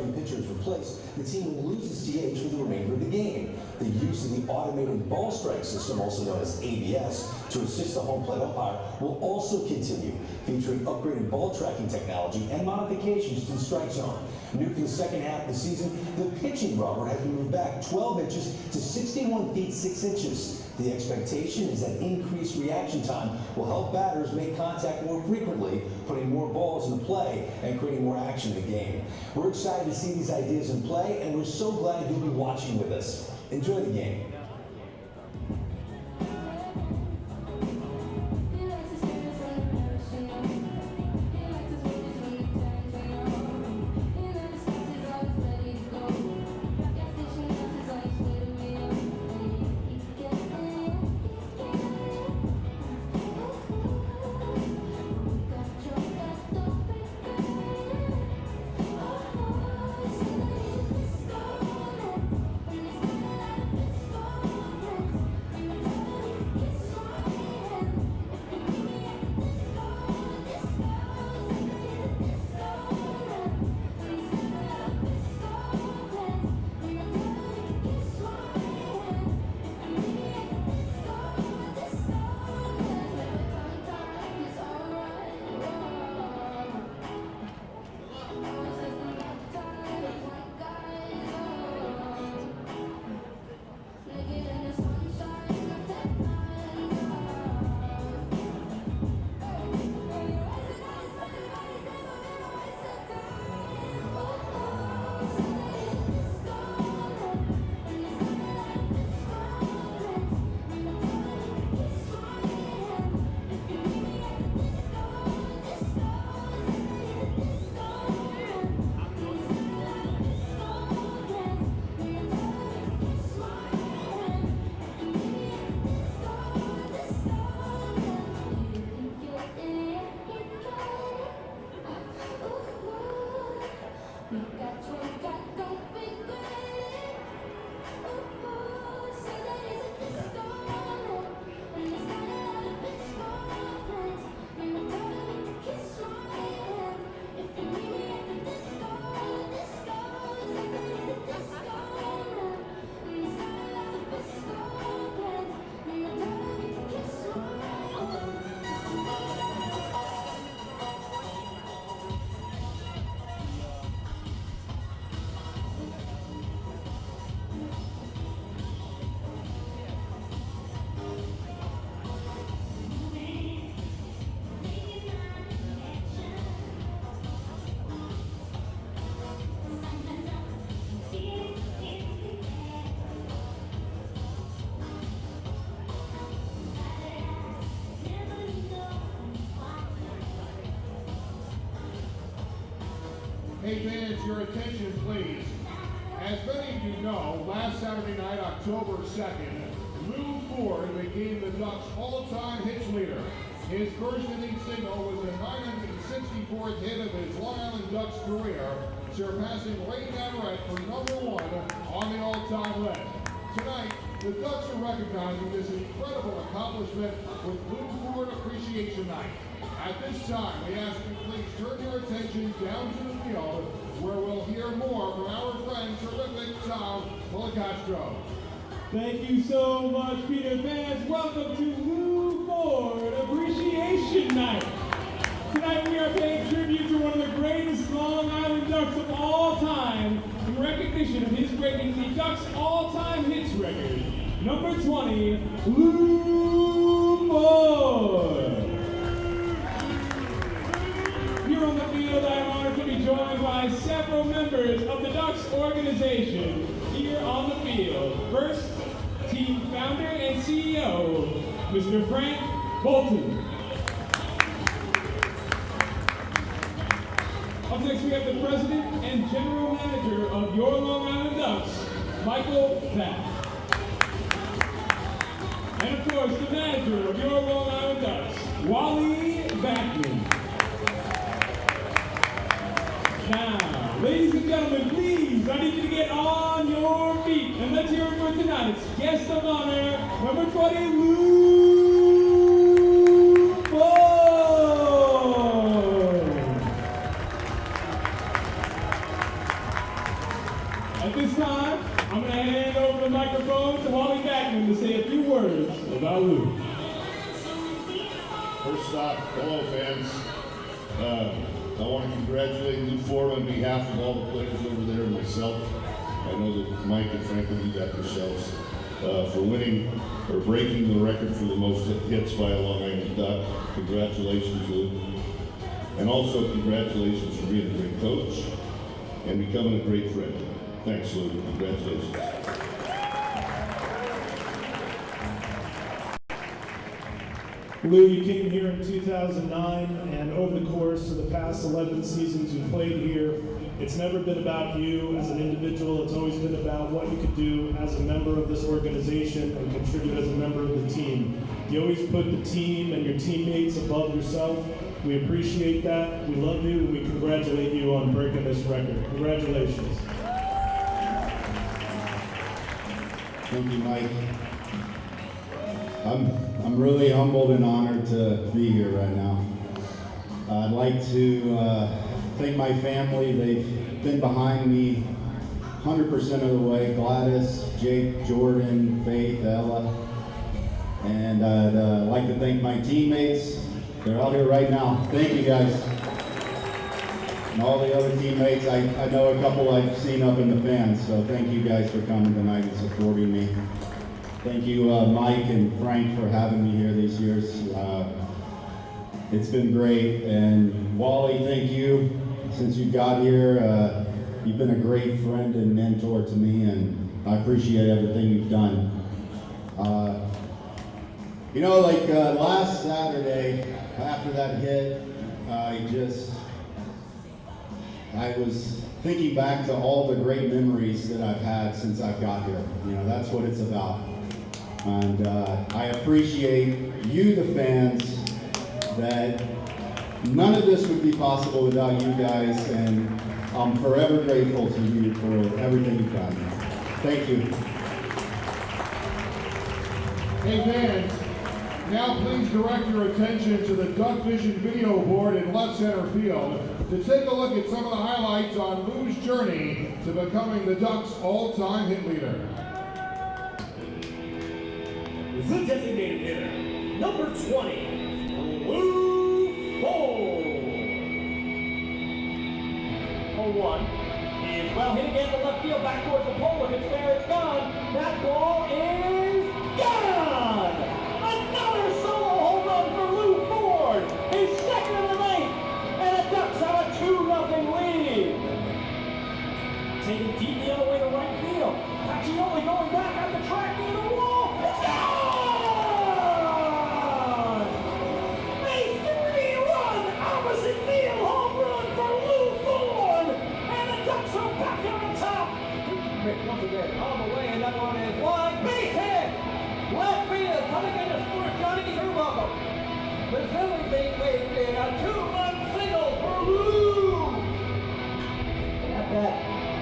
starting pitcher is replaced, the team will lose its DH for the remainder of the game. The use of the automated ball strike system, also known as ABS, to assist the home plate umpire will also continue, featuring upgraded ball tracking technology and modifications to the strike zone. New for the second half of the season, the pitching rubber has been moved back 12 inches to 61 feet 6 inches. The expectation is that increased reaction time will help batters make contact more frequently, putting more balls into play and creating more action in the game. We're excited to see these ideas in play, and we're so glad you'll be watching with us. Enjoy the game. Hey fans, your attention please. As many of you know, last Saturday night, October 2nd, Lou Ford became the Ducks' all-time hits leader. His first inning single was the 964th hit of his Long Island Ducks career, surpassing Ray Navarrete for #1 on the all-time list. Tonight, the Ducks are recognizing this incredible accomplishment with Lou Ford Appreciation Night. At this time, we ask you please turn your attention down to the field, where we'll hear more from our friend, terrific Tom Policastro. Thank you so much, Peter. Fans, welcome to Lou Ford Appreciation Night. Tonight we are paying tribute to one of the greatest Long Island Ducks of all time in recognition of his breaking the Ducks' all-time hits record. Number 20, Lou Ford. Here on the field, I am honored to be joined by several members of the Ducks organization here on the field. First, team founder and CEO, Mr. Frank Bolton. Up next, we have the president and general manager of your Long Island Ducks, Michael Vatt. And of course, the manager of your Long Island Ducks, Wally Backman. Now, ladies and gentlemen, please, I need you to get on your feet, and let's hear it for tonight's guest of honor, number 20, Lou Ford. First off, hello fans. I want to congratulate Lou Ford on behalf of all the players over there and myself. I know that Mike and Frank will do that themselves. For winning or breaking the record for the most hits by a Long Island Duck. Congratulations, Lou. And also congratulations for being a great coach and becoming a great friend. Thanks, Lou. Congratulations. Lou, you came here in 2009, and over the course of the past 11 seasons you played here, it's never been about you as an individual. It's always been about what you could do as a member of this organization and contribute as a member of the team. You always put the team and your teammates above yourself. We appreciate that. We love you, and we congratulate you on breaking this record. Congratulations. Thank you, Mike. I'm really humbled and honored to be here right now. I'd like to thank my family. They've been behind me 100% of the way. Gladys, Jake, Jordan, Faith, Ella. And I'd like to thank my teammates. They're out here right now. Thank you, guys. And all the other teammates. I know a couple I've seen up in the fans, so thank you guys for coming tonight and supporting me. Thank you, Mike and Frank, for having me here these years. It's been great. And Wally, thank you. Since you got here, you've been a great friend and mentor to me, and I appreciate everything you've done. You know, like last Saturday, after that hit, I was thinking back to all the great memories that I've had since I've got here. You know, that's what it's about. And I appreciate you, the fans, that none of this would be possible without you guys, and I'm forever grateful to you for everything you've done. Thank you. Hey fans, now please direct your attention to the Duck Vision video board in left center field to take a look at some of the highlights on Lou's journey to becoming the Ducks' all-time hit leader. The designated hitter, number 20, Lou Ford. 0-1 is well hit again to left field, back towards the pole. If it's there, it's gone. That ball is gone. Another solo home run for Lou Ford. His second of the night, and the Ducks have a 2-0 lead. Taking deep the other way to right field. Paccioli going back at the track near the wall. It's gone. Once again, on the way, and that one is one base hit. Left field, coming into Sport Johnny, you're welcome. The Phillies being waved in a 2-run single for Lou. At that,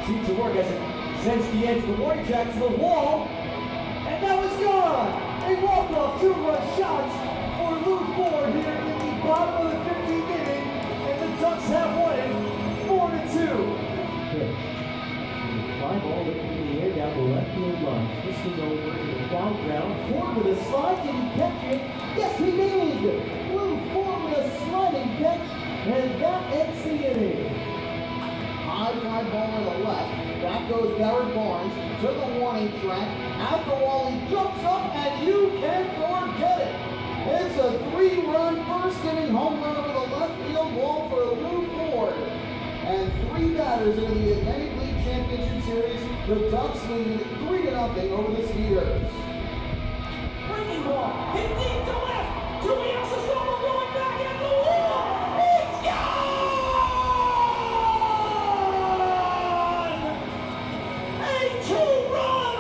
seems to work as it sends the edge the warning track to the wall, and that was gone. A walk-off 2-run shots for Lou Ford here in the bottom of the 15th inning, and the Ducks have won it 4-2. Fly ball lifted in the air down the left field line, twisting over to the foul ground. Ford with a slide, did he catch it? Yes, he did! Lou Ford with a sliding catch, and that ends the inning. High fly ball to the left. Back goes Garrett Barnes to the warning track. At the wall, he jumps up, and you can't forget it. It's a 3-run first inning home run over the left field wall for Lou Ford. And 3 batters in the Atlantic League Championship Series, the Ducks lead 3-0 over the Speeders. Breaking ball, hit deep to left. Tobias Solo going back at the wall. It's gone! A 2-run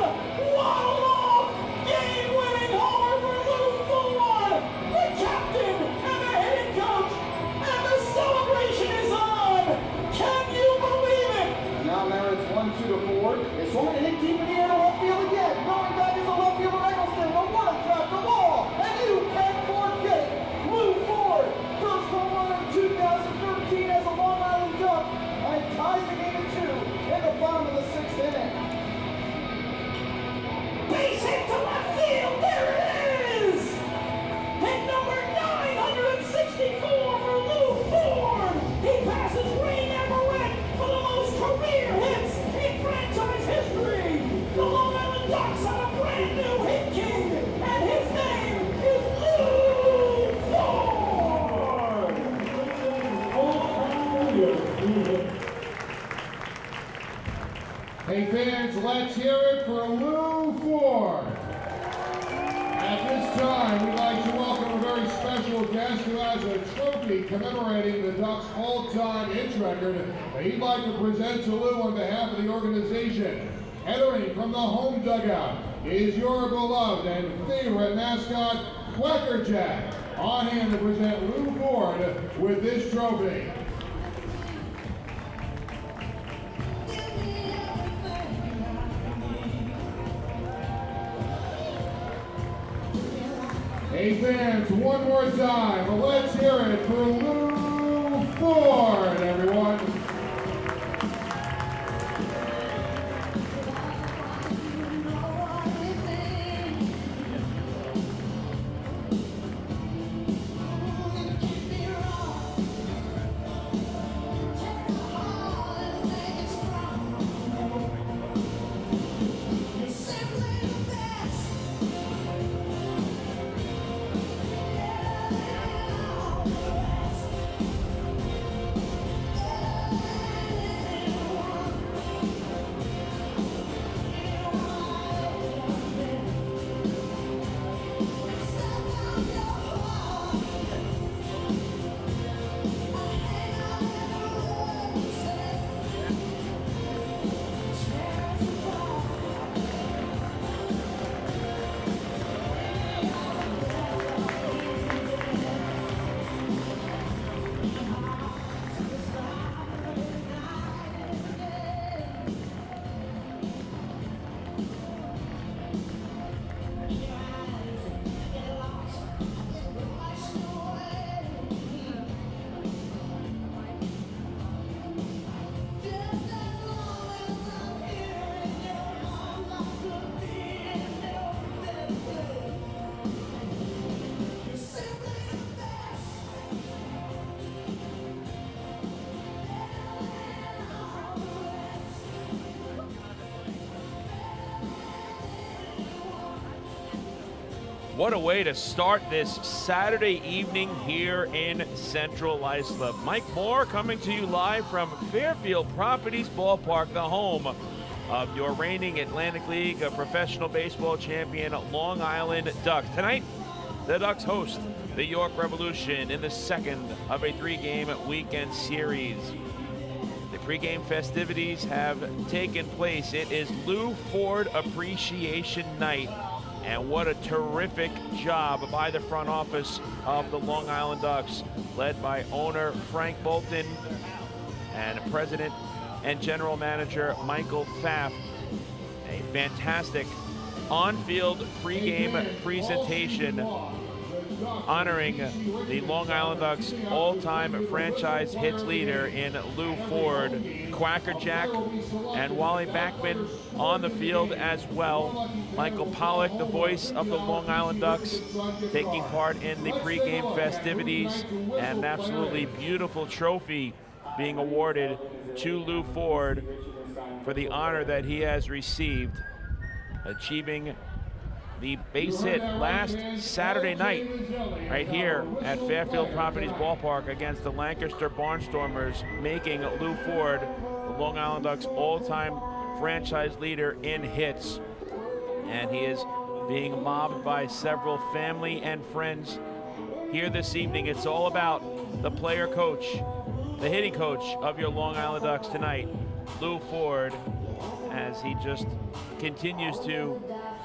wall-off game-winning homer for Lou Ford, the captain and the hitting coach, and the celebration is on. Can you believe it? Now there it's 1-2 to Ford. It's swung and hit deep in the air to left field again. Going back is the left fielder Eggleston. The one trap the ball, and you can Hey fans, let's hear it for Lou Ford. At this time, we'd like to welcome a very special guest who has a trophy commemorating the Ducks' all-time hits record that he'd like to present to Lou on behalf of the organization. Entering from the home dugout is your beloved and favorite mascot, Quackerjack. On hand to present Lou Ford with this trophy. Hey fans, one more time, let's hear it for Lou Ford, everyone. What a way to start this Saturday evening here in Central Islip. Mike Moore coming to you live from Fairfield Properties Ballpark, the home of your reigning Atlantic League professional baseball champion Long Island Ducks. Tonight, the Ducks host the York Revolution in the second of a three-game weekend series. The pregame festivities have taken place. It is Lou Ford Appreciation Night. And what a terrific job by the front office of the Long Island Ducks, led by owner Frank Bolton and president and general manager Michael Pfaff. A fantastic on-field pregame presentation honoring the Long Island Ducks all-time franchise hits leader in Lou Ford, Quackerjack, and Wally Backman on the field as well. Michael Pollock, the voice of the Long Island Ducks, taking part in the pregame festivities, and an absolutely beautiful trophy being awarded to Lou Ford for the honor that he has received, achieving the base hit last Saturday night right here at Fairfield Properties Ballpark against the Lancaster Barnstormers, making Lou Ford the Long Island Ducks all-time franchise leader in hits. And he is being mobbed by several family and friends here this evening. It's all about the player coach, the hitting coach of your Long Island Ducks tonight, Lou Ford, as he just continues to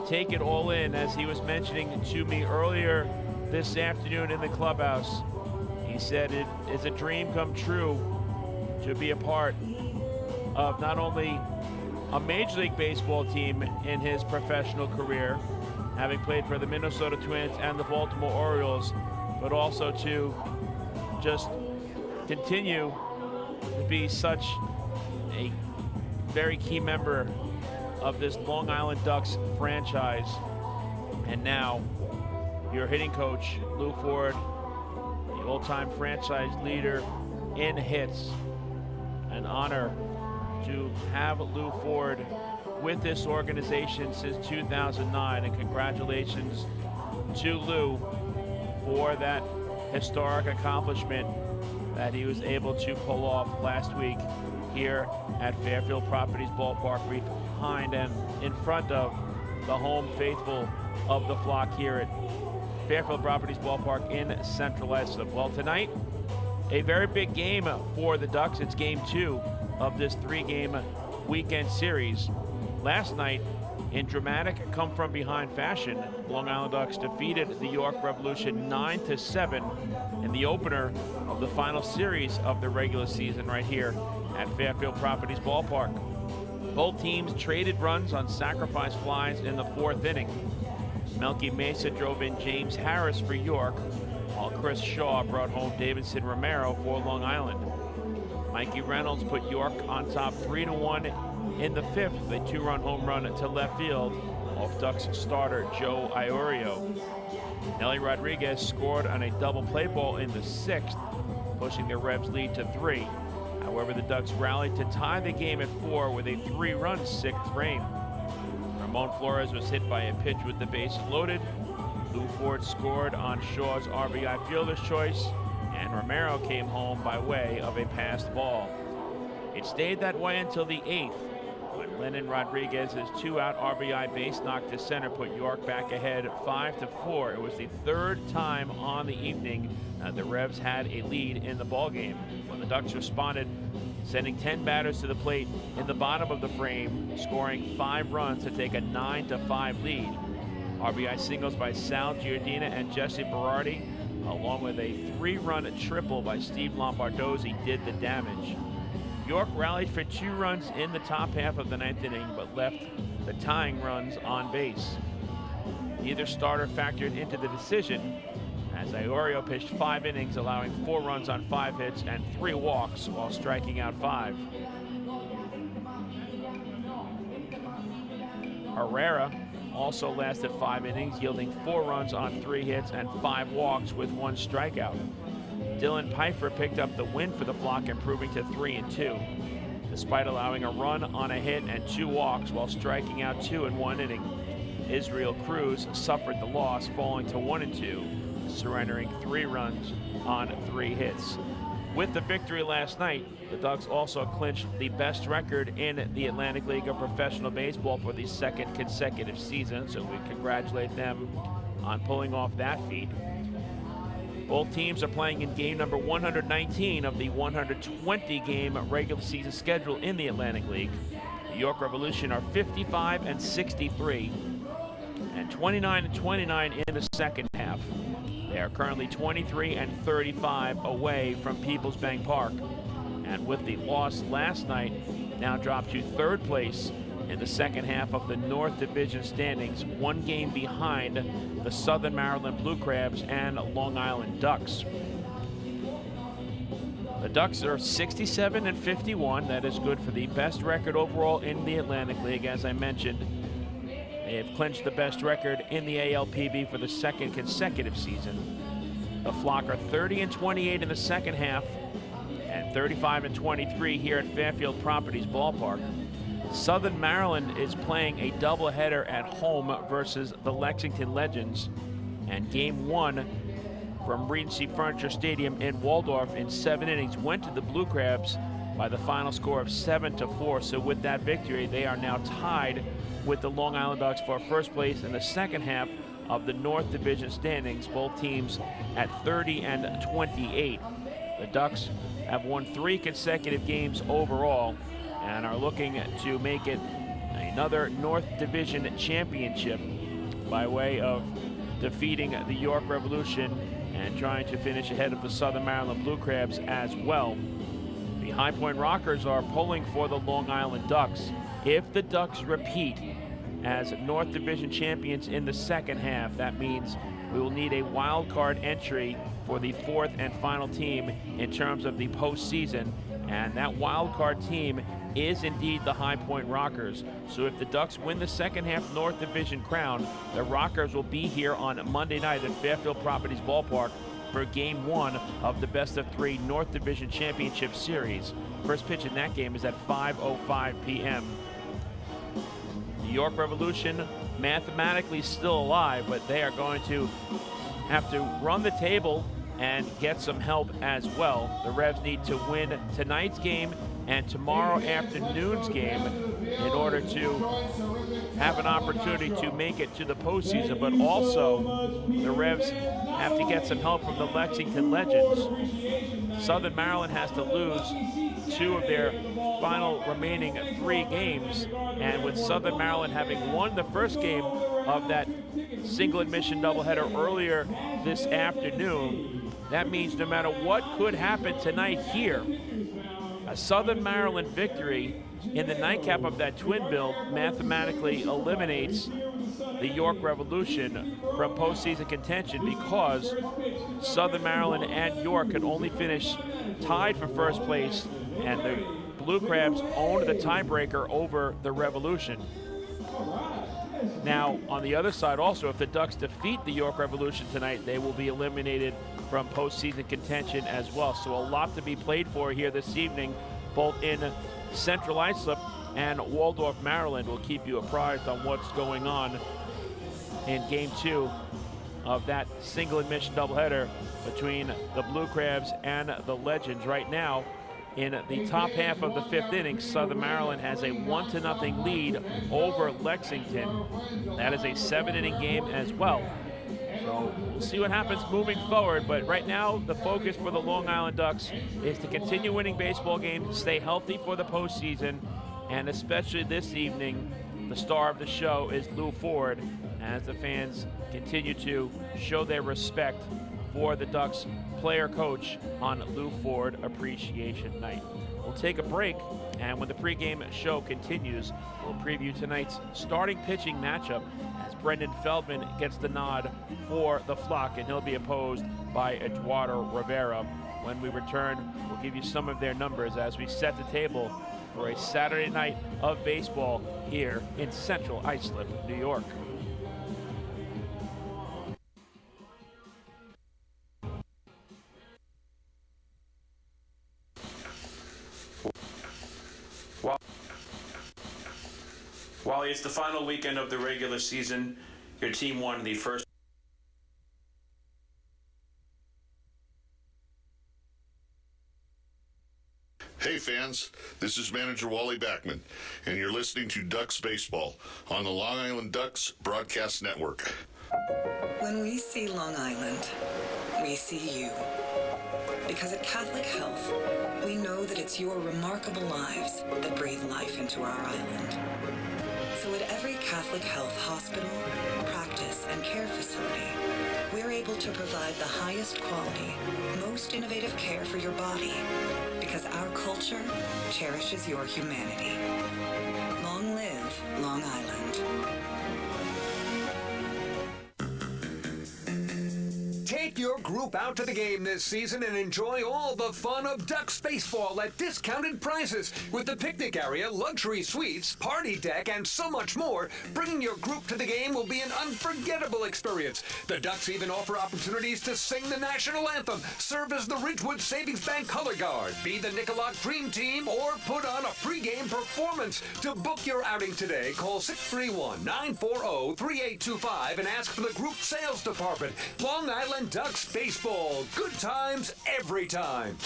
take it all in. As he was mentioning to me earlier this afternoon in the clubhouse, he said it is a dream come true to be a part of not only a Major League Baseball team in his professional career, having played for the Minnesota Twins and the Baltimore Orioles, but also to just continue to be such a very key member of this Long Island Ducks franchise. And now your hitting coach, Lou Ford, the all-time franchise leader in hits. An honor to have Lou Ford with this organization since 2009, and congratulations to Lou for that historic accomplishment that he was able to pull off last week here at Fairfield Properties Ballpark, behind and in front of the home faithful of the flock here at Fairfield Properties Ballpark in Central Islip. Well, tonight, a very big game for the Ducks. It's game 2 of this 3-game weekend series. Last night, in dramatic come-from-behind fashion, Long Island Ducks defeated the York Revolution 9-7 in the opener of the final series of the regular season right here at Fairfield Properties Ballpark. Both teams traded runs on sacrifice flies in the 4th inning. Melky Mesa drove in James Harris for York, while Chris Shaw brought home Davidson Romero for Long Island. Mikey Reynolds put York on top 3-1 in the 5th with a 2-run home run to left field off Ducks starter Joe Iorio. Nelly Rodriguez scored on a double play ball in the 6th, pushing the Revs' lead to 3. However, the Ducks rallied to tie the game at 4 with a 3-run 6th frame. Ramon Flores was hit by a pitch with the bases loaded. Lou Ford scored on Shaw's RBI fielder's choice, and Romero came home by way of a passed ball. It stayed that way until the 8th, when Lennon Rodriguez's 2-out RBI base knock to center put York back ahead 5-4. It was the 3rd time on the evening the Revs had a lead in the ballgame. When the Ducks responded, sending 10 batters to the plate in the bottom of the frame, scoring 5 runs to take a 9-5 lead. RBI singles by Sal Giardina and Jesse Berardi, along with a 3-run triple by Steve Lombardozzi, did the damage. York rallied for 2 runs in the top half of the 9th inning, but left the tying runs on base. Neither starter factored into the decision, as Iorio pitched 5 innings, allowing 4 runs on 5 hits and 3 walks while striking out 5. Herrera also lasted 5 innings, yielding 4 runs on 3 hits and 5 walks with 1 strikeout. Dylan Pfeiffer picked up the win for the flock, improving to 3-2, despite allowing a run on a hit and 2 walks while striking out 2 in 1 inning. Israel Cruz suffered the loss, falling to 1-2, surrendering 3 runs on 3 hits. With the victory last night, the Ducks also clinched the best record in the Atlantic League of Professional Baseball for the 2nd consecutive season, so we congratulate them on pulling off that feat. Both teams are playing in game number 119 of the 120-game regular season schedule in the Atlantic League. The York Revolution are 55-63 and 29-29 in the second half. They are currently 23-35 away from Peoples Bank Park, and with the loss last night, now dropped to 3rd place in the second half of the North Division standings, 1 game behind the Southern Maryland Blue Crabs and Long Island Ducks. The Ducks are 67-51. That is good for the best record overall in the Atlantic League. As I mentioned, they have clinched the best record in the ALPB for the 2nd consecutive season. The flock are 30-28 in the second half and 35-23 here at Fairfield Properties Ballpark. Southern Maryland is playing a doubleheader at home versus the Lexington Legends, and game 1 from Regency Furniture Stadium in Waldorf in 7 innings went to the Blue Crabs by the final score of 7-4. So with that victory, they are now tied with the Long Island Ducks for first place in the second half of the North Division standings, both teams at 30-28. The Ducks have won 3 consecutive games overall and are looking to make it another North Division championship by way of defeating the York Revolution and trying to finish ahead of the Southern Maryland Blue Crabs as well. The High Point Rockers are pulling for the Long Island Ducks. If the Ducks repeat as North Division champions in the second half, that means we will need a wild card entry for the 4th and final team in terms of the postseason, and that wild card team is indeed the High Point Rockers. So if the Ducks win the second half North Division crown, the Rockers will be here on Monday night at Fairfield Properties Ballpark for game 1 of the best-of-3 North Division Championship Series. First pitch in that game is at 5:05 p.m. The York Revolution mathematically still alive, but they are going to have to run the table and get some help as well. The Revs need to win tonight's game and tomorrow afternoon's game in order to have an opportunity to make it to the postseason. But also, the Revs have to get some help from the Lexington Legends. Southern Maryland has to lose 2 of their final remaining 3 games, and with Southern Maryland having won the first game of that single admission doubleheader earlier this afternoon, that means no matter what could happen tonight here, a Southern Maryland victory in the nightcap of that twin bill mathematically eliminates the York Revolution from postseason contention, because Southern Maryland and York could only finish tied for first place, and the Blue Crabs owned the tiebreaker over the Revolution. Now, on the other side also, if the Ducks defeat the York Revolution tonight, they will be eliminated from postseason contention as well. So a lot to be played for here this evening, both in Central Islip and Waldorf, Maryland. We'll keep you apprised on what's going on in Game 2 of that single admission doubleheader between the Blue Crabs and the Legends. Right now, in the top half of the 5th inning, Southern Maryland has a 1-0 lead over Lexington. That is a 7-inning game as well. So we'll see what happens moving forward, but right now the focus for the Long Island Ducks is to continue winning baseball games, stay healthy for the postseason, and especially this evening, the star of the show is Lou Ford, as the fans continue to show their respect for the Ducks player coach on Lou Ford Appreciation Night. We'll take a break, and when the pregame show continues, we'll preview tonight's starting pitching matchup as Brendan Feldman gets the nod for the Flock, and he'll be opposed by Eduardo Rivera. When we return, we'll give you some of their numbers as we set the table for a Saturday night of baseball here in Central Islip, New York. While it's the final weekend of the regular season, your team won the first. Hey fans, this is manager Wally Backman, and you're listening to Ducks Baseball on the Long Island Ducks Broadcast Network. When we see Long Island, we see you. Because at Catholic Health, we know that it's your remarkable lives that breathe life into our island. So at every Catholic Health hospital, practice, and care facility, we're able to provide the highest quality, most innovative care for your body, because our culture cherishes your humanity. Long live Long Island. Take your group out to the game this season and enjoy all the fun of Ducks baseball at discounted prices with the picnic area, luxury suites, party deck, and so much more. Bringing your group to the game will be an unforgettable experience. The Ducks even offer opportunities to sing the national anthem, serve as the Ridgewood Savings Bank color guard, be the Nicolot Dream Team, or put on a pregame performance. To book your outing today, call 631-940-3825 and ask for the group sales department. Long Island Ducks baseball. Good times every time.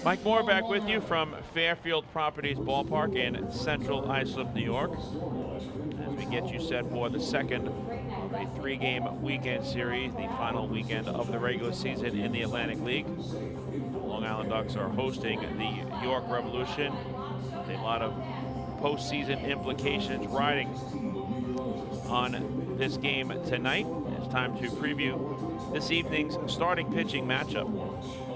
Mike Moore back with you from Fairfield Properties Ballpark in Central Islip, New York, as we get you set for the second of a 3-game weekend series, the final weekend of the regular season in the Atlantic League. Long Island Ducks are hosting the York Revolution. A lot of postseason implications riding on this game tonight. It's time to preview this evening's starting pitching matchup.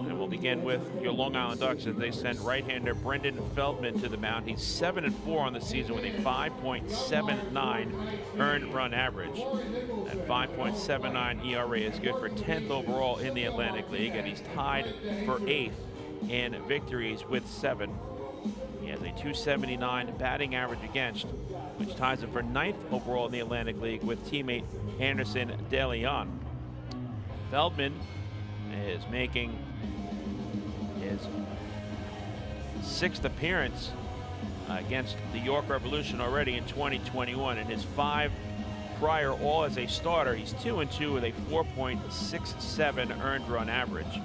And we'll begin with your Long Island Ducks as they send right-hander Brendan Feldman to the mound. He's 7-4 on the season with a 5.79 earned run average. That 5.79 ERA is good for 10th overall in the Atlantic League, and he's tied for 8th in victories with 7. He has a 279 batting average against, which ties him for 9th overall in the Atlantic League with teammate Anderson De Leon. Feldman is making his 6th appearance against the York Revolution already in 2021. In his 5 prior, all as a starter, he's 2-2 with a 4.67 earned run average.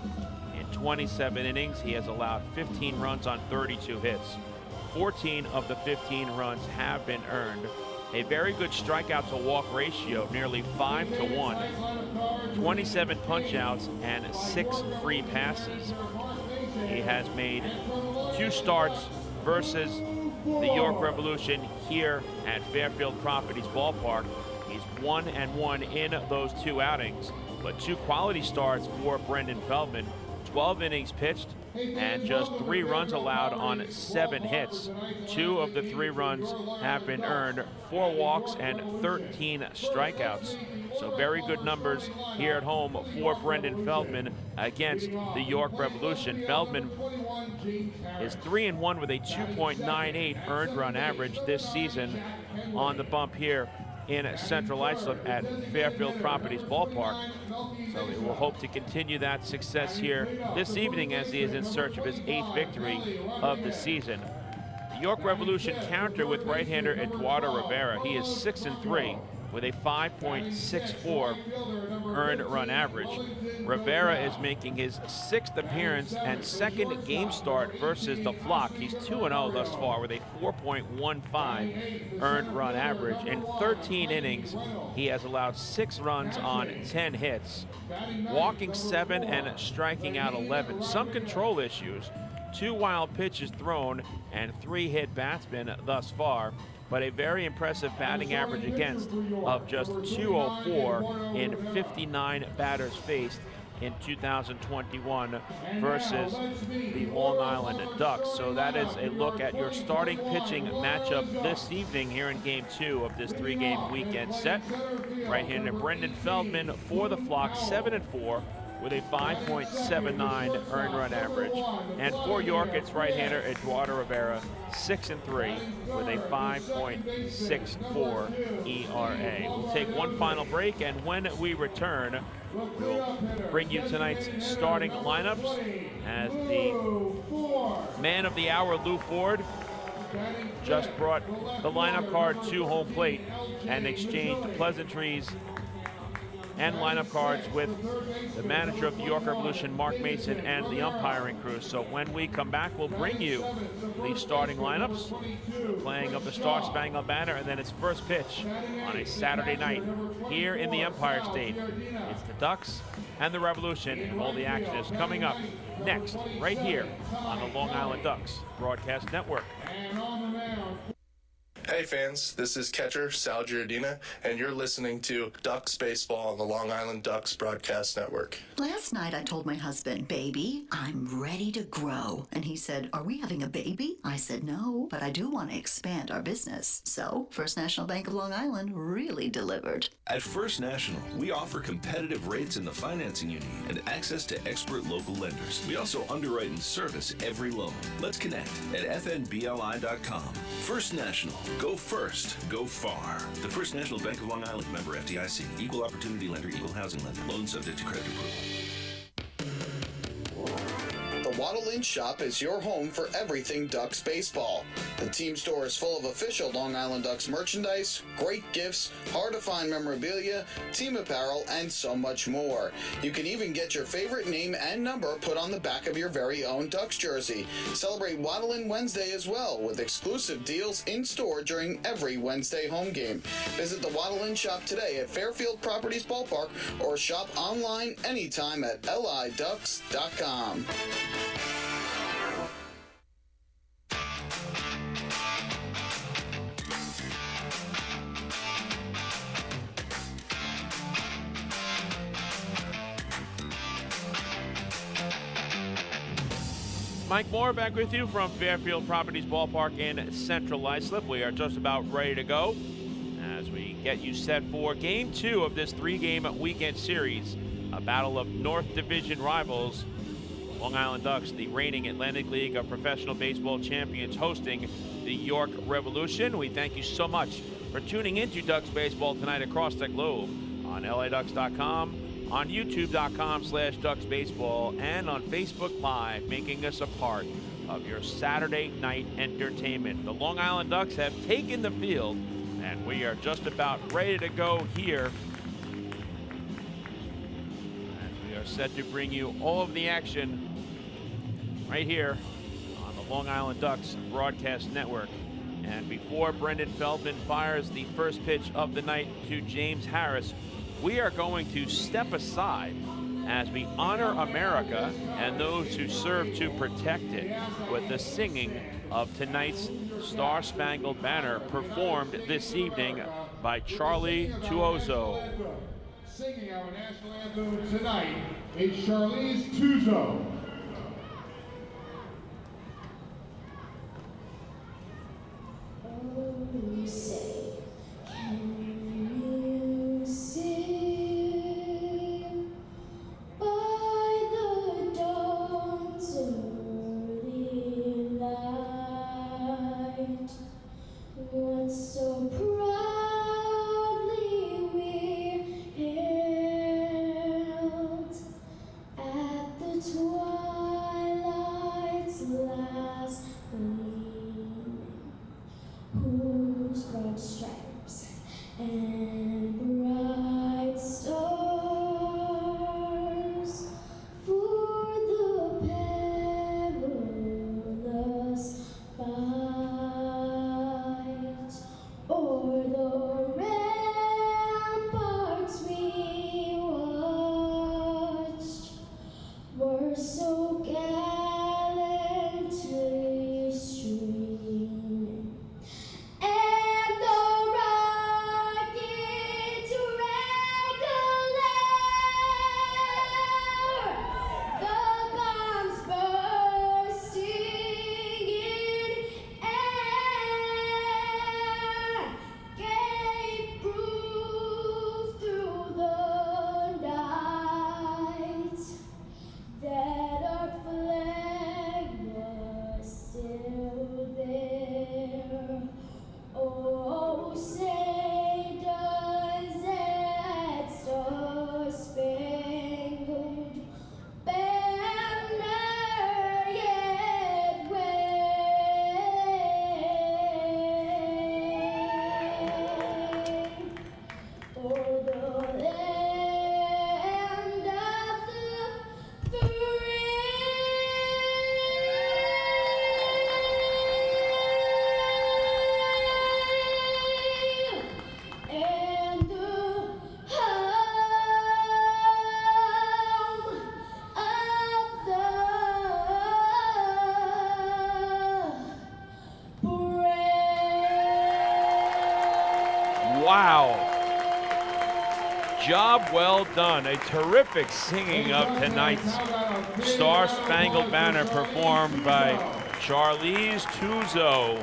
In 27 innings, he has allowed 15 runs on 32 hits. 14 of the 15 runs have been earned. A very good strikeout to walk ratio, nearly 5-1. 27 punch-outs and 6 free passes. He has made 2 starts versus the York Revolution here at Fairfield Properties Ballpark. He's 1-1 in those 2 outings, but 2 quality starts for Brendan Feldman. 12 innings pitched and just 3 runs allowed on 7 hits. 2 of the 3 runs have been earned, 4 walks and 13 strikeouts. So very good numbers here at home for Brendan Feldman against the York Revolution. Feldman is 3-1 with a 2.98 earned run average this season on the bump here in Central Islip at Fairfield Properties Ballpark. So we will hope to continue that success here this evening as he is in search of his 8th victory of the season. The York Revolution counter with right-hander Eduardo Rivera. He is 6-3 with a 5.64 earned run average. Rivera is making his 6th appearance and 2nd game start versus the Flock. He's 2-0 thus far with a 4.15 earned run average. In 13 innings, he has allowed 6 runs on 10 hits, walking 7 and striking out 11. Some control issues, 2 wild pitches thrown and 3 hit batsmen thus far, but a very impressive batting average against of just .204 in 59 batters faced in 2021 versus the Long Island Ducks. So that is a look at your starting pitching matchup this evening here in Game 2 of this 3-game weekend set. Right-hander Brendan Feldman for the Flock, 7-4 with a 5.79 earned run average. And for York, it's right-hander Eduardo Rivera, 6-3 with a 5.64 ERA. We'll take one final break, and when we return, we'll bring you tonight's starting lineups as the man of the hour, Lou Ford, just brought the lineup card to home plate and exchanged pleasantries and lineup cards with the manager of the York Revolution, Mark Mason, and the umpiring crew. So when we come back, we'll bring you the starting lineups, playing of the Star Spangled Banner, and then its first pitch on a Saturday night here in the Empire State. It's the Ducks and the Revolution, and all the action is coming up next, right here on the Long Island Ducks Broadcast Network. Hey fans, this is catcher Sal Giardina, and you're listening to Ducks Baseball on the Long Island Ducks Broadcast Network. Last night I told my husband, baby, I'm ready to grow. And he said, are we having a baby? I said, no, but I do want to expand our business. So First National Bank of Long Island really delivered. At First National, we offer competitive rates in the financing you need and access to expert local lenders. We also underwrite and service every loan. Let's connect at fnbli.com. First National. Go first, go far. The First National Bank of Long Island, member FDIC, equal opportunity lender, equal housing lender, loan subject to credit approval. The Waddle Inn Shop is your home for everything Ducks baseball. The team store is full of official Long Island Ducks merchandise, great gifts, hard-to-find memorabilia, team apparel, and so much more. You can even get your favorite name and number put on the back of your very own Ducks jersey. Celebrate Waddle Inn Wednesday as well, with exclusive deals in-store during every Wednesday home game. Visit the Waddle Inn Shop today at Fairfield Properties Ballpark or shop online anytime at liducks.com. Mike Moore back with you from Fairfield Properties Ballpark in Central Islip. We are just about ready to go as we get you set for Game 2 of this 3-game weekend series, a battle of North Division rivals. Long Island Ducks, the reigning Atlantic League of Professional Baseball champions, hosting the York Revolution. We thank you so much for tuning into Ducks Baseball tonight across the globe on LADucks.com, on youtube.com/DucksBaseball and on Facebook Live, making us a part of your Saturday night entertainment. The Long Island Ducks have taken the field, and we are just about ready to go here. And we are set to bring you all of the action right here on the Long Island Ducks Broadcast Network. And before Brendan Feldman fires the first pitch of the night to James Harris, we are going to step aside as we honor America and those who serve to protect it with the singing of tonight's Star-Spangled Banner, performed this evening by Charlie Tuozo. Singing our national anthem tonight is Charlize Tuzo. You say, can you see by the dawn's early light, once so proudly we hailed at the twilight's last gleam, whose broad stripes and bright stars for the perilous fight o'er the ramparts we watched were so gallantly streaming. And the rockets regular, the bombs bursting in air, gave proof through the night that our flag was still there. Oh, say does that star-spangled banner yet wave o'er the land of the free and the home of the brave. Wow. Job well done. A terrific singing of tonight's Star-Spangled Banner, performed by Charlize Tuozo.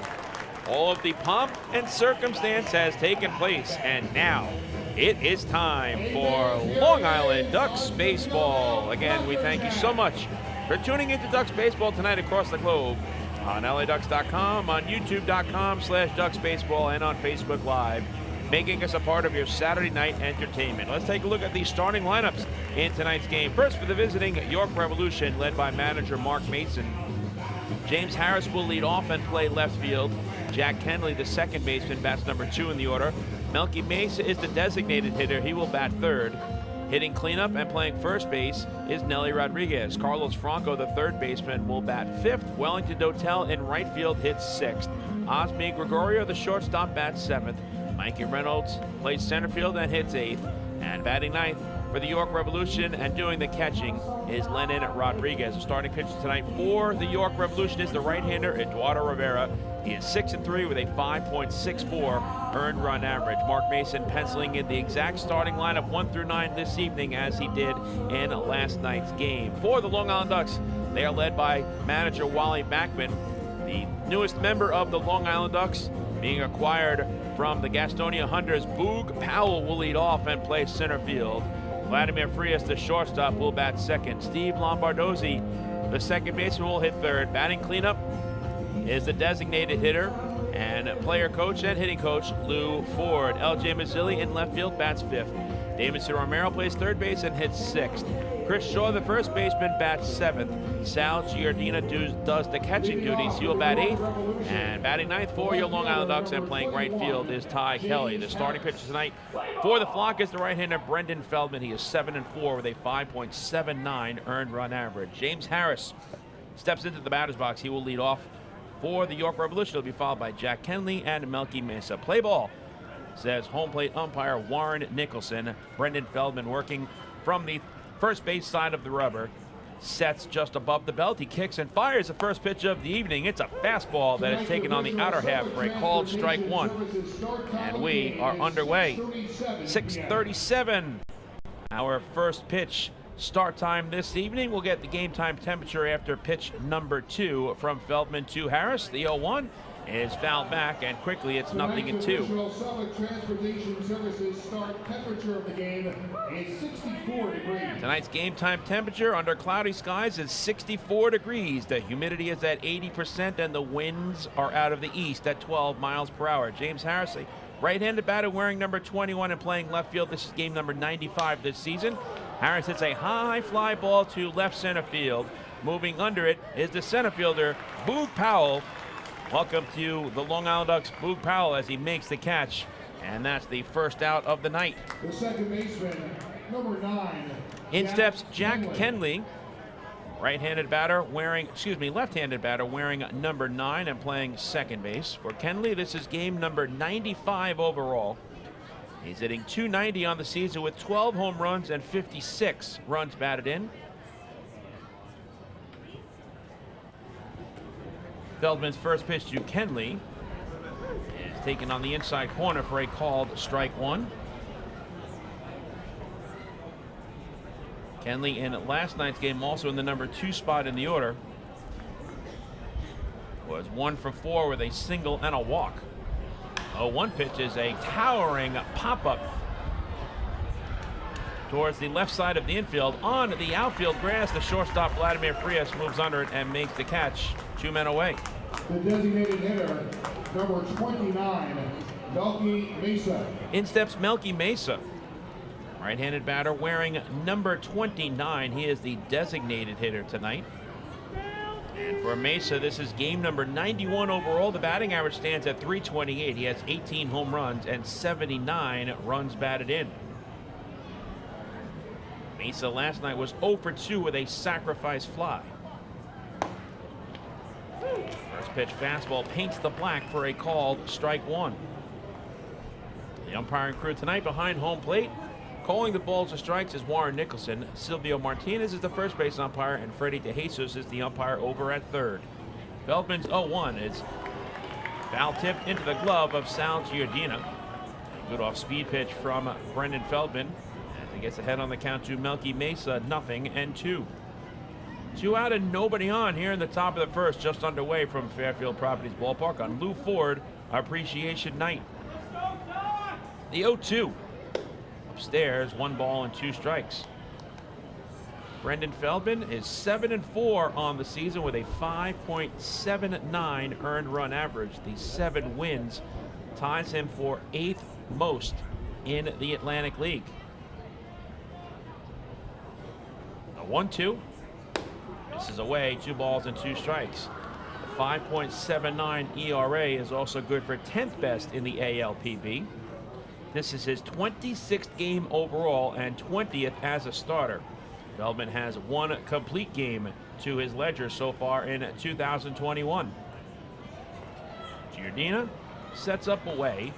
All of the pomp and circumstance has taken place, and now it is time for Long Island Ducks Baseball. Again, we thank you so much for tuning into Ducks Baseball tonight across the globe on LADucks.com, on YouTube.com/DucksBaseball, and on Facebook Live, making us a part of your Saturday night entertainment. Let's take a look at the starting lineups in tonight's game. First, for the visiting York Revolution, led by manager Mark Mason, James Harris will lead off and play left field. Jack Kenley, the second baseman, bats number 2 in the order. Melky Mesa is the designated hitter. He will bat third. Hitting cleanup and playing first base is Nelly Rodriguez. Carlos Franco, the third baseman, will bat 5th. Wellington Dotel in right field hits 6th. Osme Gregorio, the shortstop, bats 7th. Mikey Reynolds plays center field and hits 8th. And batting 9th for the York Revolution and doing the catching is Lennon Rodriguez. The starting pitcher tonight for the York Revolution is the right-hander Eduardo Rivera. He is 6-3 with a 5.64 earned run average. Mark Mason penciling in the exact starting lineup 1 through 9 this evening, as he did in last night's game. For the Long Island Ducks, they are led by manager Wally Backman, the newest member of the Long Island Ducks, being acquired from the Gastonia Hunters. Boog Powell will lead off and play center field. Vladimir Frias, the shortstop, will bat second. Steve Lombardozzi, the second baseman, will hit third. Batting cleanup is the designated hitter and player coach and hitting coach Lou Ford. LJ Mazzilli in left field bats 5th. Davidson Romero plays third base and hits sixth. Chris Shaw, the first baseman, bats seventh. Sal Giardina does the catching duties. He will bat eighth. And batting ninth for your Long Island Ducks and playing right field is Ty Kelly. The starting pitcher tonight for the Flock is the right-hander Brendan Feldman. He is 7-4 with a 5.79 earned run average. James Harris steps into the batter's box. He will lead off for the York Revolution. He'll be followed by Jack Kenley and Melky Mesa. Play ball, says home plate umpire Warren Nicholson. Brendan Feldman working from the first base side of the rubber. Sets just above the belt. He kicks and fires the first pitch of the evening. It's a fastball that is taken on the outer half for a called strike one. And we are underway. 6:37. Our first pitch start time this evening. We'll get the game time temperature after pitch number 2 from Feldman to Harris. The 0-1 is fouled back, and quickly it's 0-2. Transportation Services start temperature of the game is 64 degrees. Tonight's game time temperature under cloudy skies is 64 degrees. The humidity is at 80%, and the winds are out of the east at 12 miles per hour. James Harris, a right-handed batter wearing number 21 and playing left field. This is game number 95 this season. Harris hits a high fly ball to left center field. Moving under it is the center fielder, Boog Powell. Welcome to the Long Island Ducks, Boog Powell, as he makes the catch. And that's the first out of the night. The second baseman, number 9. In steps Jack Kenley, left-handed batter wearing number 9 and playing second base. For Kenley, this is game number 95 overall. He's hitting .290 on the season with 12 home runs and 56 runs batted in. Feldman's first pitch to Kenley is taken on the inside corner for a called strike one. Kenley in last night's game, also in the number 2 spot in the order, was 1 for 4 with a single and a walk. 0-1 pitch is a towering pop-up towards the left side of the infield. On the outfield grass, the shortstop Vladimir Frias moves under it and makes the catch. 2 men away. The designated hitter, number 29, Melky Mesa. In steps Melky Mesa, right-handed batter wearing number 29. He is the designated hitter tonight. And for Mesa, this is game number 91 overall. The batting average stands at .328. He has 18 home runs and 79 runs batted in. Mesa last night was 0 for 2 with a sacrifice fly. First pitch fastball paints the black for a called strike one. The umpiring crew tonight behind home plate, calling the balls and strikes, is Warren Nicholson. Silvio Martinez is the first base umpire, and Freddie DeJesus is the umpire over at third. Feldman's 0-1 is foul tipped into the glove of Sal Giardina. A good off-speed pitch from Brendan Feldman as he gets ahead on the count to Melky Mesa, 0-2. 2 out and nobody on here in the top of the first, just underway from Fairfield Properties Ballpark on Lou Ford Appreciation Night. The 0-2. Upstairs, 1 ball and 2 strikes. Brendan Feldman is 7-4 on the season with a 5.79 earned run average. The 7 wins ties him for 8th most in the Atlantic League. The 1-2. This is away, 2 balls and 2 strikes. The 5.79 ERA is also good for 10th best in the ALPB. This is his 26th game overall and 20th as a starter. Feldman has 1 complete game to his ledger so far in 2021. Giardina sets up away.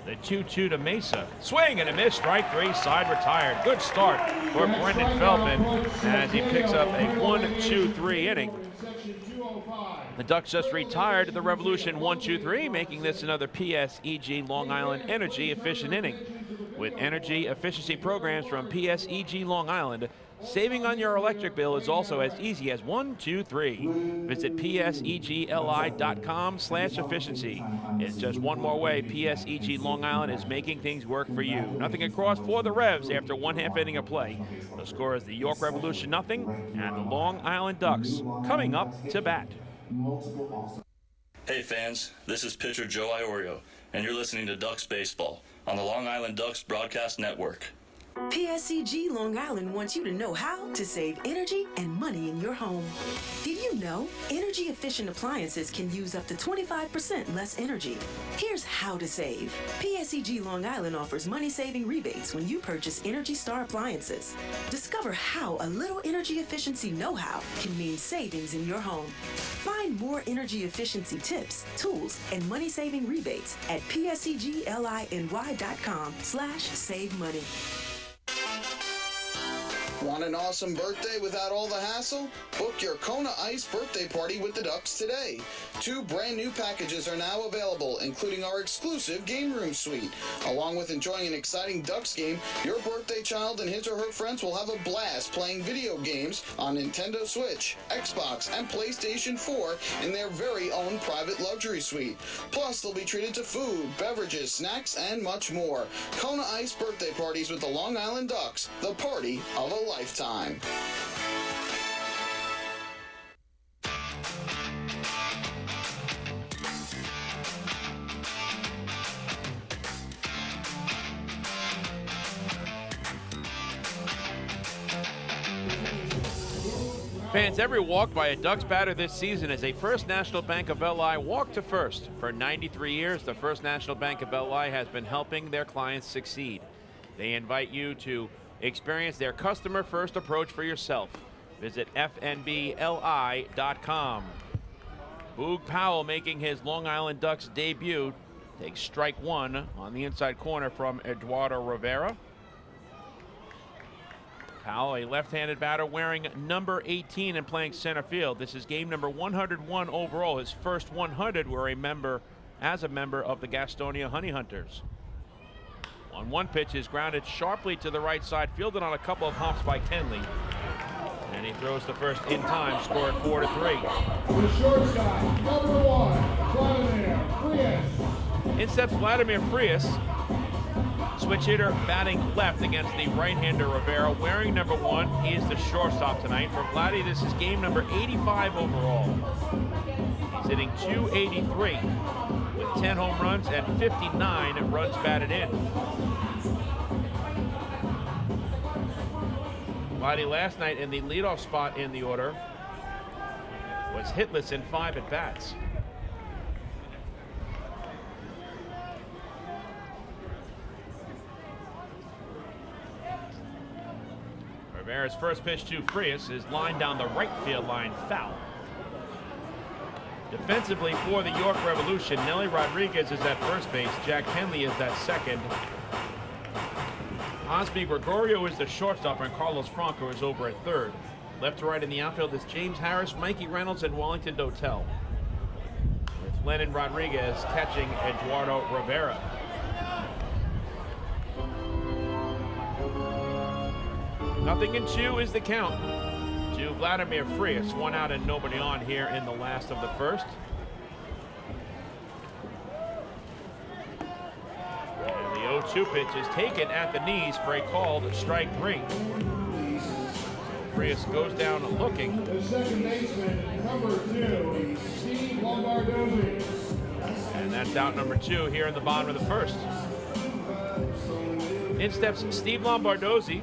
The 2-2 to Mesa. Swing and a miss. Strike 3. Side retired. Good start for Brendan Feldman as he picks up a 1-2-3 inning. The Ducks just retired the Revolution 1-2-3, making this another PSEG Long Island Energy efficient inning. With energy efficiency programs from PSEG Long Island, saving on your electric bill is also as easy as 1, 2, 3. Visit psegli.com/efficiency. It's just one more way PSEG Long Island is making things work for you. Nothing across for the Revs after 1/2 inning of play. The score is the York Revolution 0 and the Long Island Ducks coming up to bat. Hey fans, this is pitcher Joe Iorio, and you're listening to Ducks Baseball on the Long Island Ducks Broadcast Network. PSEG Long Island wants you to know how to save energy and money in your home. Did you know energy-efficient appliances can use up to 25% less energy? Here's how to save. PSEG Long Island offers money-saving rebates when you purchase Energy Star appliances. Discover how a little energy efficiency know-how can mean savings in your home. Find more energy efficiency tips, tools, and money-saving rebates at pseglinY.com/save money. Want an awesome birthday without all the hassle? Book your Kona Ice birthday party with the Ducks today. 2 brand new packages are now available, including our exclusive game room suite. Along with enjoying an exciting Ducks game, your birthday child and his or her friends will have a blast playing video games on Nintendo Switch, Xbox, and PlayStation 4 in their very own private luxury suite. Plus, they'll be treated to food, beverages, snacks, and much more. Kona Ice birthday parties with the Long Island Ducks, the party of a lifetime. Fans, every walk by a Ducks batter this season is a First National Bank of LI walk to first. For 93 years, the First National Bank of LI has been helping their clients succeed. They invite you to experience their customer-first approach for yourself. Visit fnbli.com. Boog Powell making his Long Island Ducks debut. Takes strike 1 on the inside corner from Eduardo Rivera. Powell, a left-handed batter wearing number 18 and playing center field. This is game number 101 overall. His first 100 were as a member of the Gastonia Honey Hunters. On 1 pitch is grounded sharply to the right side, fielded on a couple of hops by Kenley. And he throws the first in time, scored 4-3. The shortstop, number 1, Vladimir Frias. In steps Vladimir Frias, switch hitter batting left against the right-hander Rivera, wearing number 1. He is the shortstop tonight. For Vladdy, this is game number 85 overall. He's hitting .283 with 10 home runs and 59 runs batted in. Vladdy last night in the leadoff spot in the order was hitless in 5 at-bats. Rivera's first pitch to Frias is lined down the right field line, foul. Defensively for the York Revolution, Nelly Rodriguez is at first base, Jack Kenley is at second. Osby Gregorio is the shortstop, and Carlos Franco is over at third. Left to right in the outfield is James Harris, Mikey Reynolds, and Wellington Dotel. With Lennon Rodriguez catching Eduardo Rivera. Nothing in 2 is the count to Vladimir Frias. 1 out and nobody on here in the last of the first. And the 0-2 pitch is taken at the knees for a called strike 3. Frias goes down looking. The second baseman, number 2, Steve Lombardozzi. And that's out number 2 here in the bottom of the first. In steps Steve Lombardozzi.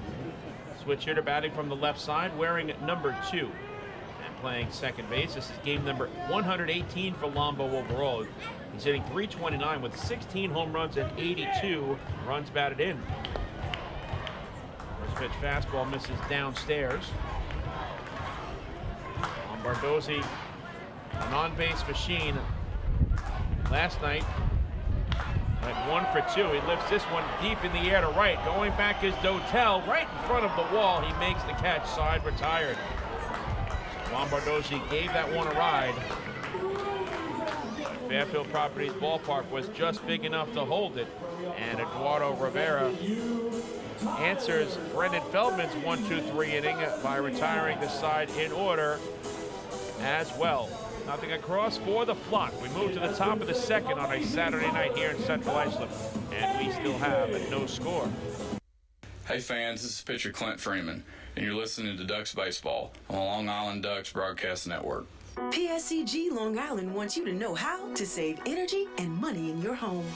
Switch hitter batting from the left side, wearing number 2 and playing second base. This is game number 118 for Lombo overall. He's hitting .329 with 16 home runs and 82 runs batted in. First pitch fastball misses downstairs. Lombardozzi, an on-base machine last night. Went 1 for 2. He lifts this one deep in the air to right. Going back is Dotel, right in front of the wall. He makes the catch, side retired. Lombardozzi gave that one a ride. Fairfield Properties Ballpark was just big enough to hold it. And Eduardo Rivera answers Brendan Feldman's 1-2-3 inning by retiring the side in order as well. Nothing across for the flock. We move to the top of the second on a Saturday night here in Central Islip, and we still have no score. Hey fans, this is pitcher Clint Freeman, and you're listening to Ducks Baseball on the Long Island Ducks Broadcast Network. PSCG Long Island wants you to know how to save energy and money in your home.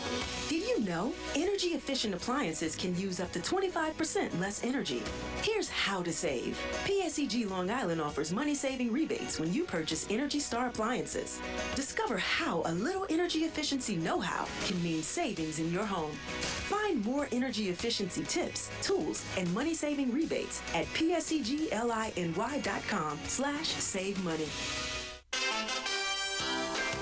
Did you know energy-efficient appliances can use up to 25% less energy? Here's how to save. PSCG Long Island offers money-saving rebates when you purchase Energy Star appliances. Discover how a little energy efficiency know-how can mean savings in your home. Find more energy efficiency tips, tools, and money-saving rebates at pscgliny.com/save money.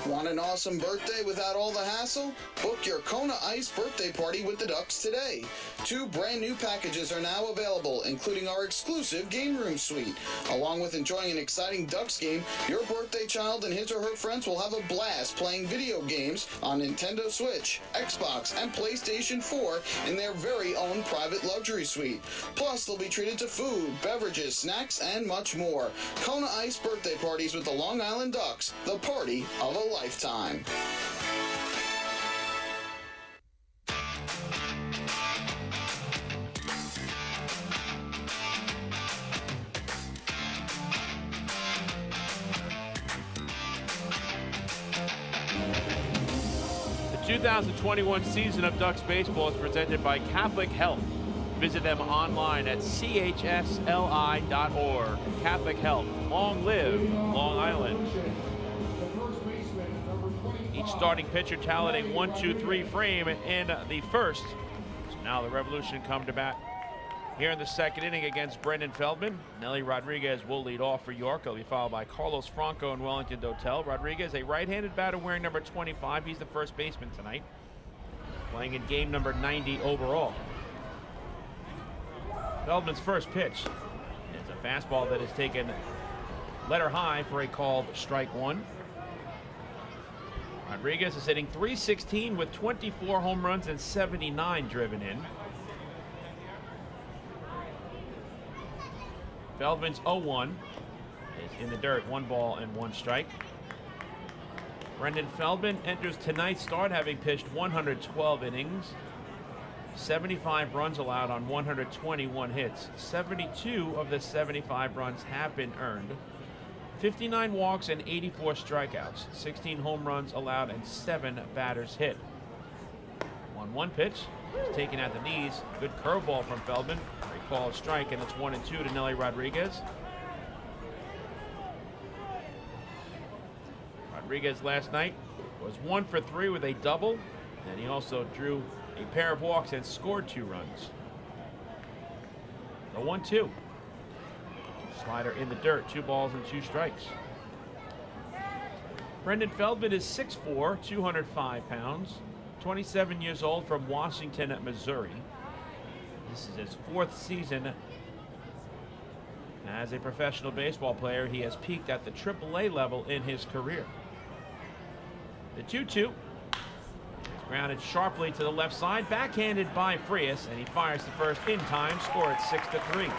Want an awesome birthday without all the hassle? Book your Kona Ice birthday party with the Ducks today. 2 brand new packages are now available, including our exclusive game room suite. Along with enjoying an exciting Ducks game, your birthday child and his or her friends will have a blast playing video games on Nintendo Switch, Xbox, and PlayStation 4 in their very own private luxury suite. Plus, they'll be treated to food, beverages, snacks, and much more. Kona Ice birthday parties with the Long Island Ducks, the party of a lifetime. The 2021 season of Ducks baseball is presented by Catholic Health. Visit them online at chsli.org. Catholic Health. Long live Long Island. Each starting pitcher tallied a 1-2-3 frame in the first. So now the Revolution come to bat here in the second inning against Brendan Feldman. Nelly Rodriguez will lead off for York. He'll be followed by Carlos Franco and Wellington Dotel. Rodriguez, a right-handed batter wearing number 25. He's the first baseman tonight, playing in game number 90 overall. Feldman's first pitch is a fastball that is taken letter high for a called strike one. Rodriguez is hitting .316 with 24 home runs and 79 driven in. Feldman's 0-1 is in the dirt, 1 ball and 1 strike. Brendan Feldman enters tonight's start having pitched 112 innings, 75 runs allowed on 121 hits. 72 of the 75 runs have been earned. 59 walks and 84 strikeouts, 16 home runs allowed and 7 batters hit. 1-1 pitch is taken at the knees. Good curveball from Feldman. Great call, strike, and it's 1-2 to Nelly Rodriguez. Rodriguez last night was 1 for 3 with a double, and he also drew a pair of walks and scored 2 runs. The 1-2. Slider in the dirt, 2 balls and 2 strikes. Brendan Feldman is 6'4", 205 pounds, 27 years old, from Washington, Missouri. This is his 4th season as a professional baseball player. He has peaked at the AAA level in his career. The 2-2 is grounded sharply to the left side, backhanded by Frias, and he fires the first in time, score at 6-3.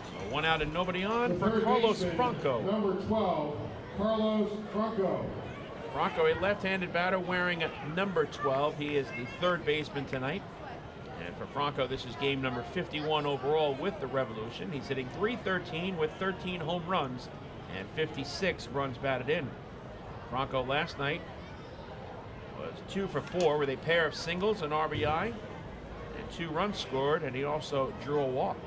So 1 out and nobody on for Carlos Franco. Number 12, Carlos Franco. Franco, a left-handed batter wearing number 12. He is the 3rd baseman tonight. And for Franco, this is game number 51 overall with the Revolution. He's hitting .313 with 13 home runs and 56 runs batted in. Franco last night was 2 for 4 with a pair of singles, an RBI, and 2 runs scored, and he also drew a walk.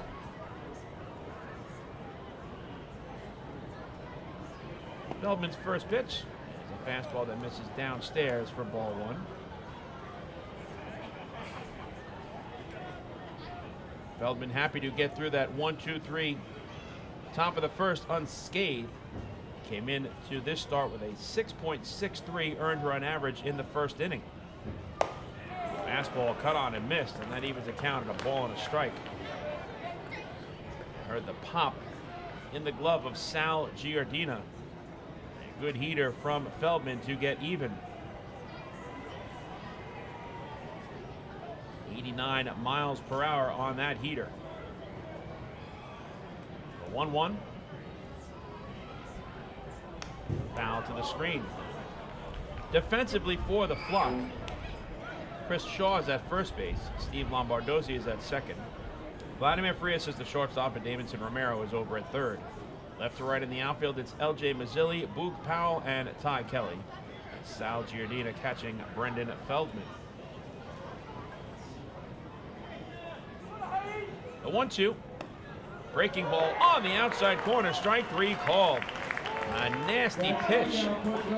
Feldman's first pitch is a fastball that misses downstairs for ball 1. Feldman happy to get through that 1-2-3 top of the first unscathed. Came in to this start with a 6.63 earned run average in the first inning. Fastball cut on and missed, and that evens the count at a ball and a strike. Heard the pop in the glove of Sal Giardina. A good heater from Feldman to get even. 89 miles per hour on that heater. 1-1. Foul to the screen. Defensively for the Flock, Chris Shaw is at first base. Steve Lombardozzi is at second. Vladimir Frias is the shortstop, and Davidson Romero is over at third. Left to right in the outfield, it's L.J. Mazzilli, Boog Powell, and Ty Kelly. That's Sal Giardina catching Brendan Feldman. The 1-2. Breaking ball on the outside corner. Strike 3 called. A nasty pitch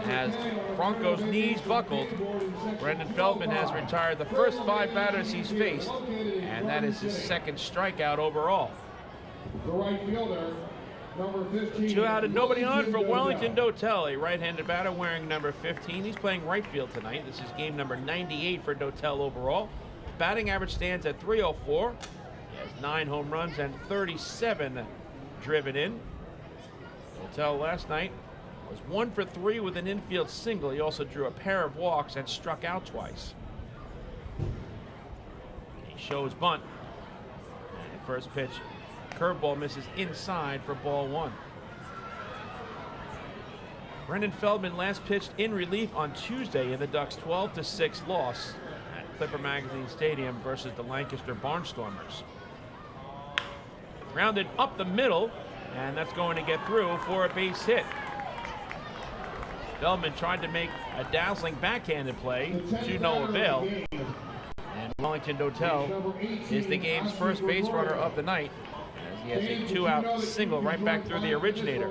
as Bronco's knees buckled. Brendan Feldman has retired the first 5 batters he's faced, and that is his second strikeout overall. The right fielder, number 15. 2 out and nobody on for Wellington Dotel, a right-handed batter wearing number 15. He's playing right field tonight. This is game number 98 for Dotel overall. Batting average stands at .304. He has 9 home runs and 37 driven in. Dotel last night was 1 for 3 with an infield single. He also drew a pair of walks and struck out twice. He shows bunt. And the first pitch, curveball, misses inside for ball 1. Brendan Feldman last pitched in relief on Tuesday in the Ducks' 12-6 loss at Clipper Magazine Stadium versus the Lancaster Barnstormers. Grounded up the middle, and that's going to get through for a base hit. Feldman tried to make a dazzling backhanded play to no avail. And Wellington Dotel is the game's first base runner of the night, as he has a 2-out single right back through the originator.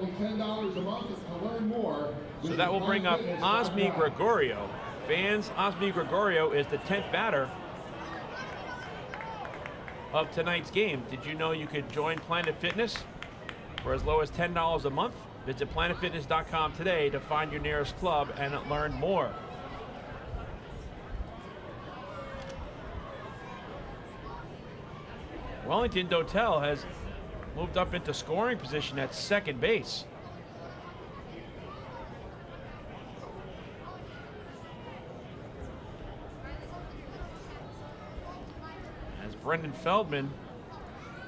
So that will bring up Osmi Gregorio. Fans, Osmi Gregorio is the 10th batter of tonight's game. Did you know you could join Planet Fitness for as low as $10 a month? Visit planetfitness.com today to find your nearest club and learn more. Wellington Dotel has moved up into scoring position at second base. As Brendan Feldman,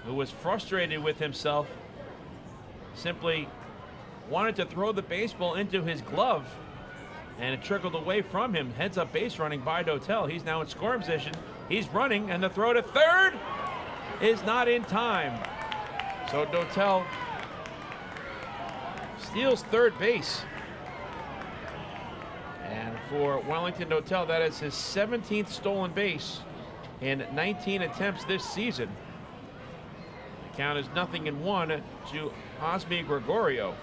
who was frustrated with himself, simply wanted to throw the baseball into his glove, and it trickled away from him. Heads up base running by Dotel. He's now in scoring position. He's running, and the throw to third is not in time. So Dotel steals third base. And for Wellington Dotel, that is his 17th stolen base in 19 attempts this season. The count is 0-1 to Osmi Gregorio.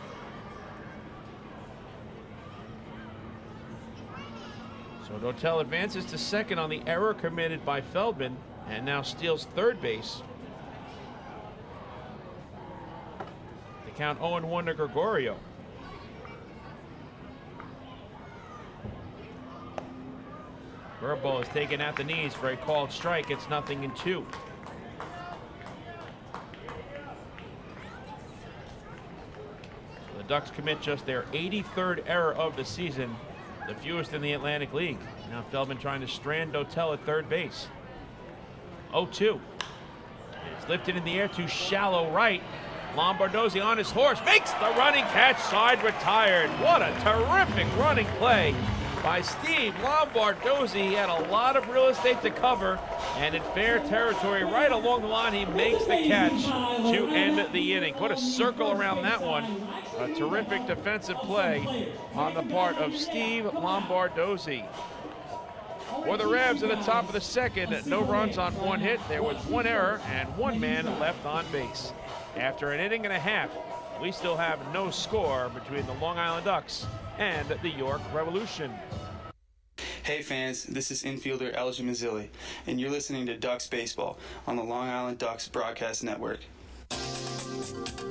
So Dotel advances to second on the error committed by Feldman and now steals third base. The count 0-1 to Gregorio. Curveball is taken at the knees for a called strike. It's 0-2. So the Ducks commit just their 83rd error of the season, the fewest in the Atlantic League. Now Feldman trying to strand Dotel at third base. 0-2. It's lifted in the air to shallow right. Lombardozzi on his horse, makes the running catch, side retired. What a terrific running play by Steve Lombardozzi. He had a lot of real estate to cover, and in fair territory right along the line, he makes the catch to end the inning. What a circle around that one. A terrific defensive play on the part of Steve Lombardozzi. For the Revs at the top of the second, no runs on 1 hit. There was 1 error and 1 man left on base. After an inning and a half, we still have no score between the Long Island Ducks and the York Revolution. Hey fans, this is infielder L.J. Mazzilli, and you're listening to Ducks Baseball on the Long Island Ducks Broadcast Network.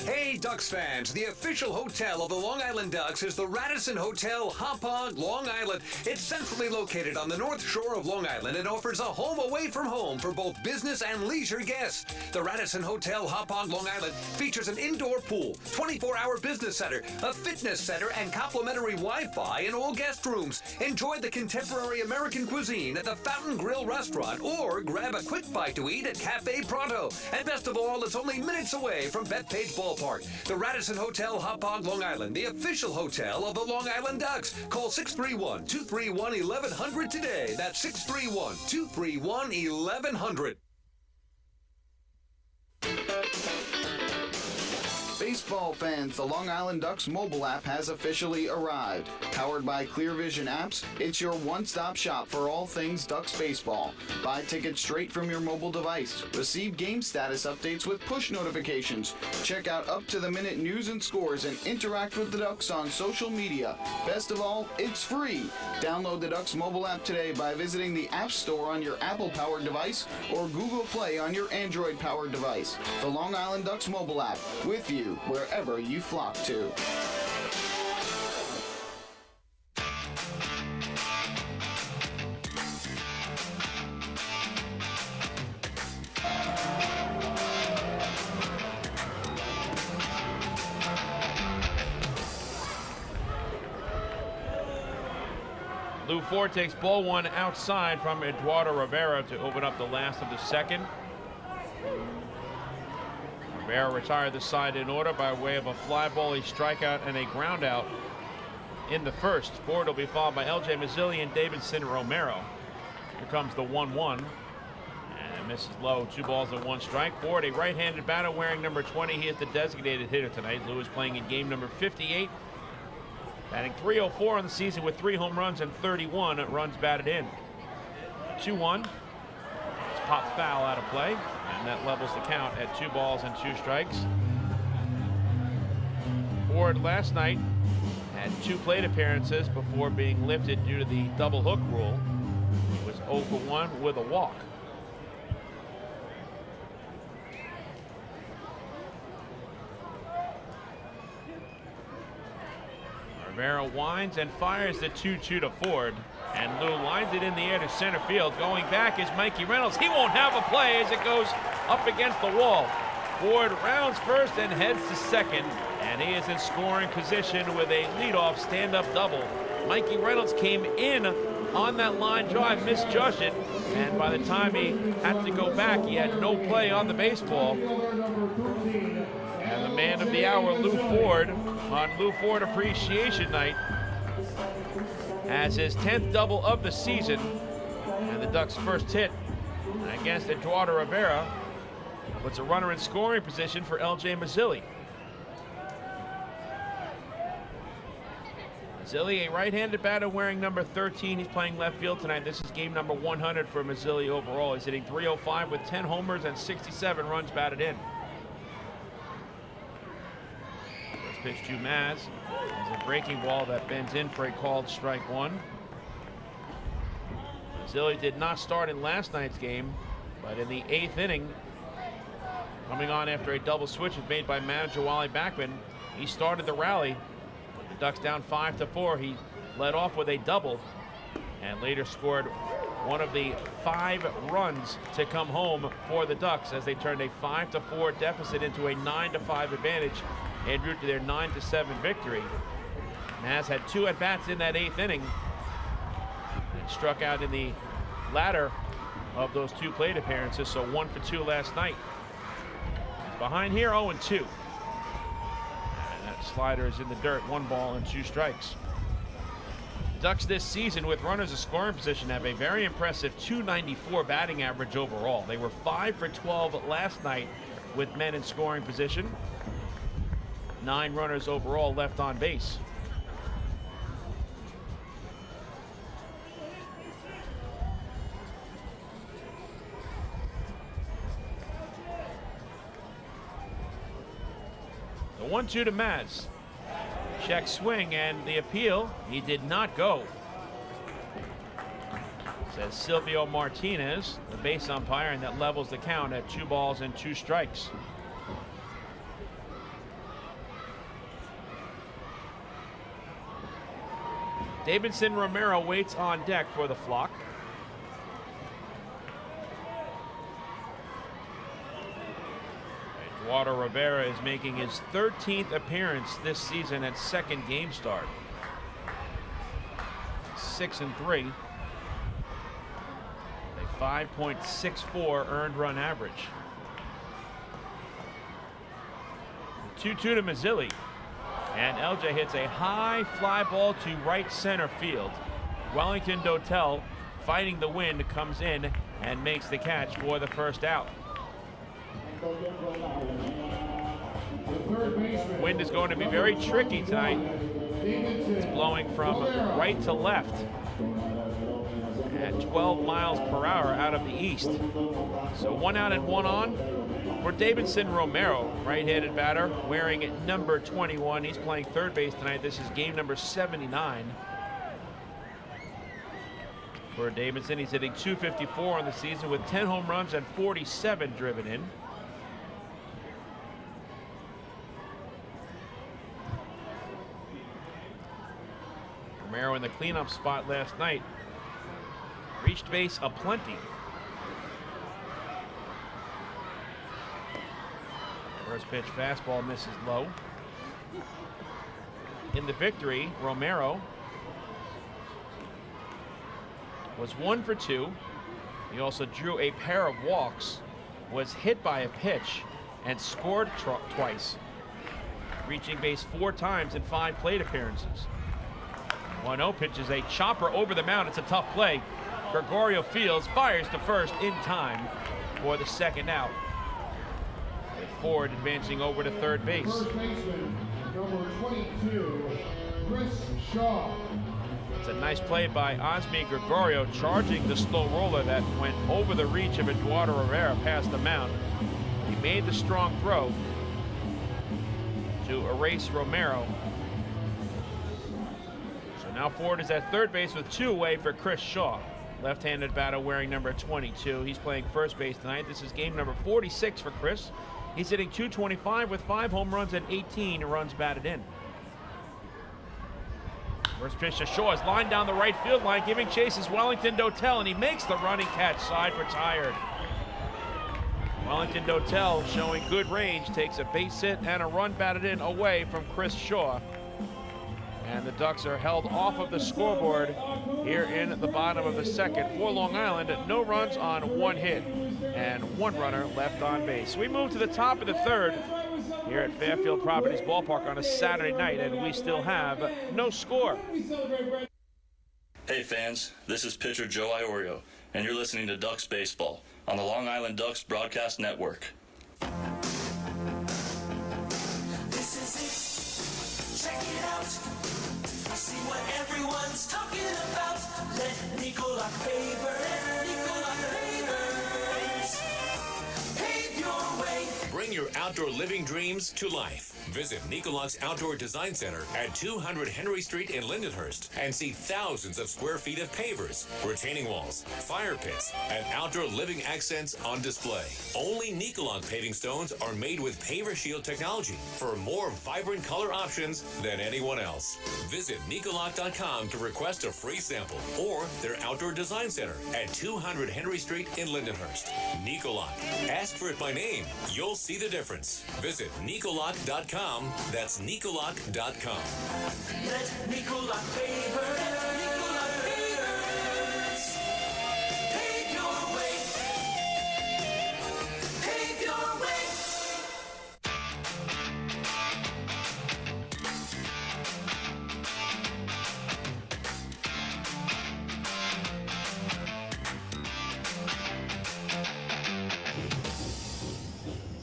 Hey Ducks fans, the official hotel of the Long Island Ducks is the Radisson Hotel, Hauppauge, Long Island. It's centrally located on the North Shore of Long Island and offers a home away from home for both business and leisure guests. The Radisson Hotel, Hauppauge, Long Island features an indoor pool, 24-hour business center, a fitness center, and complimentary Wi-Fi in all guest rooms. Enjoy the contemporary American cuisine at the Fountain Grill restaurant or grab a quick bite to eat at Cafe Pronto. And best of all, it's only minutes away from Bethpage Ballpark. The Radisson Hotel, Hauppauge, Long Island, the official hotel of the Long Island Ducks. Call 631-231-1100 today. That's 631-231-1100. Baseball fans, the Long Island Ducks mobile app has officially arrived. Powered by Clear Vision Apps, it's your one-stop shop for all things Ducks baseball. Buy tickets straight from your mobile device. Receive game status updates with push notifications. Check out up-to-the-minute news and scores and interact with the Ducks on social media. Best of all, it's free. Download the Ducks mobile app today by visiting the App Store on your Apple-powered device or Google Play on your Android-powered device. The Long Island Ducks mobile app, with you wherever you flock to. Lou Ford takes ball one outside from Eduardo Rivera to open up the last of the second. Rivera retired the side in order by way of a fly ball, a strikeout, and a ground out in the first. Ford will be followed by L.J. Mazzilli and Davidson Romero. Here comes the 1-1. And misses low. 2 balls and 1 strike. Ford, a right-handed batter wearing number 20. He is the designated hitter tonight. Lou is playing in game number 58. Batting .304 on the season with 3 home runs and 31 runs batted in. 2-1. It's popped foul out of play, and that levels the count at 2 balls and 2 strikes. Ford last night had 2 plate appearances before being lifted due to the double hook rule. He was 0 for 1 with a walk. Rivera winds and fires the 2-2 to Ford, and Lou lines it in the air to center field. Going back is Mikey Reynolds. He won't have a play as it goes up against the wall. Ford rounds first and heads to second, and he is in scoring position with a leadoff stand-up double. Mikey Reynolds came in on that line drive, misjudged it, and by the time he had to go back, he had no play on the baseball. And the man of the hour, Lou Ford, on Lou Ford Appreciation Night, has his 10th double of the season, and the Ducks' first hit against Eduardo Rivera puts a runner in scoring position for L.J. Mazzilli. Mazzilli, a right-handed batter wearing number 13. He's playing left field tonight. This is game number 100 for Mazzilli overall. He's hitting .305 with 10 homers and 67 runs batted in. First pitch to Maz is a breaking ball that bends in for a called strike 1. Mazzilli did not start in last night's game, but in the 8th inning, coming on after a double switch was made by manager Wally Backman, he started the rally. The Ducks down 5-4. He led off with a double and later scored one of the 5 runs to come home for the Ducks as they turned a 5-4 deficit into a 9-5 advantage en route to their 9-7 victory. Maz had 2 at-bats in that 8th inning and struck out in the latter of those 2 plate appearances, so 1 for 2 last night. He's behind here, 0-2. Slider is in the dirt, 1 ball and 2 strikes. Ducks this season with runners in scoring position have a very impressive .294 batting average overall. They were 5 for 12 last night with men in scoring position. 9 runners overall left on base. The 1-2 to Maz. Check swing and the appeal. He did not go. Says Silvio Martinez, the base umpire, and that levels the count at 2 balls and 2 strikes. Davidson Romero waits on deck for the flock. Eduardo Rivera is making his 13th appearance this season at second game start. 6-3. A 5.64 earned run average. 2-2 to Mazzilli. And LJ hits a high fly ball to right center field. Wellington Dotel, fighting the wind, comes in and makes the catch for the first out. Wind is going to be very tricky tonight. It's blowing from right to left at 12 miles per hour out of the east. So 1 out and 1 on for Davidson Romero, right-handed batter, wearing number 21. He's playing third base tonight. This is game number 79 for Davidson. He's hitting .254 on the season with 10 home runs and 47 driven in. Romero in the cleanup spot last night. Reached base aplenty. First pitch fastball misses low. In the victory, Romero was 1 for 2. He also drew a pair of walks, was hit by a pitch, and scored twice, reaching base 4 times in 5 plate appearances. 1-0 pitches a chopper over the mound. It's a tough play. Gregorio Fields fires to first in time for the second out, with Ford advancing over to third base. First baseman, number 22, Chris Shaw. It's a nice play by Osmi Gregorio, charging the slow roller that went over the reach of Eduardo Rivera past the mound. He made the strong throw to erase Romero. So now Ford is at third base with 2 away for Chris Shaw. Left-handed batter wearing number 22. He's playing first base tonight. This is game number 46 for Chris. He's hitting .225 with 5 home runs and 18 runs batted in. First pitch to Shaw is lined down the right field line. Giving chase is Wellington Dotel, and he makes the running catch, side retired. Wellington Dotel, showing good range, takes a base hit and a run batted in away from Chris Shaw. And the Ducks are held off of the scoreboard here in the bottom of the second. For Long Island, no runs on 1 hit and 1 runner left on base. We move to the top of the third here at Fairfield Properties Ballpark on a Saturday night, and we still have no score. Hey fans, this is pitcher Joe Iorio, and you're listening to Ducks Baseball on the Long Island Ducks Broadcast Network. This is it. Check it out. See what everyone's talking about. Let Nicolak pave your way. Bring your outdoor living dreams to life. Visit Nicolak's Outdoor Design Center at 200 Henry Street in Lindenhurst and see thousands of square feet of pavers, retaining walls, fire pits, and outdoor living accents on display. Only Nicolak paving stones are made with Paver Shield technology for more vibrant color options than anyone else. Visit Nicolak.com to request a free sample or their Outdoor Design Center at 200 Henry Street in Lindenhurst. Nicolak. Ask for it by name. You'll see the difference. Visit Nicolak.com. That's Nicolak.com. Let Nicolak pave your way. Pave your way.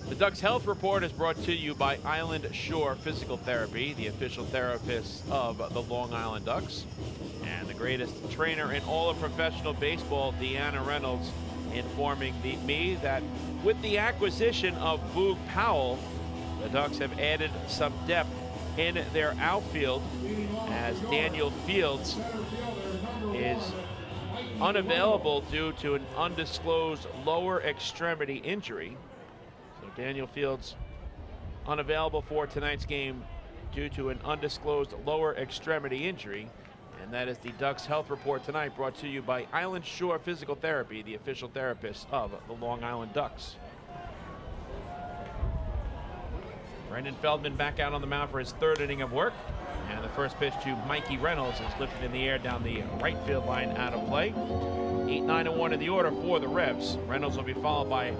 The Ducks Health Report is brought to you by Island Shore Physical Therapy, the official therapist of the Long Island Ducks, and the greatest trainer in all of professional baseball, Deanna Reynolds, informing me that with the acquisition of Boog Powell, the Ducks have added some depth in their outfield, as Daniel Fields is unavailable due to an undisclosed lower extremity injury. Daniel Fields unavailable for tonight's game due to an undisclosed lower extremity injury. And that is the Ducks Health Report tonight, brought to you by Island Shore Physical Therapy, the official therapist of the Long Island Ducks. Brendan Feldman back out on the mound for his 3rd inning of work. And the first pitch to Mikey Reynolds is lifted in the air down the right field line, out of play. 8-9-1 in the order for the Revs. Reynolds will be followed by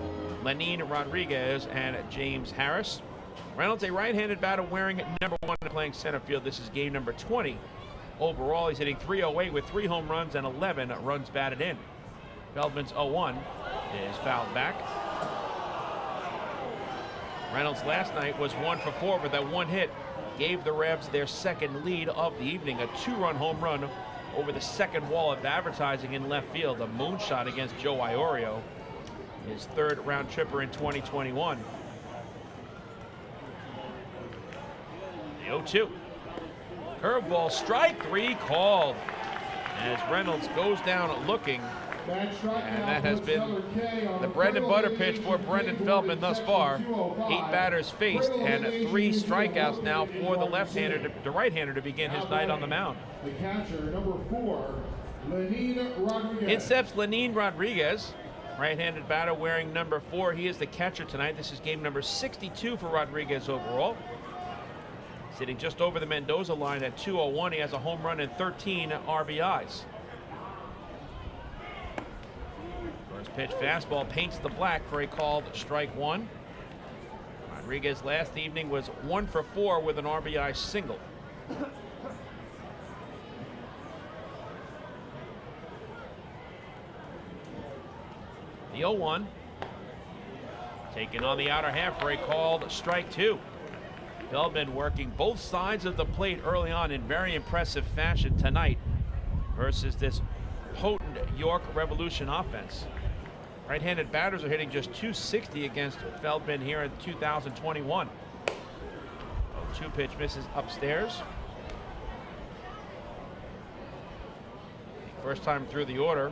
Lenin Rodriguez and James Harris. Reynolds, a right-handed batter wearing number 1 and playing center field. This is game number 20. Overall, he's hitting .308 with 3 home runs and 11 runs batted in. Feldman's 0-1 is fouled back. Reynolds last night was 1 for 4 with that one hit. Gave the Revs their second lead of the evening, a 2-run home run over the second wall of advertising in left field, a moonshot against Joe Iorio, his third round tripper in 2021. The 0-2. Curveball, strike 3 called as Reynolds goes down looking. And that has been the bread and butter pitch for Brendan Feldman thus far. 8 batters faced and 3 strikeouts now for the left-hander, the right-hander to begin his night on the mound. The catcher, number 4, Lenin Rodriguez. In steps Lenin Rodriguez, right-handed batter wearing number 4. He is the catcher tonight. This is game number 62 for Rodriguez overall. Sitting just over the Mendoza line at 201. He has a home run and 13 RBIs. First pitch fastball paints the black for a called strike 1. Rodriguez last evening was 1 for 4 with an RBI single. The 0-1. Taken on the outer half for a called strike 2. Feldman working both sides of the plate early on in very impressive fashion tonight versus this potent York Revolution offense. Right-handed batters are hitting just .260 against Feldman here in 2021. 0-2 pitch misses upstairs. First time through the order,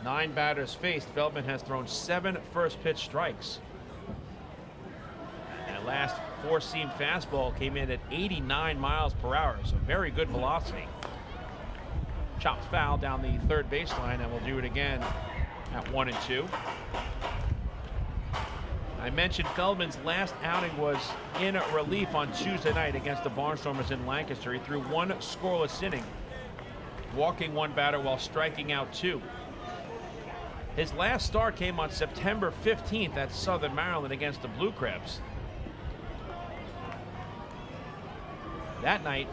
9 batters faced. Feldman has thrown 7 first pitch strikes. And last 4-seam fastball came in at 89 miles per hour, so very good velocity. Chopped foul down the third baseline, and we'll do it again at 1-2. I mentioned Feldman's last outing was in relief on Tuesday night against the Barnstormers in Lancaster. He threw 1 scoreless inning, walking 1 batter while striking out 2. His last start came on September 15th at Southern Maryland against the Blue Crabs. That night,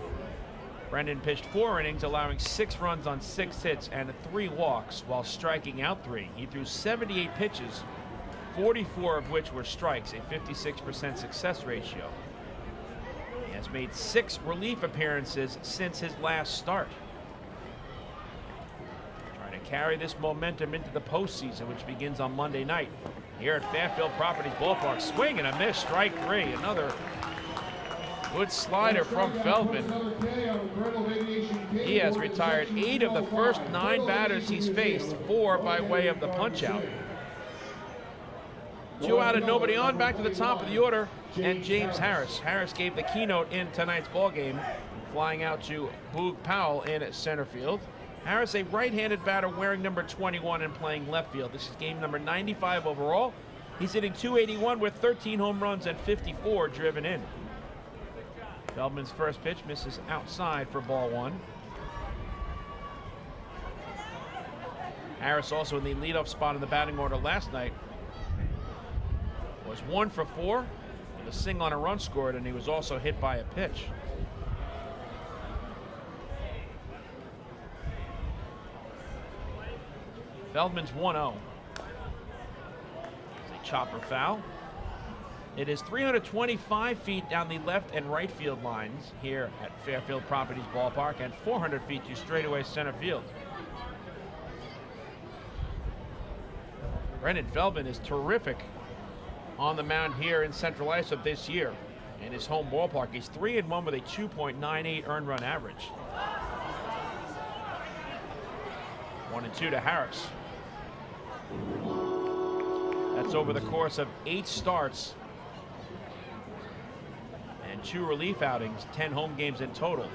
Brendan pitched 4 innings, allowing 6 runs on 6 hits and 3 walks while striking out 3. He threw 78 pitches, 44 of which were strikes, a 56% success ratio. He has made 6 relief appearances since his last start. Trying to carry this momentum into the postseason, which begins on Monday night here at Fairfield Properties Ballpark. Swing and a miss, strike 3. Another good slider from Feldman. He has retired 8 of the first 9 batters he's faced, 4 by way of the punch-out. 2 out and nobody on. Back to the top of the order, and James Harris. Harris gave the keynote in tonight's ballgame, flying out to Boog Powell in center field. Harris, a right-handed batter wearing number 21 and playing left field. This is game number 95 overall. He's hitting .281 with 13 home runs and 54 driven in. Feldman's first pitch misses outside for ball 1. Harris also in the leadoff spot in the batting order last night. Was 1 for 4 with a single on a run scored, and he was also hit by a pitch. Feldman's 1-0. It's a chopper foul. It is 325 feet down the left and right field lines here at Fairfield Properties Ballpark and 400 feet to straightaway center field. Brendan Feldman is terrific on the mound here in Central Islip this year in his home ballpark. He's 3-1 with a 2.98 earned run average. 1-2 to Harris. That's over the course of 8 starts and 2 relief outings, 10 home games in total.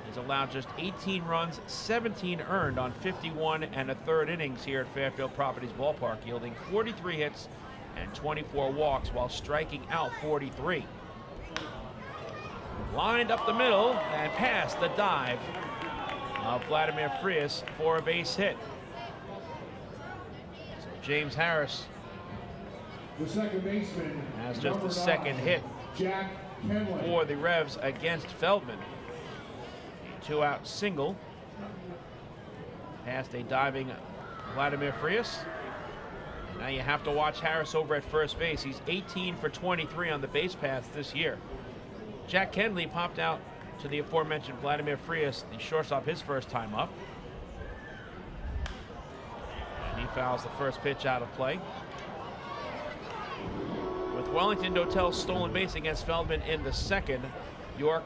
He's allowed just 18 runs, 17 earned on 51 1/3 innings here at Fairfield Properties Ballpark, yielding 43 hits and 24 walks while striking out 43. Lined up the middle and past the dive of Vladimir Frias for a base hit. So James Harris the second baseman has just the second hit Jack Kenley for the Revs against Feldman. A 2-out single past a diving Vladimir Frias. Now you have to watch Harris over at first base. He's 18 for 23 on the base paths this year. Jack Kenley popped out to the aforementioned Vladimir Frias, the shortstop, his first time up. And he fouls the first pitch out of play. With Wellington Dotel's stolen base against Feldman in the second, York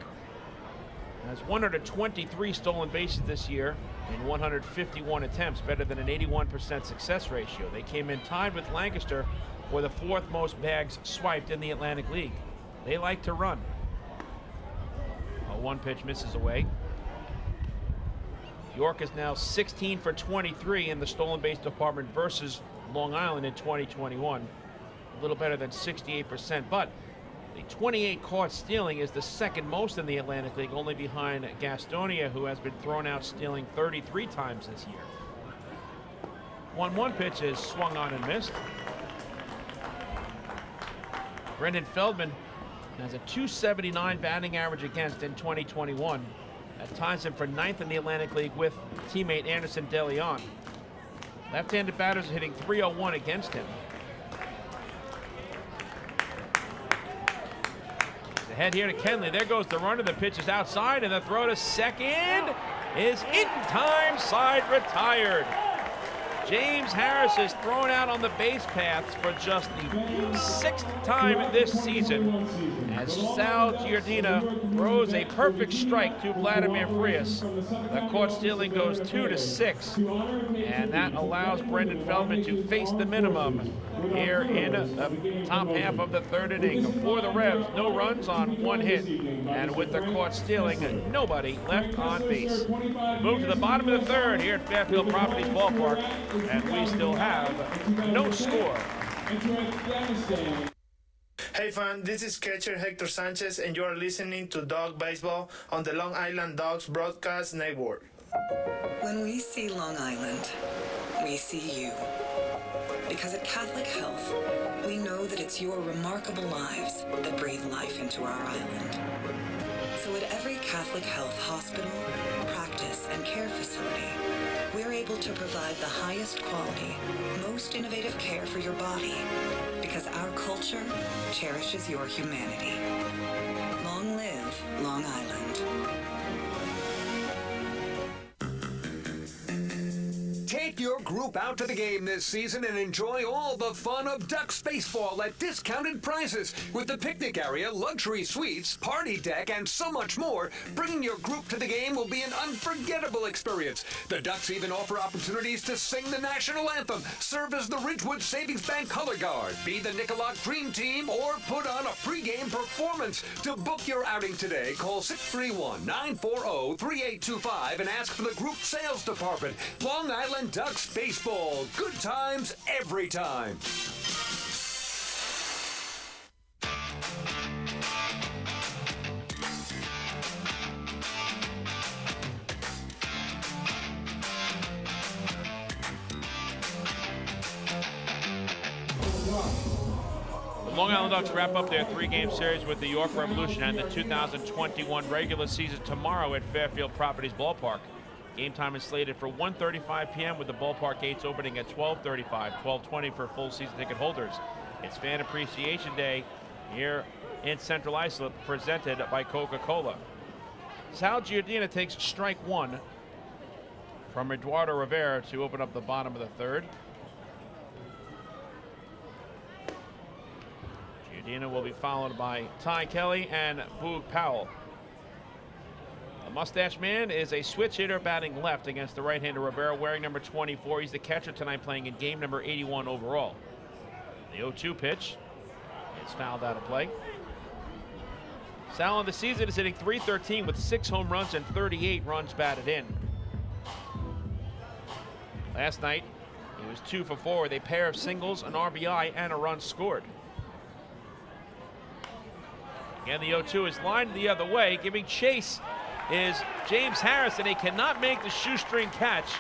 has 123 stolen bases this year in 151 attempts, better than an 81% success ratio. They came in tied with Lancaster for the fourth most bags swiped in the Atlantic League. They like to run. A one pitch misses away. York is now 16 for 23 in the stolen base department versus Long Island in 2021. A little better than 68%, but the 28 caught stealing is the second most in the Atlantic League, only behind Gastonia, who has been thrown out stealing 33 times this year. 1-1 pitch is swung on and missed. Brendan Feldman has a .279 batting average against in 2021. That ties him for 9th in the Atlantic League with teammate Anderson De Leon. Left-handed batters are hitting .301 against him. Ahead here to Kenley. There goes the runner. The pitch is outside, and the throw to second is in time. Side retired. James Harris is thrown out on the base paths for just the 6th time this season, as Sal Giardina throws a perfect strike to Vladimir Frias. The caught stealing goes 2-6, and that allows Brendan Feldman to face the minimum here in the top half of the third inning. For the Revs, no runs on one hit, and with the caught stealing, nobody left on base. Move to the bottom of the third here at Fairfield Properties Ballpark, and we still have no score. Hey fan, this is catcher Hector Sanchez, and you are listening to Dog Baseball on the Long Island Dogs Broadcast Network. When we see Long Island, we see you. Because at Catholic Health, we know that it's your remarkable lives that breathe life into our island. So at every Catholic Health hospital, practice, and care facility, we're able to provide the highest quality, most innovative care for your body, because our culture cherishes your humanity. Long live Long Island. Take your group out to the game this season and enjoy all the fun of Ducks baseball at discounted prices with the picnic area, luxury suites, party deck, and so much more. Bringing your group to the game will be an unforgettable experience. The Ducks even offer opportunities to sing the national anthem, serve as the Ridgewood Savings Bank color guard, be the Nicolak Dream Team, or put on a pregame performance. To book your outing today, call 631-940-3825 and ask for the group sales department. Long Island Ducks baseball. Good times every time. The Long Island Ducks wrap up their 3-game series with the York Revolution and the 2021 regular season tomorrow at Fairfield Properties Ballpark. Game time is slated for 1:35 p.m. with the ballpark gates opening at 12:35, 12:20 for full season ticket holders. It's Fan Appreciation Day here in Central Islip, presented by Coca-Cola. Sal Giardina takes strike one from Eduardo Rivera to open up the bottom of the third. Giardina will be followed by Ty Kelly and Boog Powell. The mustache man is a switch hitter batting left against the right-hander Rivera, wearing number 24. He's the catcher tonight, playing in game number 81 overall. The 0-2 pitch is fouled out of play. Sal on the season is hitting .313 with 6 home runs and 38 runs batted in. Last night, he was 2 for 4 with a pair of singles, an RBI, and a run scored. Again, the 0-2 is lined the other way. Giving chase is James Harris, and he cannot make the shoestring catch.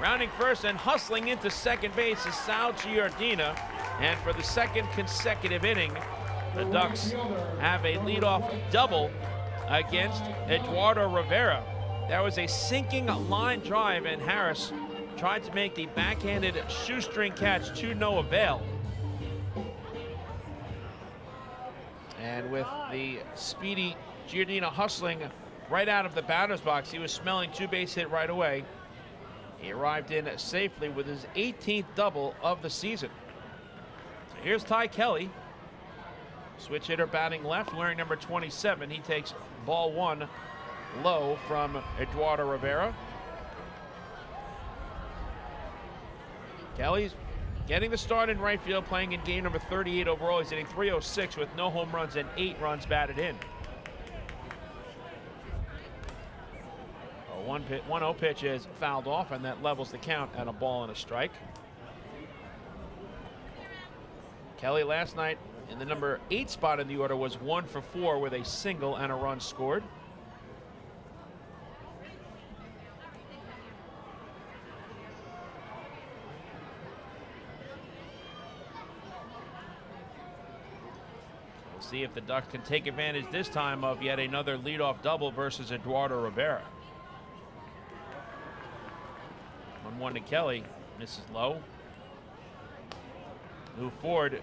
Rounding first and hustling into second base is Sal Giardina. And for the second consecutive inning, the Ducks have a leadoff double against Eduardo Rivera. That was a sinking line drive, and Harris tried to make the backhanded shoestring catch to no avail. And with the speedy Giardina hustling right out of the batter's box, he was smelling 2-base hit right away. He arrived in safely with his 18th double of the season. So here's Ty Kelly, switch hitter batting left, wearing number 27. He takes ball 1 low from Eduardo Rivera. Kelly's getting the start in right field, playing in game number 38 overall. He's hitting .306 with no home runs and 8 runs batted in. A 1-0 pitch is fouled off, and that levels the count at a ball and a strike. Kelly last night in the number 8 spot in the order was 1 for 4 with a single and a run scored. We'll see if the Ducks can take advantage this time of yet another leadoff double versus Eduardo Rivera. 1-1 to Kelly, misses low. Move forward.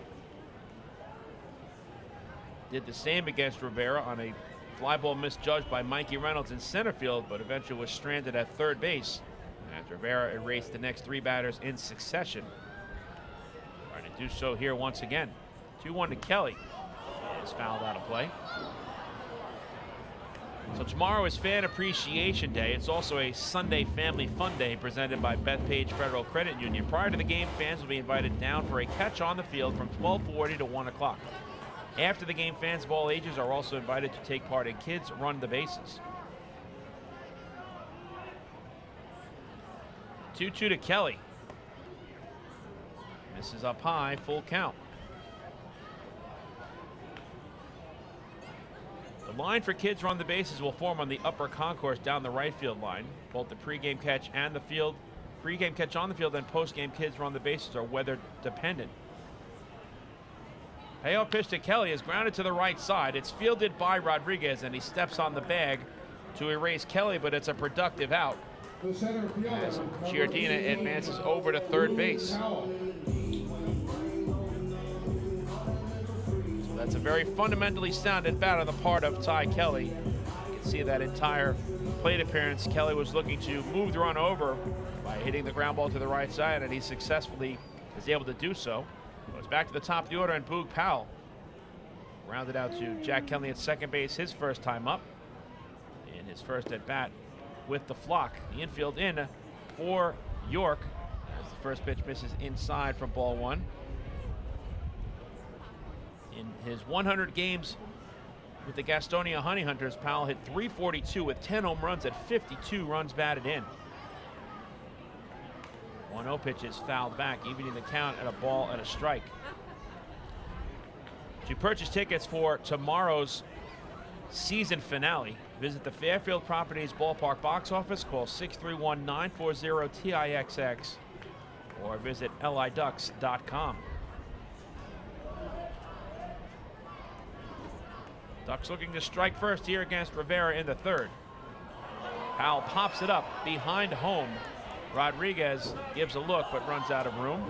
Did the same against Rivera on a fly ball misjudged by Mikey Reynolds in center field, but eventually was stranded at third base as Rivera erased the next 3 batters in succession. Trying to do so here once again. 2-1 to Kelly. Is fouled out of play. So tomorrow is Fan Appreciation Day. It's also a Sunday Family Fun Day presented by Bethpage Federal Credit Union. Prior to the game, fans will be invited down for a catch on the field from 12:40 to 1 o'clock. After the game, fans of all ages are also invited to take part in Kids Run the Bases. 2-2 to Kelly. Misses up high, full count. The line for Kids Run the Bases will form on the upper concourse down the right field line. Both the pregame catch and the field, pregame catch on the field and postgame Kids Run the Bases are weather dependent. Payoff pitch to Kelly is grounded to the right side. It's fielded by Rodriguez, and he steps on the bag to erase Kelly, but it's a productive out as Giardina advances over to third base. That's a very fundamentally sound at bat on the part of Ty Kelly. You can see that entire plate appearance. Kelly was looking to move the run over by hitting the ground ball to the right side, and he successfully is able to do so. Goes back to the top of the order, and Boog Powell rounded out to Jack Kelly at second base, his first time up, in his first at bat with the flock. The infield in for York as the first pitch misses inside from ball 1. In his 100 games with the Gastonia Honey Hunters, Powell hit .342 with 10 home runs at 52 runs batted in. 1-0 pitch is fouled back, evening the count at a ball and a strike. To purchase tickets for tomorrow's season finale, visit the Fairfield Properties Ballpark box office, call 631-940-TIXX, or visit liducks.com. Ducks looking to strike first here against Rivera in the third. Powell pops it up behind home. Rodriguez gives a look but runs out of room.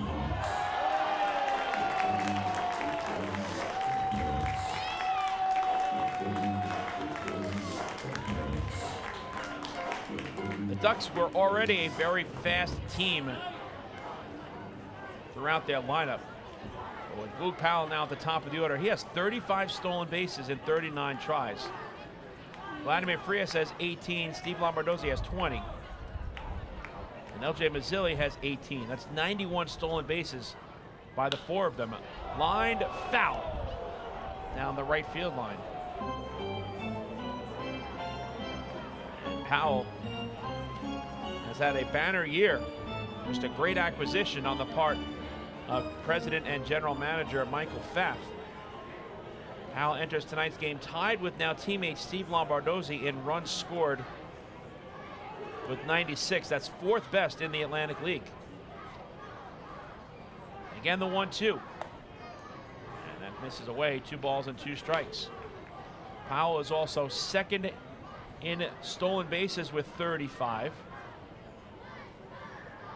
The Ducks were already a very fast team throughout their lineup. With Boog Powell now at the top of the order, he has 35 stolen bases in 39 tries. Vladimir Frias has 18, Steve Lombardozzi has 20. And LJ Mazzilli has 18. That's 91 stolen bases by the 4 of them. Lined foul down the right field line. And Powell has had a banner year. Just a great acquisition on the part of President and General Manager Michael Pfaff. Powell enters tonight's game tied with now teammate Steve Lombardozzi in runs scored with 96. That's 4th best in the Atlantic League. Again, the 1-2. And that misses away, 2 balls and 2 strikes. Powell is also second in stolen bases with 35.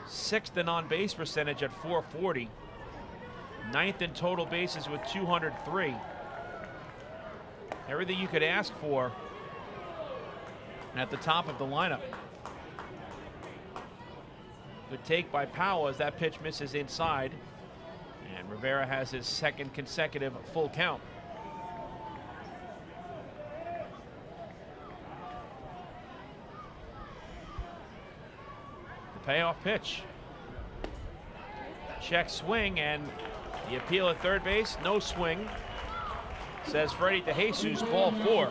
6th in on-base percentage at .440. 9th in total bases with 203. Everything you could ask for at the top of the lineup. Good take by Powell as that pitch misses inside. And Rivera has his 2nd consecutive full count. The payoff pitch. Check swing, and the appeal at third base, no swing. Says Freddie DeJesus, ball 4.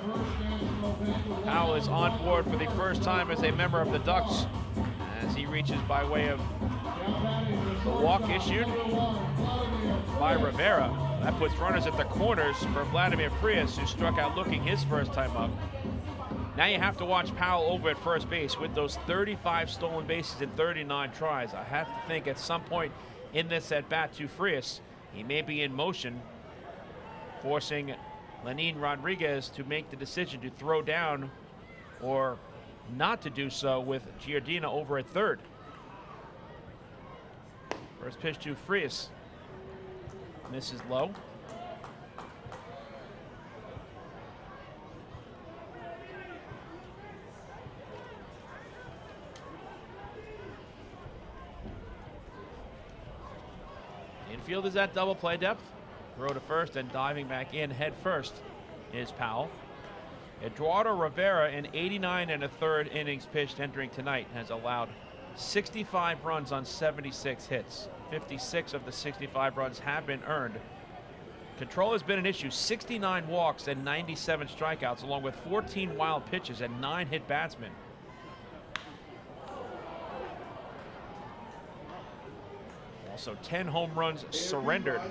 Powell is on board for the first time as a member of the Ducks as he reaches by way of the walk issued by Rivera. That puts runners at the corners for Vladimir Frias, who struck out looking his first time up. Now you have to watch Powell over at first base with those 35 stolen bases in 39 tries. I have to think at some point in this at-bat to Frias, he may be in motion, forcing Lenin Rodriguez to make the decision to throw down or not to do so with Giardina over at third. First pitch to Frias. Misses low. Infield is at double play depth. Throw to first and diving back in head first is Powell. Eduardo Rivera, in 89 1/3 innings pitched entering tonight, has allowed 65 runs on 76 hits. 56 of the 65 runs have been earned. Control has been an issue. 69 walks and 97 strikeouts, along with 14 wild pitches and 9 hit batsmen. Also 10 home runs surrendered.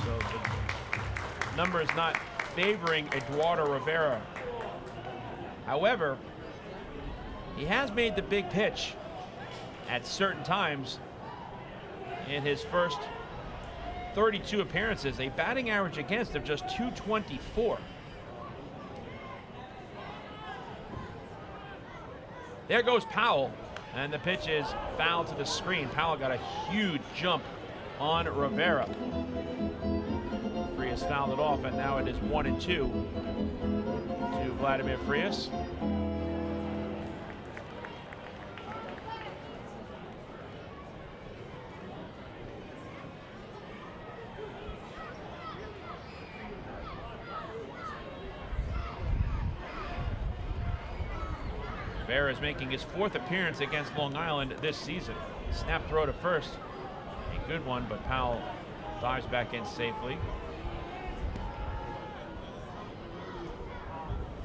So the number is not favoring Eduardo Rivera. However, he has made the big pitch at certain times in his first 32 appearances, a batting average against of just .224. There goes Powell, and the pitch is foul to the screen. Powell got a huge jump on Rivera. Frias fouled it off, and now it is 1-2 to Vladimir Frias. Rivera is making his 4th appearance against Long Island this season. Snap throw to first, a good one, but Powell dives back in safely.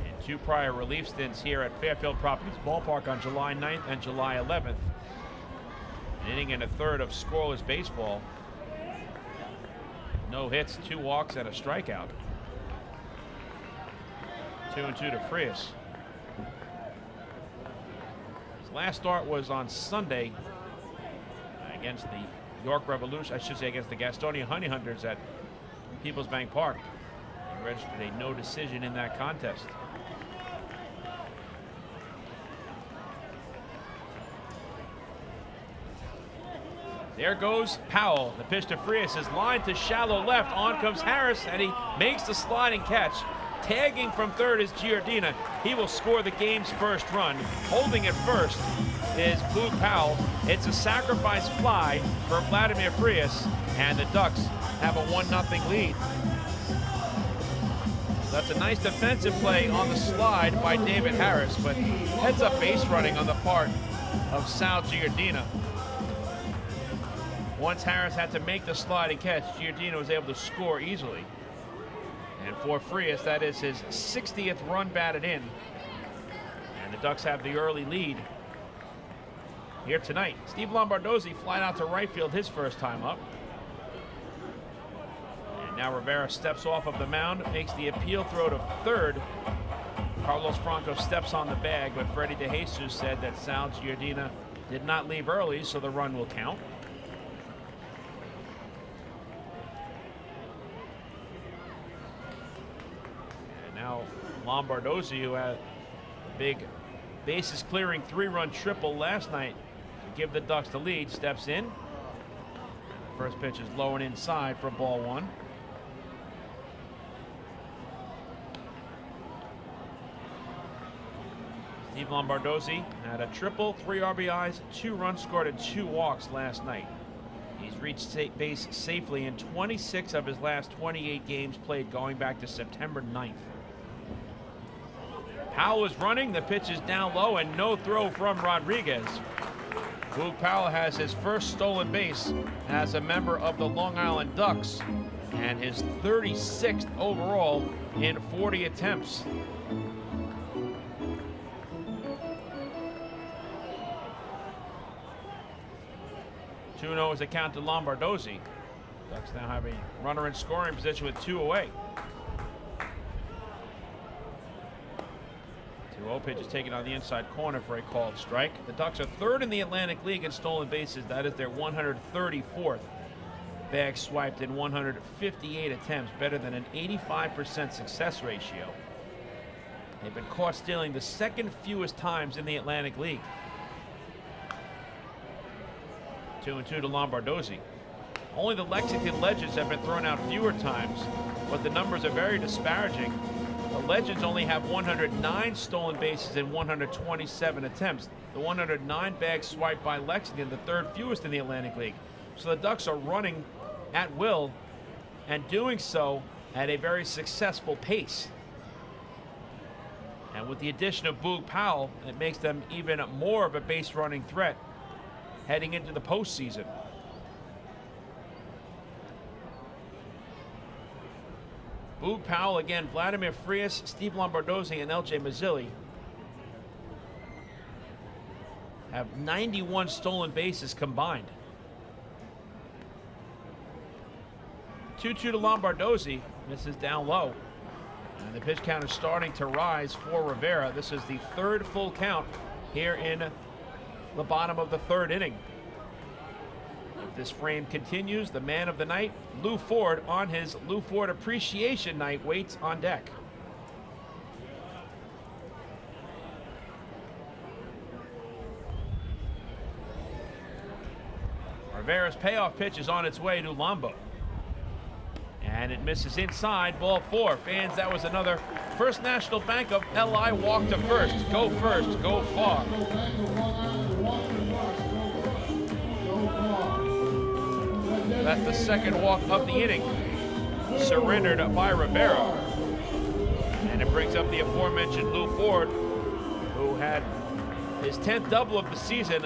And 2 prior relief stints here at Fairfield Properties Ballpark on July 9th and July 11th. An inning and a third of scoreless baseball. No hits, 2 walks, and a strikeout. 2-2 to Frias. Last start was on Sunday against the York Revolution, I should say against the Gastonia Honey Hunters at Peoples Bank Park. He registered a no decision in that contest. There goes Powell. The pitch to Frias is lined to shallow left. On comes Harris, and he makes the sliding catch. Tagging from third is Giardina. He will score the game's first run. Holding at first is Boog Powell. It's a sacrifice fly for Vladimir Frias, and the Ducks have a 1-0 lead. That's a nice defensive play on the slide by David Harris, but heads-up base running on the part of Sal Giardina. Once Harris had to make the sliding catch, Giardina was able to score easily. And for Frias, that is his 60th run batted in. And the Ducks have the early lead here tonight. Steve Lombardozzi flied out to right field his first time up. And now Rivera steps off of the mound, makes the appeal throw to third. Carlos Franco steps on the bag, but Freddie DeJesus said that Sal Giardina did not leave early, so the run will count. Now Lombardozzi, who had big bases clearing 3-run triple last night to give the Ducks the lead. Steps in. First pitch is low and inside for ball 1. Steve Lombardozzi had a triple, 3 RBIs, 2 runs scored, and 2 walks last night. He's reached base safely in 26 of his last 28 games played going back to September 9th. Powell is running. The pitch is down low and no throw from Rodriguez. Boog Powell has his first stolen base as a member of the Long Island Ducks and his 36th overall in 40 attempts. Two-0 is the count to Lombardozzi. Ducks now have a runner in scoring position with 2 away. 2-0 pitch is taken on the inside corner for a called strike. The Ducks are 3rd in the Atlantic League in stolen bases. That is their 134th. Bag swiped in 158 attempts, better than an 85% success ratio. They've been caught stealing the 2nd fewest times in the Atlantic League. 2-2 to Lombardozzi. Only the Lexington Legends have been thrown out fewer times, but the numbers are very disparaging. The Legends only have 109 stolen bases in 127 attempts. The 109 bags swiped by Lexington, the 3rd fewest in the Atlantic League. So the Ducks are running at will and doing so at a very successful pace. And with the addition of Boog Powell, it makes them even more of a base running threat heading into the postseason. Boog Powell again, Vladimir Frias, Steve Lombardozzi, and LJ Mazzilli have 91 stolen bases combined. 2-2 to Lombardozzi. This is down low. And the pitch count is starting to rise for Rivera. This is the 3rd full count here in the bottom of the 3rd inning. If this frame continues, the man of the night, Lou Ford, on his Lou Ford Appreciation Night, waits on deck. Rivera's payoff pitch is on its way to Lombo. And it misses inside, ball 4. Fans, that was another First National Bank of LI walk to first. Go first, go far. That's the 2nd walk of the inning, surrendered by Rivera. And it brings up the aforementioned Lou Ford, who had his 10th double of the season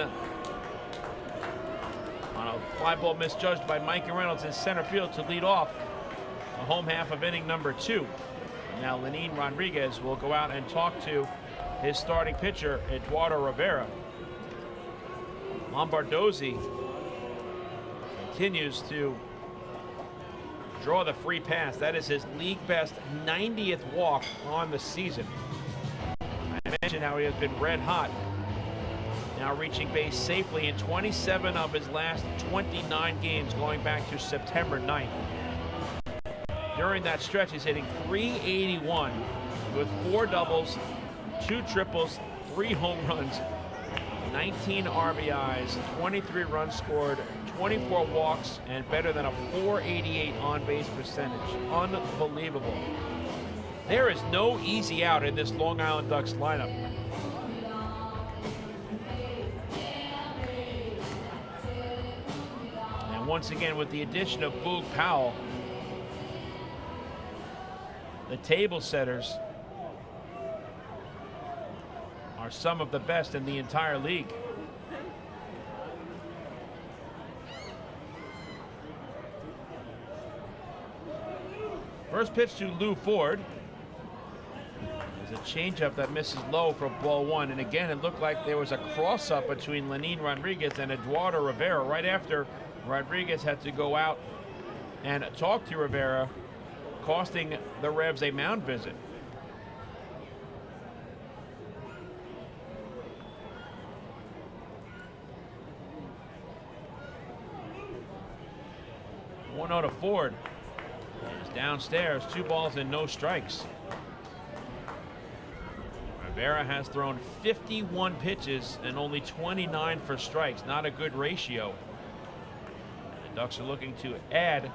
on a fly ball misjudged by Mikey Reynolds in center field to lead off the home half of inning number 2. Now Lenin Rodriguez will go out and talk to his starting pitcher, Eduardo Rivera. Lombardozzi continues to draw the free pass. That is his league best 90th walk on the season. I mentioned how he has been red hot. Now reaching base safely in 27 of his last 29 games going back to September 9th. During that stretch, he's hitting .381 with 4 doubles, 2 triples, 3 home runs, 19 RBIs, 23 runs scored, 24 walks, and better than a .488 on-base percentage. Unbelievable. There is no easy out in this Long Island Ducks lineup. And once again, with the addition of Boog Powell, the table setters are some of the best in the entire league. First pitch to Lou Ford is a changeup that misses low for ball 1. And again, it looked like there was a cross-up between Lenin Rodriguez and Eduardo Rivera right after Rodriguez had to go out and talk to Rivera, costing the Revs a mound visit. One-0 to Ford. He's downstairs, 2 balls and no strikes. Rivera has thrown 51 pitches and only 29 for strikes. Not a good ratio. And the Ducks are looking to add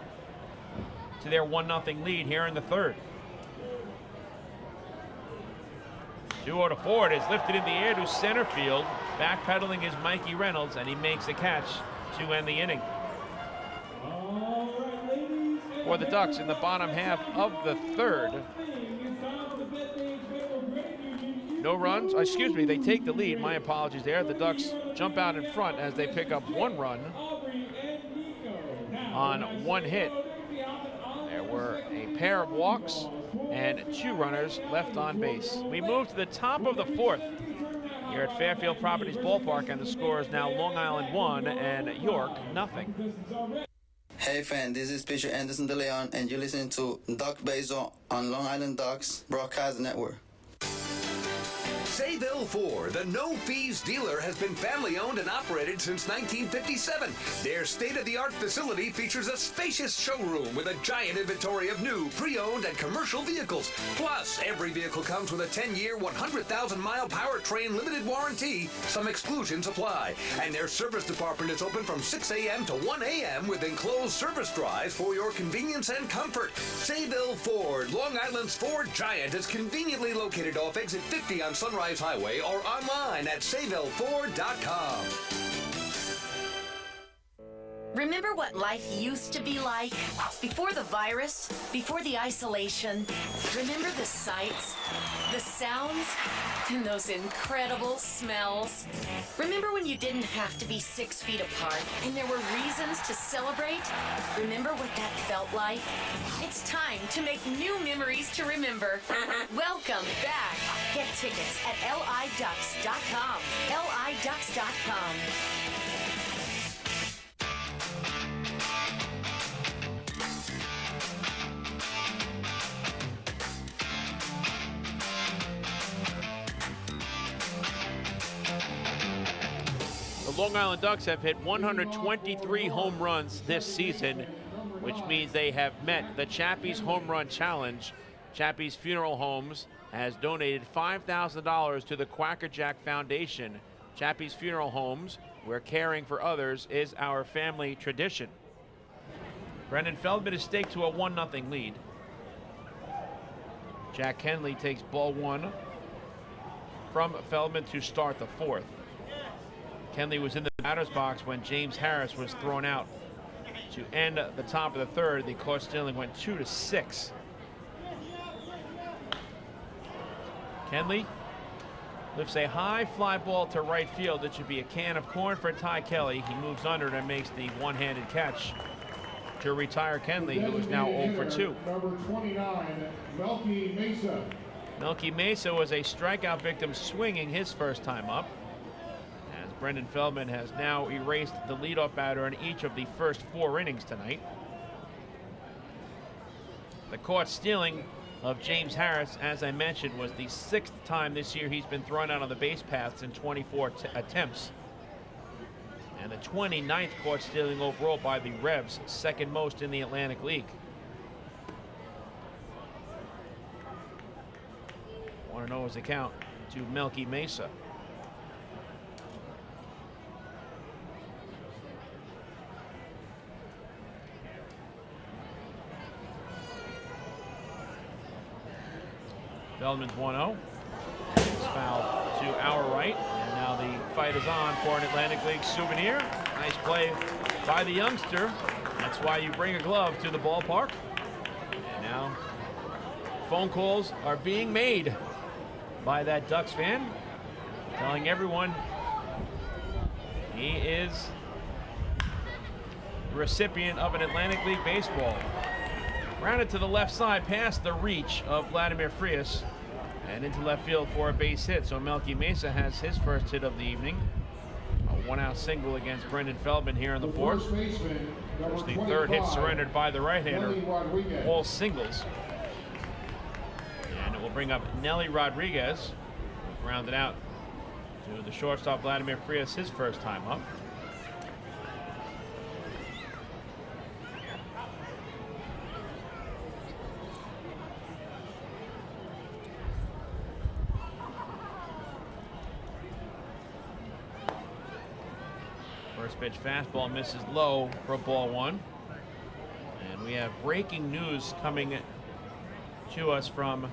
to their 1-0 lead here in the third. 2-0 to Ford is lifted in the air to center field. Backpedaling is Mikey Reynolds, and he makes a catch to end the inning. For the Ducks in the bottom half of the third. No runs. Excuse me, they take the lead. My apologies there. The Ducks jump out in front as they pick up 1 run on 1 hit. There were a pair of walks and 2 runners left on base. We move to the top of the 4th here at Fairfield Properties Ballpark, and the score is now Long Island 1 and York 0. Hey fan, this is pitcher Anderson De Leon, and you're listening to Duck Baseball on Long Island Ducks Broadcast Network. Sayville Ford, the no-fees dealer, has been family-owned and operated since 1957. Their state-of-the-art facility features a spacious showroom with a giant inventory of new, pre-owned, and commercial vehicles. Plus, every vehicle comes with a 10-year, 100,000-mile powertrain limited warranty. Some exclusions apply. And their service department is open from 6 a.m. to 1 a.m. with enclosed service drives for your convenience and comfort. Sayville Ford, Long Island's Ford giant, is conveniently located off exit 50 on Sunrise Highway or online at SayvilleFord.com. Remember what life used to be like? Before the virus, before the isolation. Remember the sights, the sounds, and those incredible smells? Remember when you didn't have to be 6 feet apart and there were reasons to celebrate? Remember what that felt like? It's time to make new memories to remember. Welcome back. Get tickets at liducks.com. liducks.com. The Long Island Ducks have hit 123 home runs this season, which means they have met the Chappie's Home Run Challenge. Chappie's Funeral Homes has donated $5,000 to the Quackerjack Foundation. Chappie's Funeral Homes, where caring for others is our family tradition. Brendan Feldman is staked to a 1-0 lead. Jack Kenley takes ball 1 from Feldman to start the 4th. Kenley was in the batter's box when James Harris was thrown out to end the top of the 3rd. The caught stealing went 2-6. Kenley lifts a high fly ball to right field. It should be a can of corn for Ty Kelly. He moves under it and makes the one-handed catch to retire Kenley, who is now 0 for 2. Number 29, Melky Mesa. Melky Mesa was a strikeout victim swinging his first time up. Brendan Feldman has now erased the leadoff batter in each of the first 4 innings tonight. The caught stealing of James Harris, as I mentioned, was the 6th time this year he's been thrown out on the base paths in 24 attempts. And the 29th caught stealing overall by the Revs, 2nd most in the Atlantic League. Want to know his account to Melky Mesa. Feldman's 1-0. Foul to our right. And now the fight is on for an Atlantic League souvenir. Nice play by the youngster. That's why you bring a glove to the ballpark. And now phone calls are being made by that Ducks fan, telling everyone he is the recipient of an Atlantic League baseball. Rounded to the left side past the reach of Vladimir Frias and into left field for a base hit. So Melky Mesa has his first hit of the evening. A 1-out single against Brendan Feldman here in the 4th. There's the 3rd hit surrendered by the right-hander. All singles. And it will bring up Nelly Rodriguez, rounded out to the shortstop Vladimir Frias, his first time up. First pitch fastball misses low for ball one. And we have breaking news coming to us from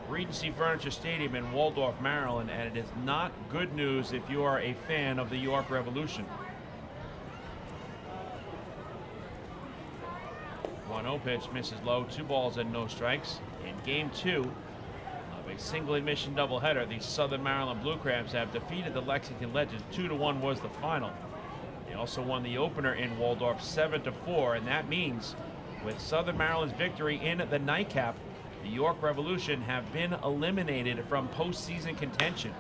Regency Furniture Stadium in Waldorf, Maryland, and it is not good news if you are a fan of the York Revolution. 1-0 pitch misses low, 2 balls and no strikes. In game 2 of a single admission doubleheader, the Southern Maryland Blue Crabs have defeated the Lexington Legends. 2-1 was the final. They also won the opener in Waldorf 7-4, and that means with Southern Maryland's victory in the nightcap, the York Revolution have been eliminated from postseason contention.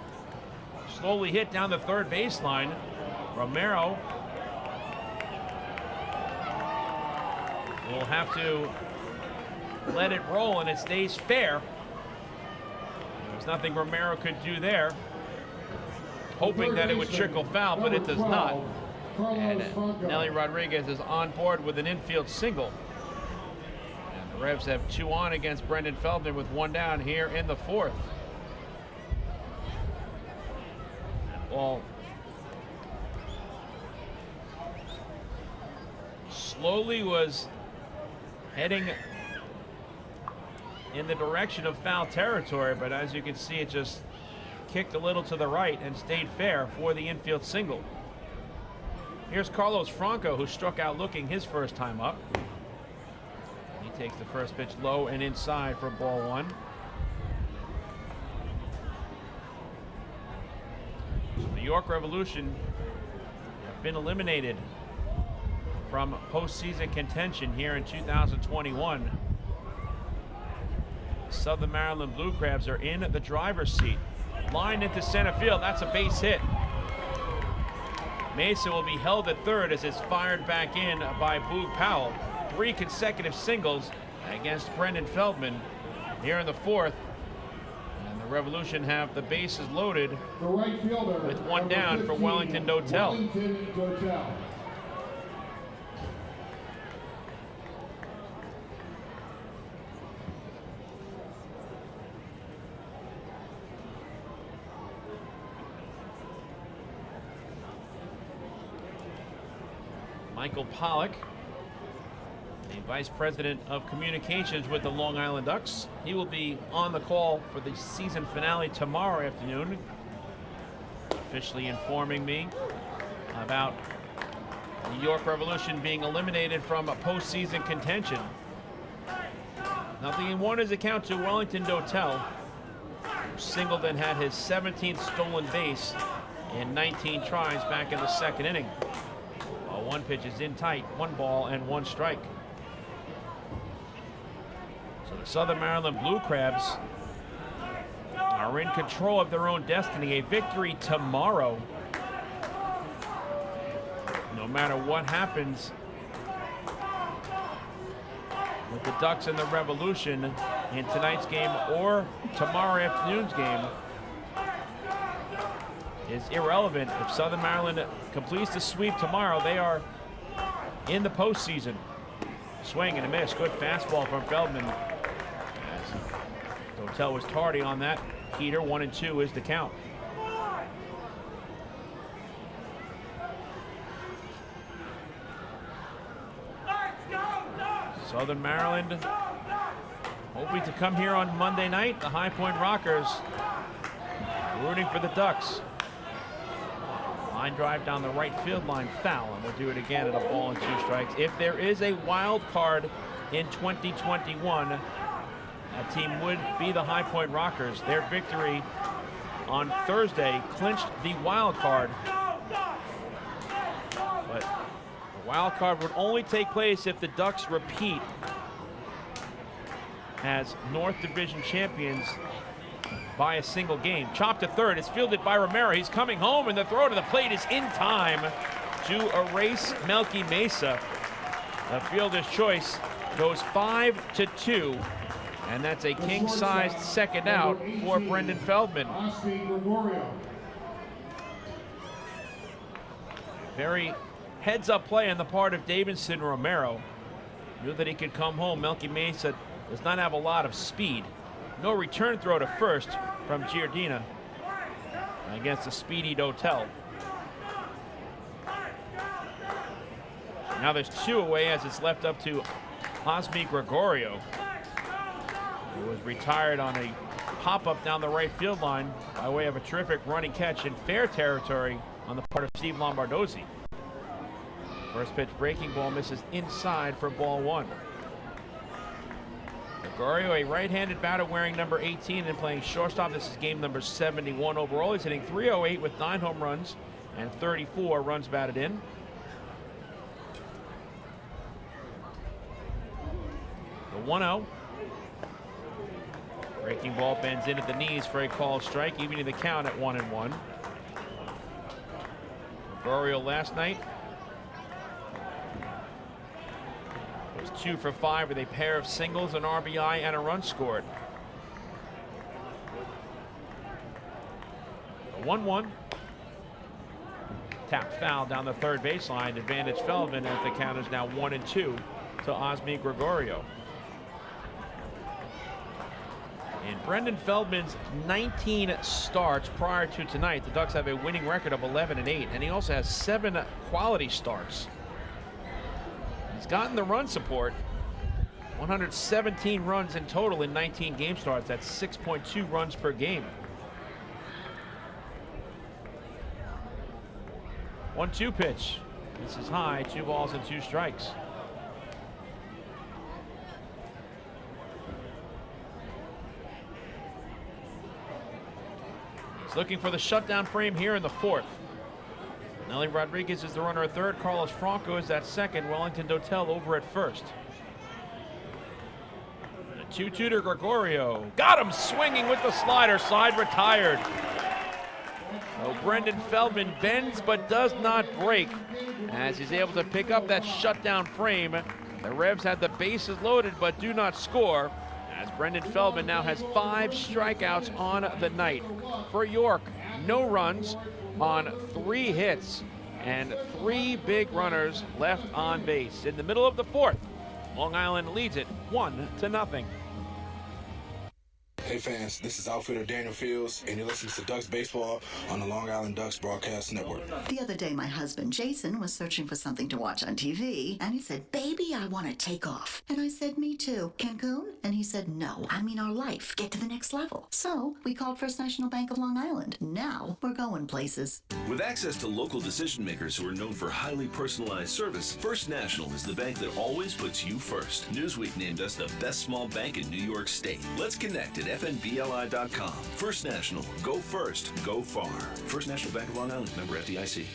Slowly hit down the third baseline. Romero will have to let it roll, and it stays fair. There's nothing Romero could do there. Hoping that it would trickle foul, but it does not. And Nelly Rodriguez is on board with an infield single. The Revs have 2 on against Brendan Feldman with 1 down here in the 4th. Ball slowly was heading in the direction of foul territory, but as you can see, it just kicked a little to the right and stayed fair for the infield single. Here's Carlos Franco, who struck out looking his first time up. He takes the first pitch low and inside for ball 1. So the York Revolution have been eliminated from postseason contention here in 2021. Southern Maryland Blue Crabs are in the driver's seat. Line into center field, that's a base hit. Mesa will be held at third as it's fired back in by Boog Powell. 3 consecutive singles against Brendan Feldman here in the 4th. And the Revolution have the bases loaded with 1 down for Wellington Dotel. Michael Pollock, the Vice President of Communications with the Long Island Ducks. He will be on the call for the season finale tomorrow afternoon, officially informing me about the York Revolution being eliminated from a postseason contention. Nothing in Warner's account to Wellington Dotel, who singled and had his 17th stolen base in 19 tries back in the 2nd inning. 1 pitch is in tight, 1 ball and 1 strike. So the Southern Maryland Blue Crabs are in control of their own destiny. A victory tomorrow, no matter what happens with the Ducks and the Revolution in tonight's game or tomorrow afternoon's game, is irrelevant. If Southern Maryland completes the sweep tomorrow, they are in the postseason. Swing and a miss. Good fastball from Feldman. As Dotel was tardy on that heater. 1-2 is the count. Southern Maryland hoping to come here on Monday night. The High Point Rockers rooting for the Ducks. Line drive down the right field line, foul, and we'll do it again at 1 2 strikes. If there is a wild card in 2021, that team would be the High Point Rockers. Their victory on Thursday clinched the wild card. But the wild card would only take place if the Ducks repeat as North Division champions by a single game. Chopped to third. It's fielded by Romero. He's coming home, and the throw to the plate is in time to erase Melky Mesa. The fielder's choice goes 5-2, and that's a king-sized second out for Brendan Feldman. Very heads-up play on the part of Davidson Romero. Knew that he could come home. Melky Mesa does not have a lot of speed. No return throw to first from Giardina against the speedy Dotel. Now there's 2 away as it's left up to Osmi Gregorio, who was retired on a pop-up down the right field line by way of a terrific running catch in fair territory on the part of Steve Lombardozzi. First pitch breaking ball misses inside for ball 1. Gregorio, a right-handed batter wearing number 18 and playing shortstop. This is game number 71 overall. He's hitting .308 with 9 home runs and 34 runs batted in. The 1-0. Breaking ball bends in at the knees for a called strike, evening the count at 1-1. Gregorio last night was 2 for 5 with a pair of singles, an RBI, and a run scored. The 1-1. Tap foul down the third baseline. Advantage Feldman as the count is now 1-2 to Osmi Gregorio. In Brendan Feldman's 19 starts prior to tonight, the Ducks have a winning record of 11-8, and he also has 7 quality starts. He's gotten the run support, 117 runs in total in 19 game starts. That's 6.2 runs per game. 1-2 pitch. This is high, 2 balls and 2 strikes. He's looking for the shutdown frame here in the 4th. Nelly Rodriguez is the runner at 3rd. Carlos Franco is at 2nd. Wellington Dotel over at 1st. The 2-2 to Gregorio. Got him swinging with the slider. Side retired. So Brendan Feldman bends but does not break as he's able to pick up that shutdown frame. The Revs had the bases loaded but do not score, as Brendan Feldman now has 5 strikeouts on the night. For York, no runs on 3 hits and 3 big runners left on base. In the middle of the 4th, Long Island leads it 1-0. Hey fans, this is outfielder Daniel Fields, and you're listening to Ducks Baseball on the Long Island Ducks Broadcast Network. The other day, my husband Jason was searching for something to watch on TV, and he said, "Baby, I want to take off." And I said, "Me too. Cancun?" And he said, "No, I mean our life. Get to the next level." So we called First National Bank of Long Island. Now we're going places. With access to local decision makers who are known for highly personalized service, First National is the bank that always puts you first. Newsweek named us the best small bank in New York State. Let's connect at FNBLI.com. First National. Go first. Go far. First National Bank of Long Island. Member FDIC.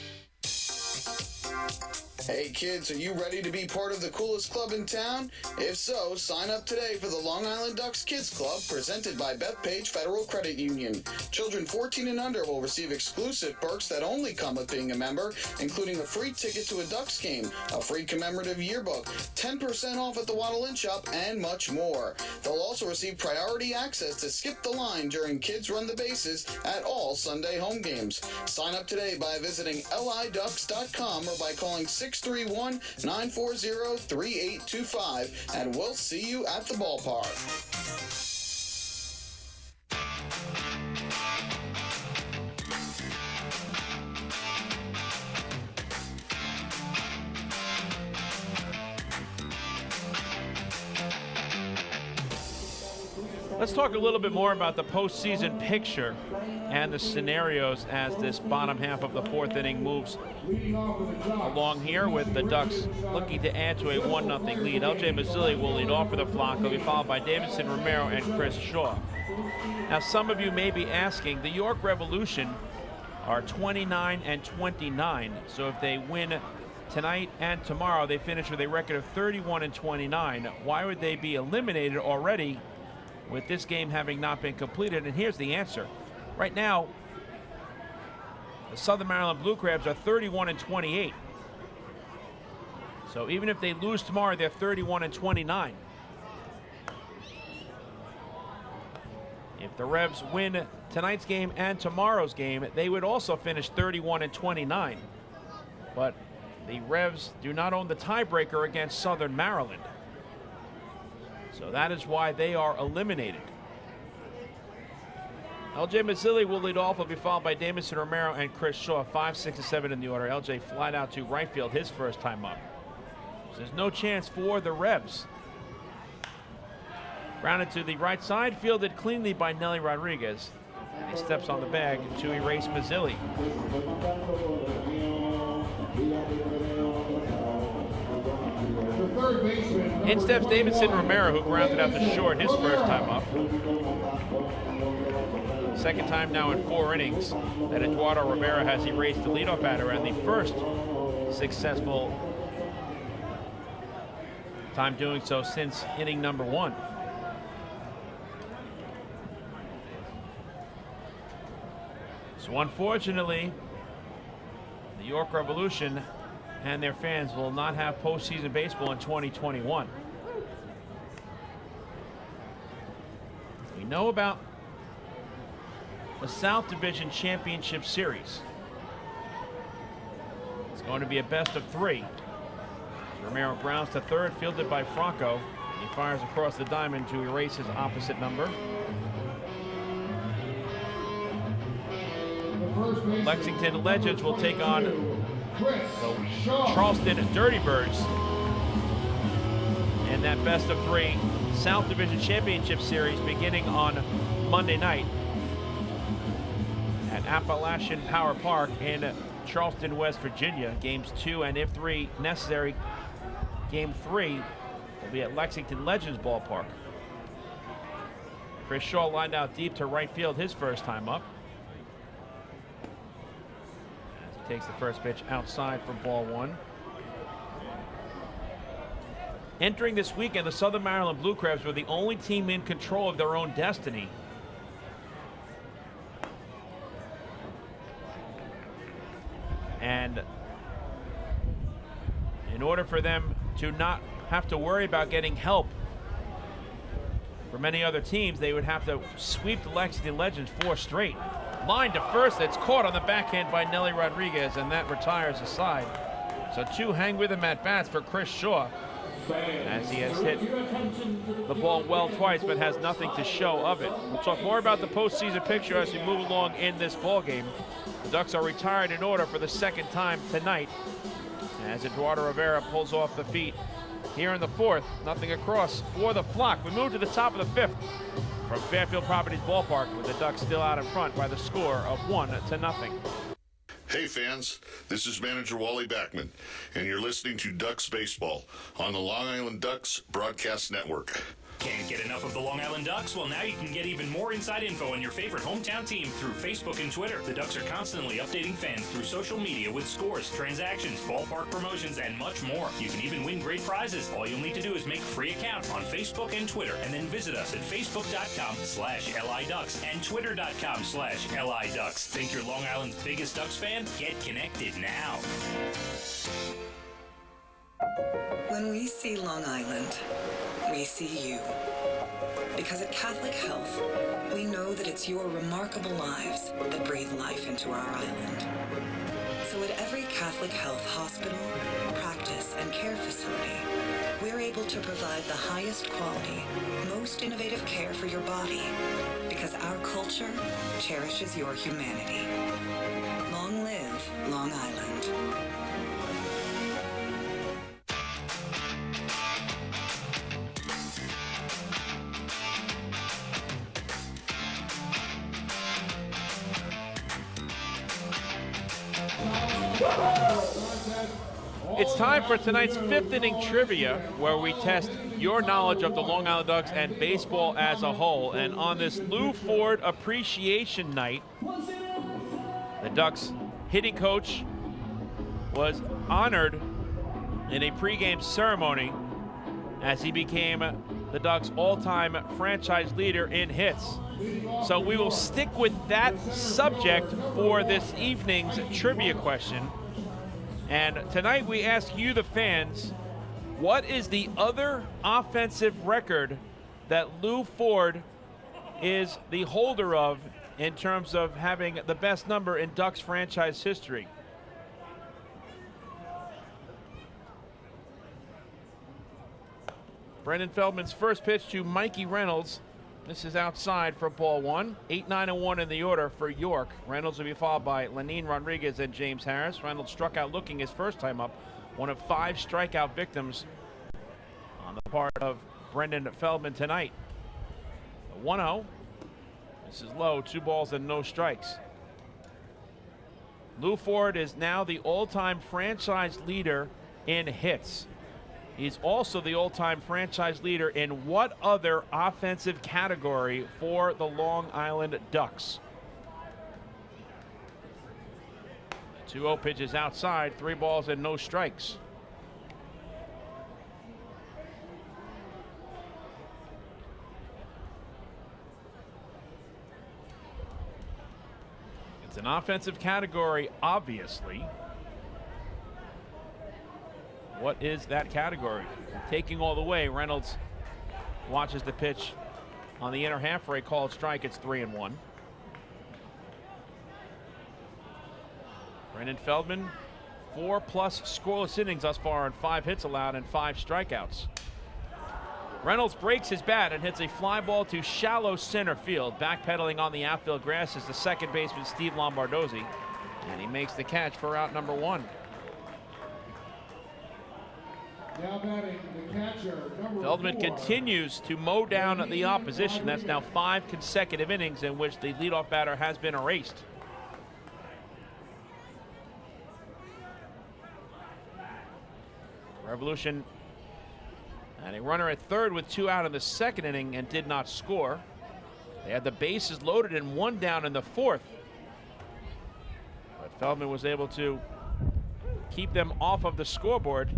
Hey kids, are you ready to be part of the coolest club in town? If so, sign up today for the Long Island Ducks Kids Club, presented by Bethpage Federal Credit Union. Children 14 and under will receive exclusive perks that only come with being a member, including a free ticket to a Ducks game, a free commemorative yearbook, 10% off at the Waddle Inn Shop, and much more. They'll also receive priority access to skip the line during Kids Run the Bases at all Sunday home games. Sign up today by visiting liducks.com or by calling 631-940-3825, and we'll see you at the ballpark. Let's talk a little bit more about the postseason picture and the scenarios as this bottom half of the 4th inning moves along here, with the Ducks looking to add to a 1-0 lead. LJ Mazzilli will lead off for the Flock. He'll be followed by Davidson Romero and Chris Shaw. Now, some of you may be asking, the York Revolution are 29-29, so if they win tonight and tomorrow, they finish with a record of 31-29. Why would they be eliminated already with this game having not been completed? And here's the answer. Right now, the Southern Maryland Blue Crabs are 31-28. So even if they lose tomorrow, they're 31-29. If the Revs win tonight's game and tomorrow's game, they would also finish 31-29. But the Revs do not own the tiebreaker against Southern Maryland. So that is why they are eliminated. LJ Mazzilli will lead off. Will be followed by Davidson Romero and Chris Shaw. 5, 6, and 7 in the order. LJ flied out to right field his first time up. So there's no chance for the Rebs. Grounded to the right side, fielded cleanly by Nelly Rodriguez. And he steps on the bag to erase Mazzilli. In steps Davidson Romero, who grounded out to short his first time up. Second time now in 4 innings that Eduardo Rivera has erased the leadoff batter, and the first successful time doing so since inning number 1. So unfortunately, the York Revolution and their fans will not have postseason baseball in 2021. We know about the South Division Championship Series. It's going to be a best of 3. Romero grounds to third, fielded by Franco. He fires across the diamond to erase his opposite number. Lexington Legends will take on the Charleston Dirty Birds in that best of 3 South Division Championship Series beginning on Monday night at Appalachian Power Park in Charleston, West Virginia. Games 2 and if 3 necessary, game 3 will be at Lexington Legends Ballpark. Chris Shaw lined out deep to right field his first time up. Takes the first pitch outside for ball 1. Entering this weekend, the Southern Maryland Blue Crabs were the only team in control of their own destiny. And in order for them to not have to worry about getting help from any other teams, they would have to sweep the Lexington Legends 4 straight. Line to first, that's caught on the backhand by Nelly Rodriguez, and that retires the side. So 2 hang with him at bats for Chris Shaw, as he has hit the ball well twice, but has nothing to show of it. We'll talk more about the postseason picture as we move along in this ball game. The Ducks are retired in order for the second time tonight, as Eduardo Rivera pulls off the feet here in the 4th. Nothing across for the Flock. We move to the top of the 5th. From Fairfield Properties Ballpark, with the Ducks still out in front by the score of 1-0. Hey fans, this is manager Wally Backman, and you're listening to Ducks Baseball on the Long Island Ducks Broadcast Network. Can't get enough of the Long Island Ducks? Well, now you can get even more inside info on your favorite hometown team through Facebook and Twitter. The Ducks are constantly updating fans through social media with scores, transactions, ballpark promotions, and much more. You can even win great prizes. All you'll need to do is make a free account on Facebook and Twitter, and then visit us at facebook.com/LIDucks and twitter.com/LIDucks. Think you're Long Island's biggest Ducks fan? Get connected now. When we see Long Island, we see you. Because at Catholic Health, we know that it's your remarkable lives that breathe life into our island. So at every Catholic Health hospital, practice, and care facility, we're able to provide the highest quality, most innovative care for your body, because our culture cherishes your humanity. Long live Long Island. It's time for tonight's 5th inning trivia, where we test your knowledge of the Long Island Ducks and baseball as a whole. And on this Lou Ford Appreciation Night, the Ducks hitting coach was honored in a pregame ceremony as he became the Ducks' all-time franchise leader in hits. So we will stick with that subject for this evening's trivia question. And tonight we ask you, the fans, what is the other offensive record that Lou Ford is the holder of in terms of having the best number in Ducks franchise history? Brendan Feldman's first pitch to Mikey Reynolds. This is outside for ball 1. 8-9-1 in the order for York. Reynolds will be followed by Lenine Rodriguez and James Harris. Reynolds struck out looking his first time up one of 5 strikeout victims on the part of Brendan Feldman tonight. 1-0. This is low, 2 balls and no strikes. Lou Ford is now the all-time franchise leader in hits. He's also the all-time franchise leader in what other offensive category for the Long Island Ducks? 2-0 pitch is outside, 3 balls and no strikes. It's an offensive category, obviously. What is that category? Taking all the way, Reynolds watches the pitch on the inner half for a called strike. It's 3-1. Brendan Feldman, 4+ scoreless innings thus far, and 5 hits allowed and 5 strikeouts. Reynolds breaks his bat and hits a fly ball to shallow center field. Backpedaling on the outfield grass is the second baseman Steve Lombardozzi, and he makes the catch for out number 1. Now batting the catcher, number Feldman 4. continues to mow down the opposition. That's now 5 consecutive innings in which the leadoff batter has been erased. Revolution had a runner at third with 2 out in the second inning and did not score. They had the bases loaded and 1 down in the 4th. But Feldman was able to keep them off of the scoreboard.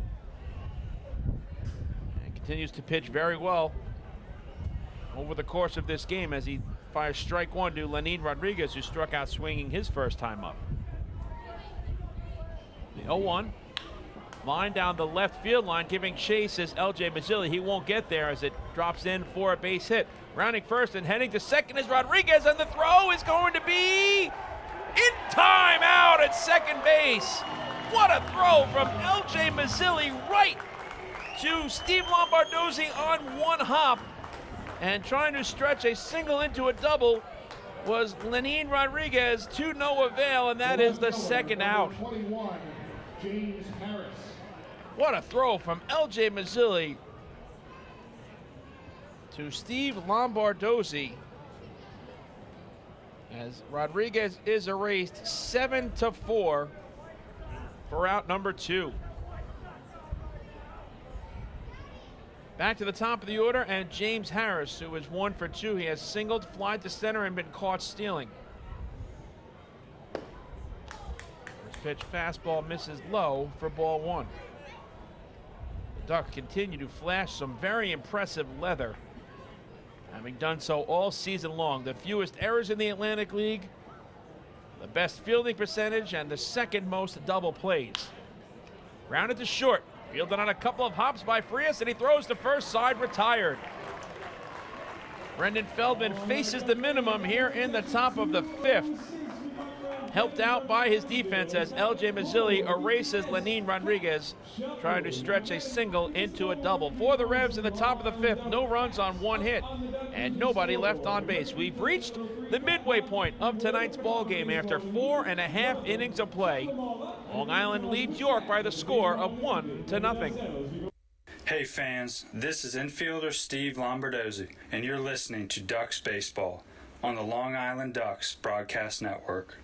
And continues to pitch very well over the course of this game as he fires strike 1 to Lenin Rodriguez, who struck out swinging his first time up. The 0-1. Line down the left field line, giving chase is L.J. Mazzilli. He won't get there as it drops in for a base hit. Rounding first and heading to second is Rodriguez, and the throw is going to be in time out at second base. What a throw from L.J. Mazzilli right to Steve Lombardozzi on one hop. And trying to stretch a single into a double was Lenin Rodriguez, to no avail, and that is the second out. 21, James Harris. What a throw from L.J. Mazzilli to Steve Lombardozzi as Rodriguez is erased 7-4 for out number 2. Back to the top of the order, and James Harris, who is 1 for 2. He has singled, flied to center, and been caught stealing. First pitch fastball misses low for ball 1. Ducks continue to flash some very impressive leather, having done so all season long. The fewest errors in the Atlantic League, the best fielding percentage, and the second most double plays. Grounded to short, fielded on a couple of hops by Frias, and he throws to first, side retired. Brendan Feldman faces the minimum here in the top of the 5th. Helped out by his defense as L.J. Mazzilli erases Lenin Rodriguez, trying to stretch a single into a double. For the Revs in the top of the 5th, no runs on 1 hit, and nobody left on base. We've reached the midway point of tonight's ball game after 4.5 innings of play. Long Island leads York by the score of 1-0. Hey fans, this is infielder Steve Lombardozzi, and you're listening to Ducks Baseball on the Long Island Ducks Broadcast Network.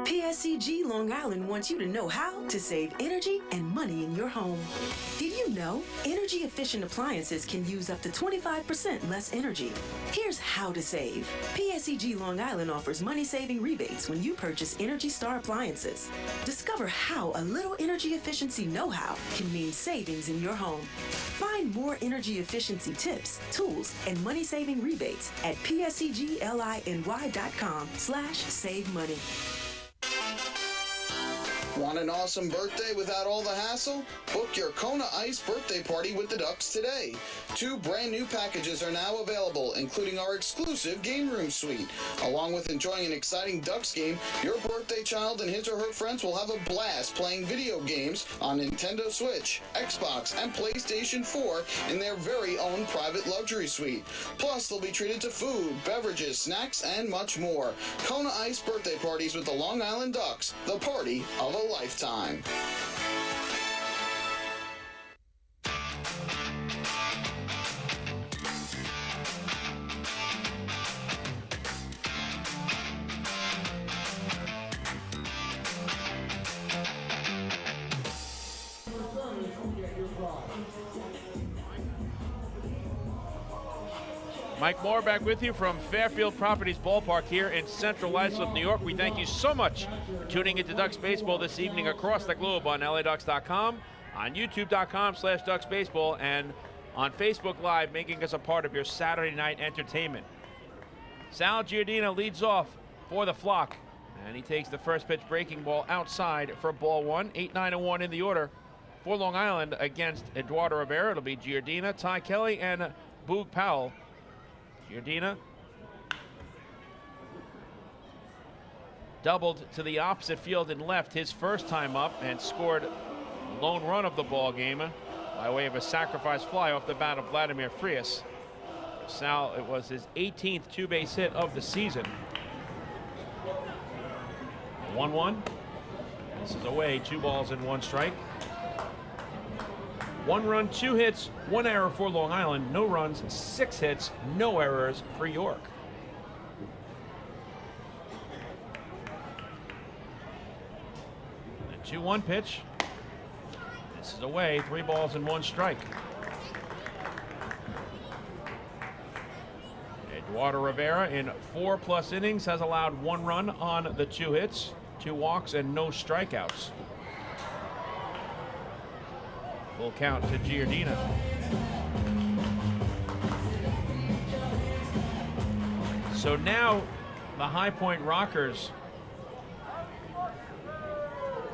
PSEG Long Island wants you to know how to save energy and money in your home. Did you know energy efficient appliances can use up to 25% less energy? Here's how to save. PSEG Long Island offers money saving rebates when you purchase Energy Star appliances. Discover how a little energy efficiency know-how can mean savings in your home. Find more energy efficiency tips, tools, and money saving rebates at psegLINY.com/save money. Want an awesome birthday without all the hassle? Book your Kona Ice birthday party with the Ducks today. 2 brand new packages are now available, including our exclusive game room suite. Along with enjoying an exciting Ducks game, your birthday child and his or her friends will have a blast playing video games on Nintendo Switch, Xbox, and PlayStation 4 in their very own private luxury suite. Plus, they'll be treated to food, beverages, snacks, and much more. Kona Ice birthday parties with the Long Island Ducks, the party of a lifetime. Mike Moore back with you from Fairfield Properties Ballpark here in Central Islip, New York. We thank you so much for tuning into Ducks Baseball this evening across the globe on LADucks.com, on YouTube.com/DucksBaseball, and on Facebook Live, making us a part of your Saturday night entertainment. Sal Giardina leads off for the Flock, and he takes the first pitch breaking ball outside for ball one. 8-9-1 in the order for Long Island against Eduardo Rivera. It'll be Giardina, Ty Kelly, and Boog Powell. Giardina doubled to the opposite field and left his first time up and scored the lone run of the ball game by way of a sacrifice fly off the bat of Vladimir Frias. Sal, it was his 18th two-base hit of the season. 1-1. This is away, 2 balls and 1 strike. 1 run, 2 hits, 1 error for Long Island. No runs, 6 hits, no errors for York. The 2-1 pitch. This is away, 3 balls and 1 strike. Eduardo Rivera in 4+ innings has allowed 1 run on the 2 hits, 2 walks, and no strikeouts. Full count to Giardina. So now the High Point Rockers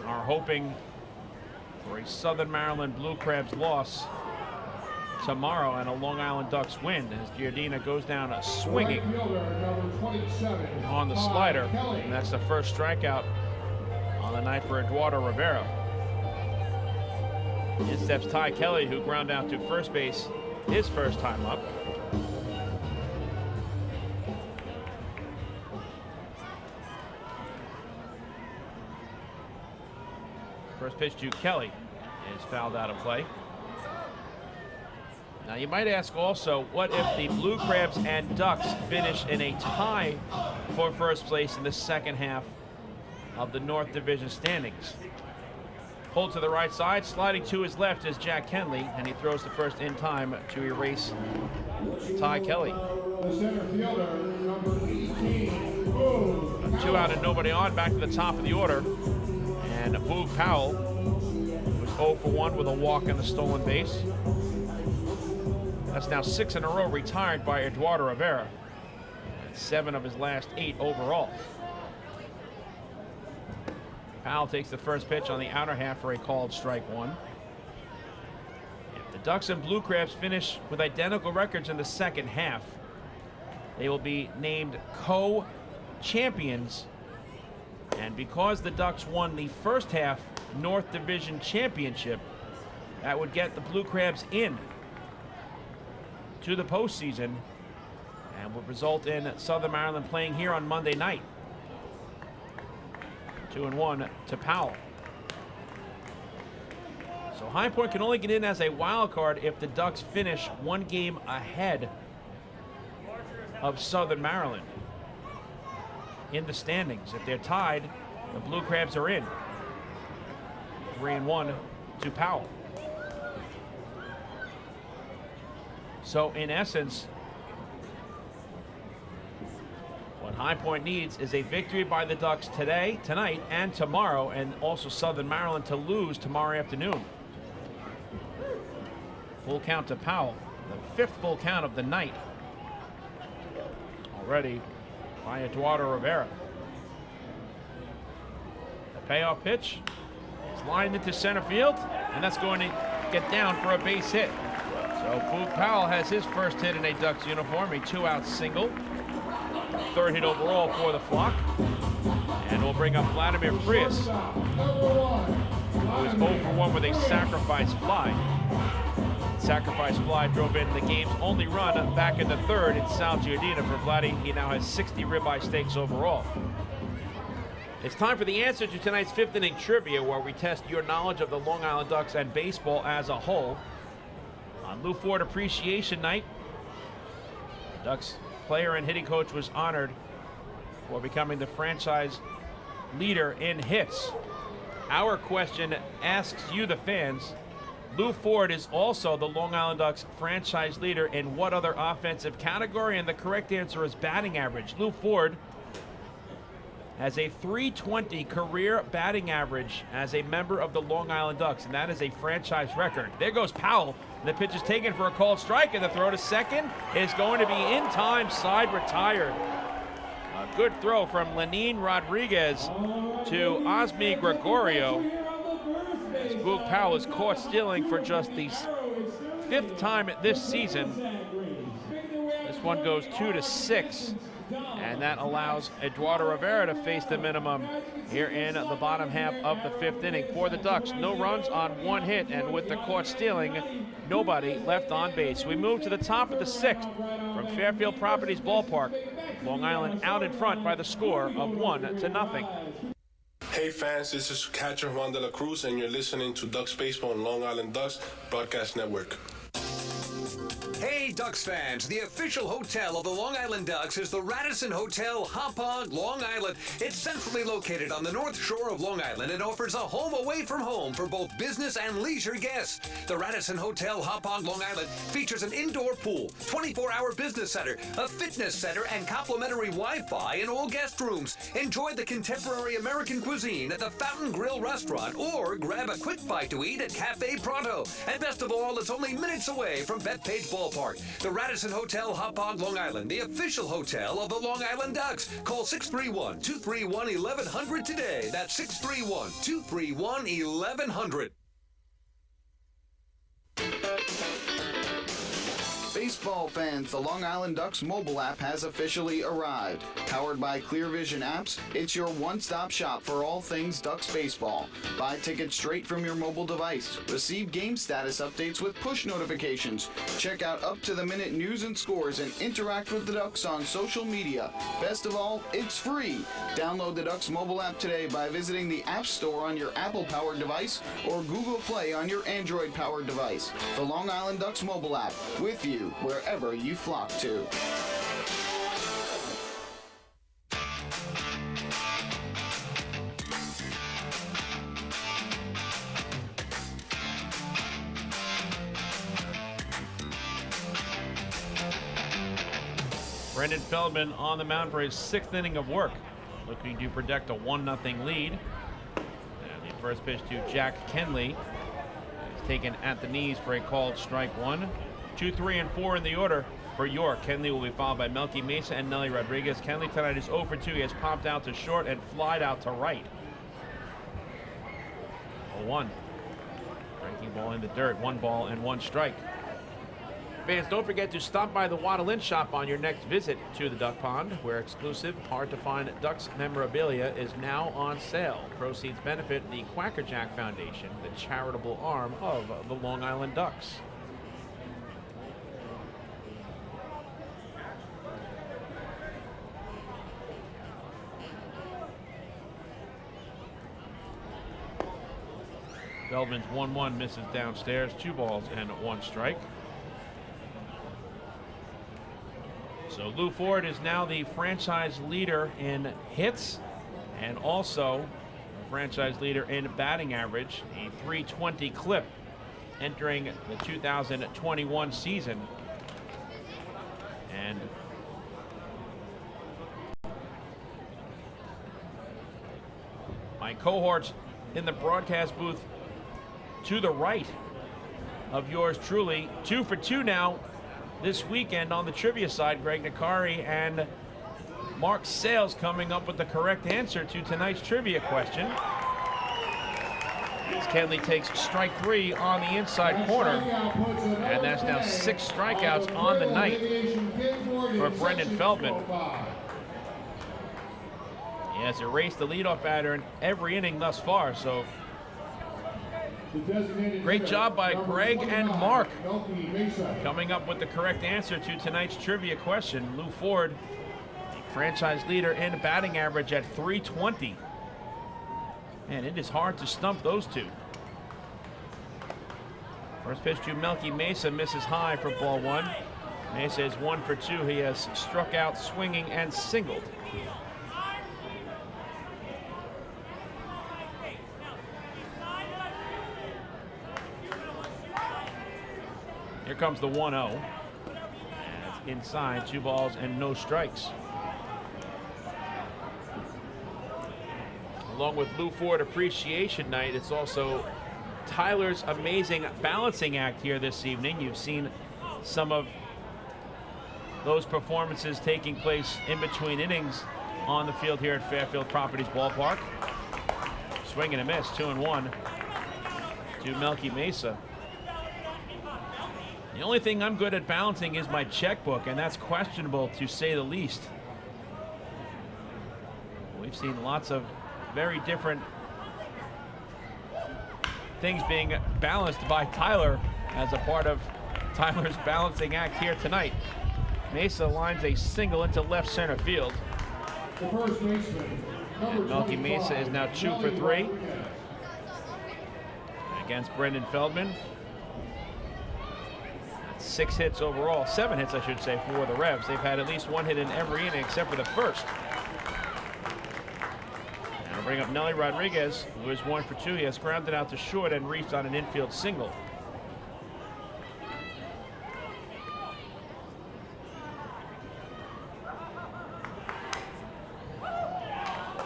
are hoping for a Southern Maryland Blue Crabs loss tomorrow and a Long Island Ducks win as Giardina goes down swinging on the slider. And that's the first strikeout on the night for Eduardo Rivera. In steps Ty Kelly, who ground out to first base his first time up. First pitch to Kelly is fouled out of play. Now you might ask also, what if the Blue Crabs and Ducks finish in a tie for first place in the second half of the North Division standings? Pulled to the right side, sliding to his left is Jack Kenley, and he throws the first in time to erase Ty Kelly. The center fielder, number 18, 2 out and nobody on, back to the top of the order. And Boog Powell was 0 for 1 with a walk and a stolen base. That's now 6 in a row retired by Eduardo Rivera. 7 of his last 8 overall. Powell takes the first pitch on the outer half for a called strike 1. If the Ducks and Blue Crabs finish with identical records in the second half, they will be named co-champions. And because the Ducks won the first half North Division championship, that would get the Blue Crabs in to the postseason and would result in Southern Maryland playing here on Monday night. 2-1 to Powell. So High Point can only get in as a wild card if the Ducks finish 1 game ahead of Southern Maryland in the standings. If they're tied, the Blue Crabs are in. 3-1 to Powell. So in essence, what High Point needs is a victory by the Ducks today, tonight, and tomorrow, and also Southern Maryland to lose tomorrow afternoon. Full count to Powell, the 5th full count of the night already by Eduardo Rivera. The payoff pitch is lined into center field, and that's going to get down for a base hit. So Boog Powell has his first hit in a Ducks uniform, a 2-out single. 3rd hit overall for the Flock. And we'll bring up Vladimir Frias, who is 0 for 1 with a sacrifice fly. Sacrifice fly drove in the game's only run back in the 3rd. It's Sal Giardina for Vladdy. He now has 60 ribeye steaks overall. It's time for the answer to tonight's 5th inning trivia, where we test your knowledge of the Long Island Ducks and baseball as a whole. On Lou Ford Appreciation Night, the Ducks player and hitting coach was honored for becoming the franchise leader in hits. Our question asks you, the fans, Lou Ford is also the Long Island Ducks franchise leader in what other offensive category? And the correct answer is batting average. Lou Ford has a .320 career batting average as a member of the Long Island Ducks, and that is a franchise record. There goes Powell. The pitch is taken for a called strike, and the throw to second is going to be in time, side retired. A good throw from Lenin Rodriguez to Osmi Gregorio. As Boog Powell is caught stealing for just the 5th time this season. This one goes 2-6. And that allows Eduardo Rivera to face the minimum here in the bottom half of the 5th inning. For the Ducks, no runs on 1 hit, and with the caught stealing, nobody left on base. We move to the top of the 6th from Fairfield Properties Ballpark. Long Island out in front by the score of 1-0. Hey fans, this is catcher Juan de la Cruz, and you're listening to Ducks Baseball on Long Island Ducks Broadcast Network. Hey Ducks fans, the official hotel of the Long Island Ducks is the Radisson Hotel, Hauppauge, Long Island. It's centrally located on the north shore of Long Island and offers a home away from home for both business and leisure guests. The Radisson Hotel, Hauppauge, Long Island features an indoor pool, 24-hour business center, a fitness center, and complimentary Wi-Fi in all guest rooms. Enjoy the contemporary American cuisine at the Fountain Grill restaurant or grab a quick bite to eat at Cafe Pronto. And best of all, it's only minutes away from Bethpage Ballpark. The Radisson Hotel, Hauppauge, Long Island, the official hotel of the Long Island Ducks. Call 631-231-1100 today. That's 631-231-1100. Baseball fans, the Long Island Ducks mobile app has officially arrived. Powered by Clear Vision Apps, it's your one-stop shop for all things Ducks baseball. Buy tickets straight from your mobile device. Receive game status updates with push notifications. Check out up-to-the-minute news and scores and interact with the Ducks on social media. Best of all, it's free. Download the Ducks mobile app today by visiting the App Store on your Apple-powered device or Google Play on your Android-powered device. The Long Island Ducks mobile app, with you wherever you flock to. Brendan Feldman on the mound for his 6th inning of work, looking to protect a 1-0 lead. And the first pitch to Jack Kenley is taken at the knees for a called strike 1. 2, 3, and 4 in the order for York. Kenley will be followed by Melky Mesa and Nelly Rodriguez. Kenley tonight is 0 for 2. He has popped out to short and flied out to right. 0-1. Breaking ball in the dirt. 1 ball and 1 strike. Fans, don't forget to stop by the Waddle-In shop on your next visit to the Duck Pond, where exclusive, hard-to-find Ducks memorabilia is now on sale. Proceeds benefit the Quacker Jack Foundation, the charitable arm of the Long Island Ducks. Feldman's 1-1 misses downstairs, 2 balls and 1 strike. So Lou Ford is now the franchise leader in hits and also franchise leader in batting average, a .320 clip entering the 2021 season. And my cohorts in the broadcast booth to the right of yours truly, 2 for 2 now this weekend on the trivia side. Greg Nakari and Mark Sales coming up with the correct answer to tonight's trivia question. As Kenley takes strike 3 on the inside corner, and that's now 6 strikeouts on the night for Brendan Feldman. He has erased the leadoff batter in every inning thus far, so great job by Greg and Mark coming up with the correct answer to tonight's trivia question. Lou Ford, the franchise leader in batting average at .320. And it is hard to stump those two. First pitch to Melky Mesa misses high for ball 1. Mesa is 1 for 2. He has struck out swinging and singled. Here comes the 1-0. That's inside, 2 balls and no strikes. Along with Lou Ford Appreciation Night, it's also Tyler's amazing balancing act here this evening. You've seen some of those performances taking place in between innings on the field here at Fairfield Properties Ballpark. Swing and a miss, 2-1 to Melky Mesa. The only thing I'm good at balancing is my checkbook, and that's questionable to say the least. We've seen lots of very different things being balanced by Tyler as a part of Tyler's balancing act here tonight. Mesa lines a single into left center field. The first baseman, And Melky Mesa is now 2 for 3 against Brendan Feldman. 6 hits overall, 7 hits I should say, for the Revs. They've had at least 1 hit in every inning except for the first. Now bring up Nelly Rodriguez, who is 1 for 2. He has grounded out to short and reached on an infield single.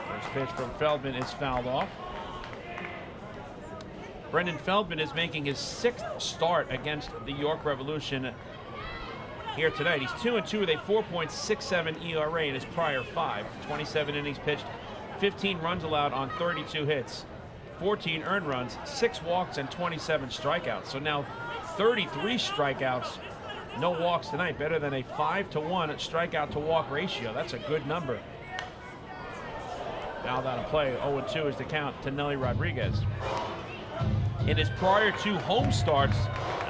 First pitch from Feldman is fouled off. Brendan Feldman is making his 6th start against the York Revolution here tonight. He's 2-2 with a 4.67 ERA in his prior 5. 27 innings pitched, 15 runs allowed on 32 hits, 14 earned runs, 6 walks, and 27 strikeouts. So now 33 strikeouts, no walks tonight. Better than a 5-to-1 strikeout to walk ratio. That's a good number. Fouled out of play. 0-2 is the count to Nelly Rodriguez. In his prior 2 home starts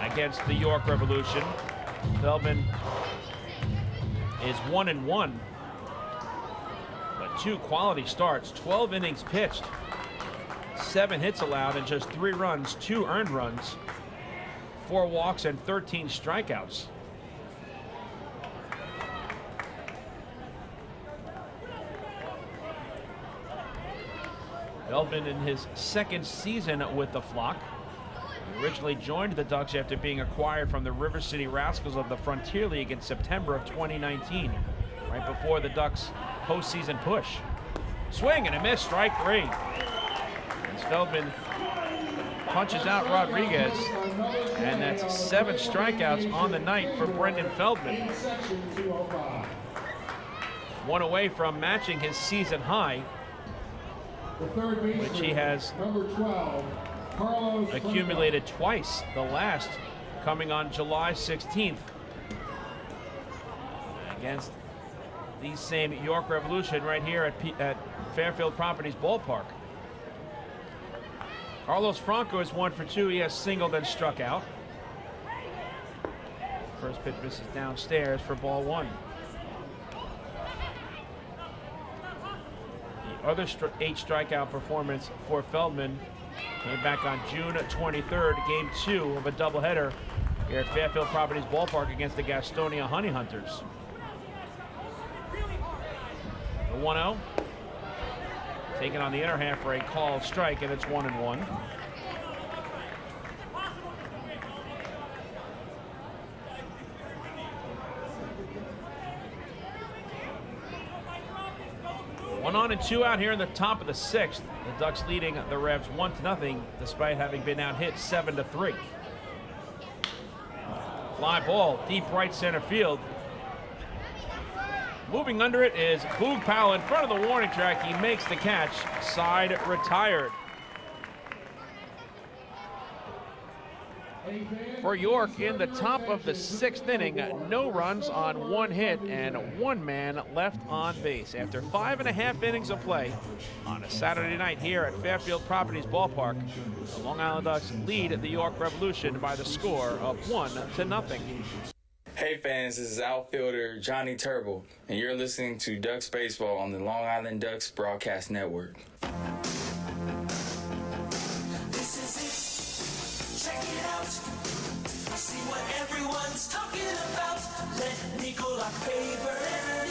against the York Revolution, Feldman is 1-1, but 2 quality starts, 12 innings pitched, 7 hits allowed, and just 3 runs, 2 earned runs, 4 walks, and 13 strikeouts. Feldman in his 2nd season with the Flock. He originally joined the Ducks after being acquired from the River City Rascals of the Frontier League in September of 2019, right before the Ducks' postseason push. Swing and a miss, strike 3. As Feldman punches out Rodriguez, and that's 7 strikeouts on the night for Brendan Feldman. 1 away from matching his season high, which he has accumulated twice, the last coming on July 16th against the same York Revolution right here at Fairfield Properties Ballpark. Carlos Franco is 1 for 2. He has singled and struck out. First pitch misses downstairs for ball 1. Other 8 strikeout performance for Feldman came back on June 23rd, game 2 of a doubleheader here at Fairfield Properties Ballpark against the Gastonia Honey Hunters. The 1-0 taken on the inner half for a called strike, and it's 1-1. One on and 2 out here in the top of the 6th. The Ducks leading the Revs 1-0, despite having been out hit 7-3. Fly ball, deep right center field. Moving under it is Boog Powell in front of the warning track. He makes the catch, side retired. For York in the top of the 6th inning, no runs on 1 hit and 1 man left on base. After 5.5 innings of play on a Saturday night here at Fairfield Properties Ballpark, the Long Island Ducks lead the York Revolution by the score of 1-0. Hey fans, this is outfielder Johnny Turble, and you're listening to Ducks Baseball on the Long Island Ducks Broadcast Network. This is it. Check it out. See what everyone's talking about. Let Nicola Pavers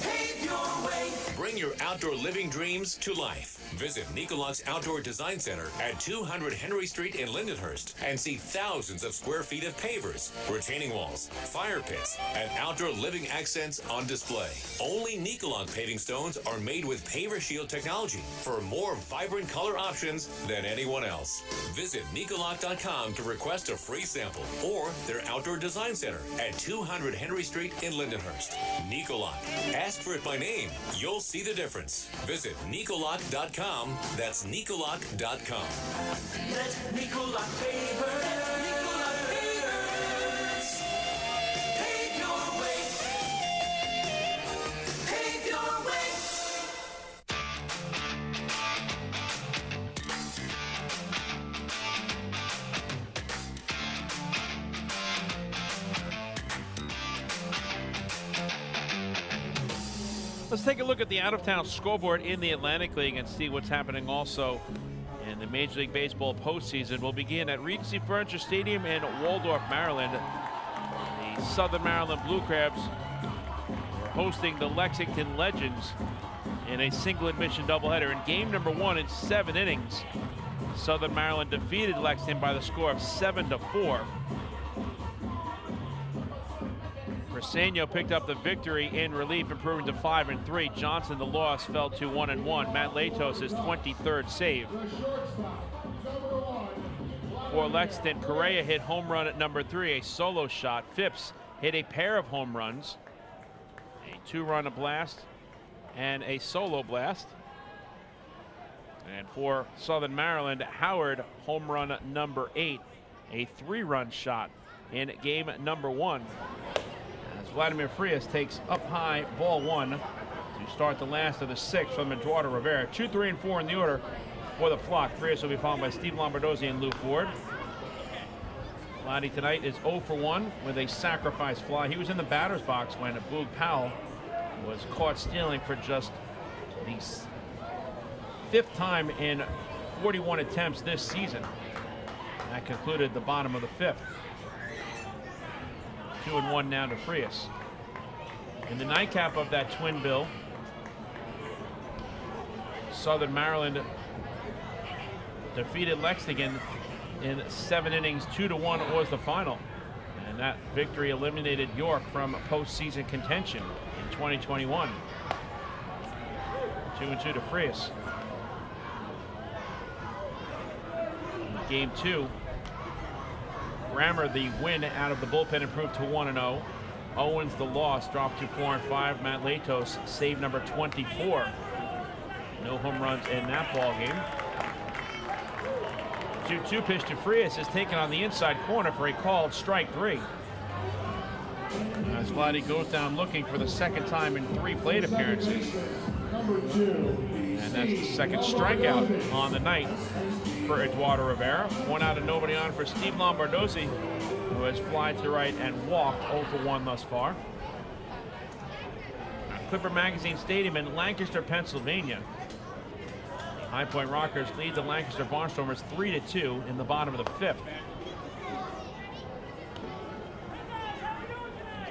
pave your way. Bring your outdoor living dreams to life. Visit Nicolak's Outdoor Design Center at 200 Henry Street in Lindenhurst and see thousands of square feet of pavers, retaining walls, fire pits, and outdoor living accents on display. Only Nicolak paving stones are made with Paver Shield technology for more vibrant color options than anyone else. Visit Nicolak.com to request a free sample or their Outdoor Design Center at 200 Henry Street in Lindenhurst. Nicolak. Ask for it by name. You'll see the difference. Visit Nicolak.com. That's Nicolak.com. Let Nicolak Pavers. Nicolak Pavers. Pave your way. Pave your way. Let's take a look at the out-of-town scoreboard in the Atlantic League and see what's happening also in the Major League Baseball postseason. We'll begin at Regency Furniture Stadium in Waldorf, Maryland. The Southern Maryland Blue Crabs are hosting the Lexington Legends in a single admission doubleheader. In game number 1 in 7 innings, Southern Maryland defeated Lexington by the score of 7-4. Briseno picked up the victory in relief, improving to 5-3. Johnson, the loss, fell to 1-1. Matt Latos, his 23rd save. For Lexington, Correa hit home run at number 3, a solo shot. Phipps hit a pair of home runs, a 2-run blast and a solo blast. And for Southern Maryland, Howard, home run number 8, a 3-run shot in game number 1. Vladimir Frias takes up high ball 1 to start the last of the 6th from Eduardo Rivera. 2, 3, and 4 in the order for the flock. Frias will be followed by Steve Lombardozzi and Lou Ford. Vladdy tonight is 0 for 1 with a sacrifice fly. He was in the batter's box when Boog Powell was caught stealing for just the 5th time in 41 attempts this season. That concluded the bottom of the 5th. 2-1 now to Frias. In the nightcap of that twin bill, Southern Maryland defeated Lexington in 7 innings. 2-1 was the final. And that victory eliminated York from postseason contention in 2021. 2-2 to Frias. In game 2, Grammer, the win out of the bullpen, improved to 1-0. Owens, the loss, dropped to 4-5. Matt Latos, save number 24. No home runs in that ball game. 2-2 pitch to Frias is taken on the inside corner for a called strike 3. As Vladdy goes down looking for the 2nd time in 3 plate appearances. And that's the 2nd strikeout on the night for Eduardo Rivera. 1 out and nobody on for Steve Lombardozzi, who has flied to right and walked 0 for 1 thus far. Clipper Magazine Stadium in Lancaster, Pennsylvania. The High Point Rockers lead the Lancaster Barnstormers 3-2 in the bottom of the 5th.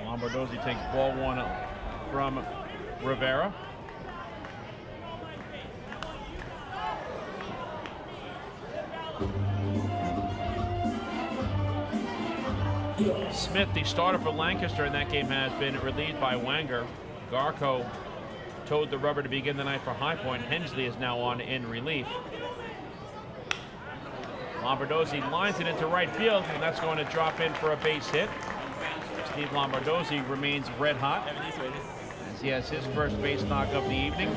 Lombardozzi takes ball 1 from Rivera. Smith, the starter for Lancaster in that game, has been relieved by Wanger. Garco towed the rubber to begin the night for High Point. Hensley is now on in relief. Lombardozzi lines it into right field, and that's going to drop in for a base hit. Steve Lombardozzi remains red hot as he has his first base knock of the evening.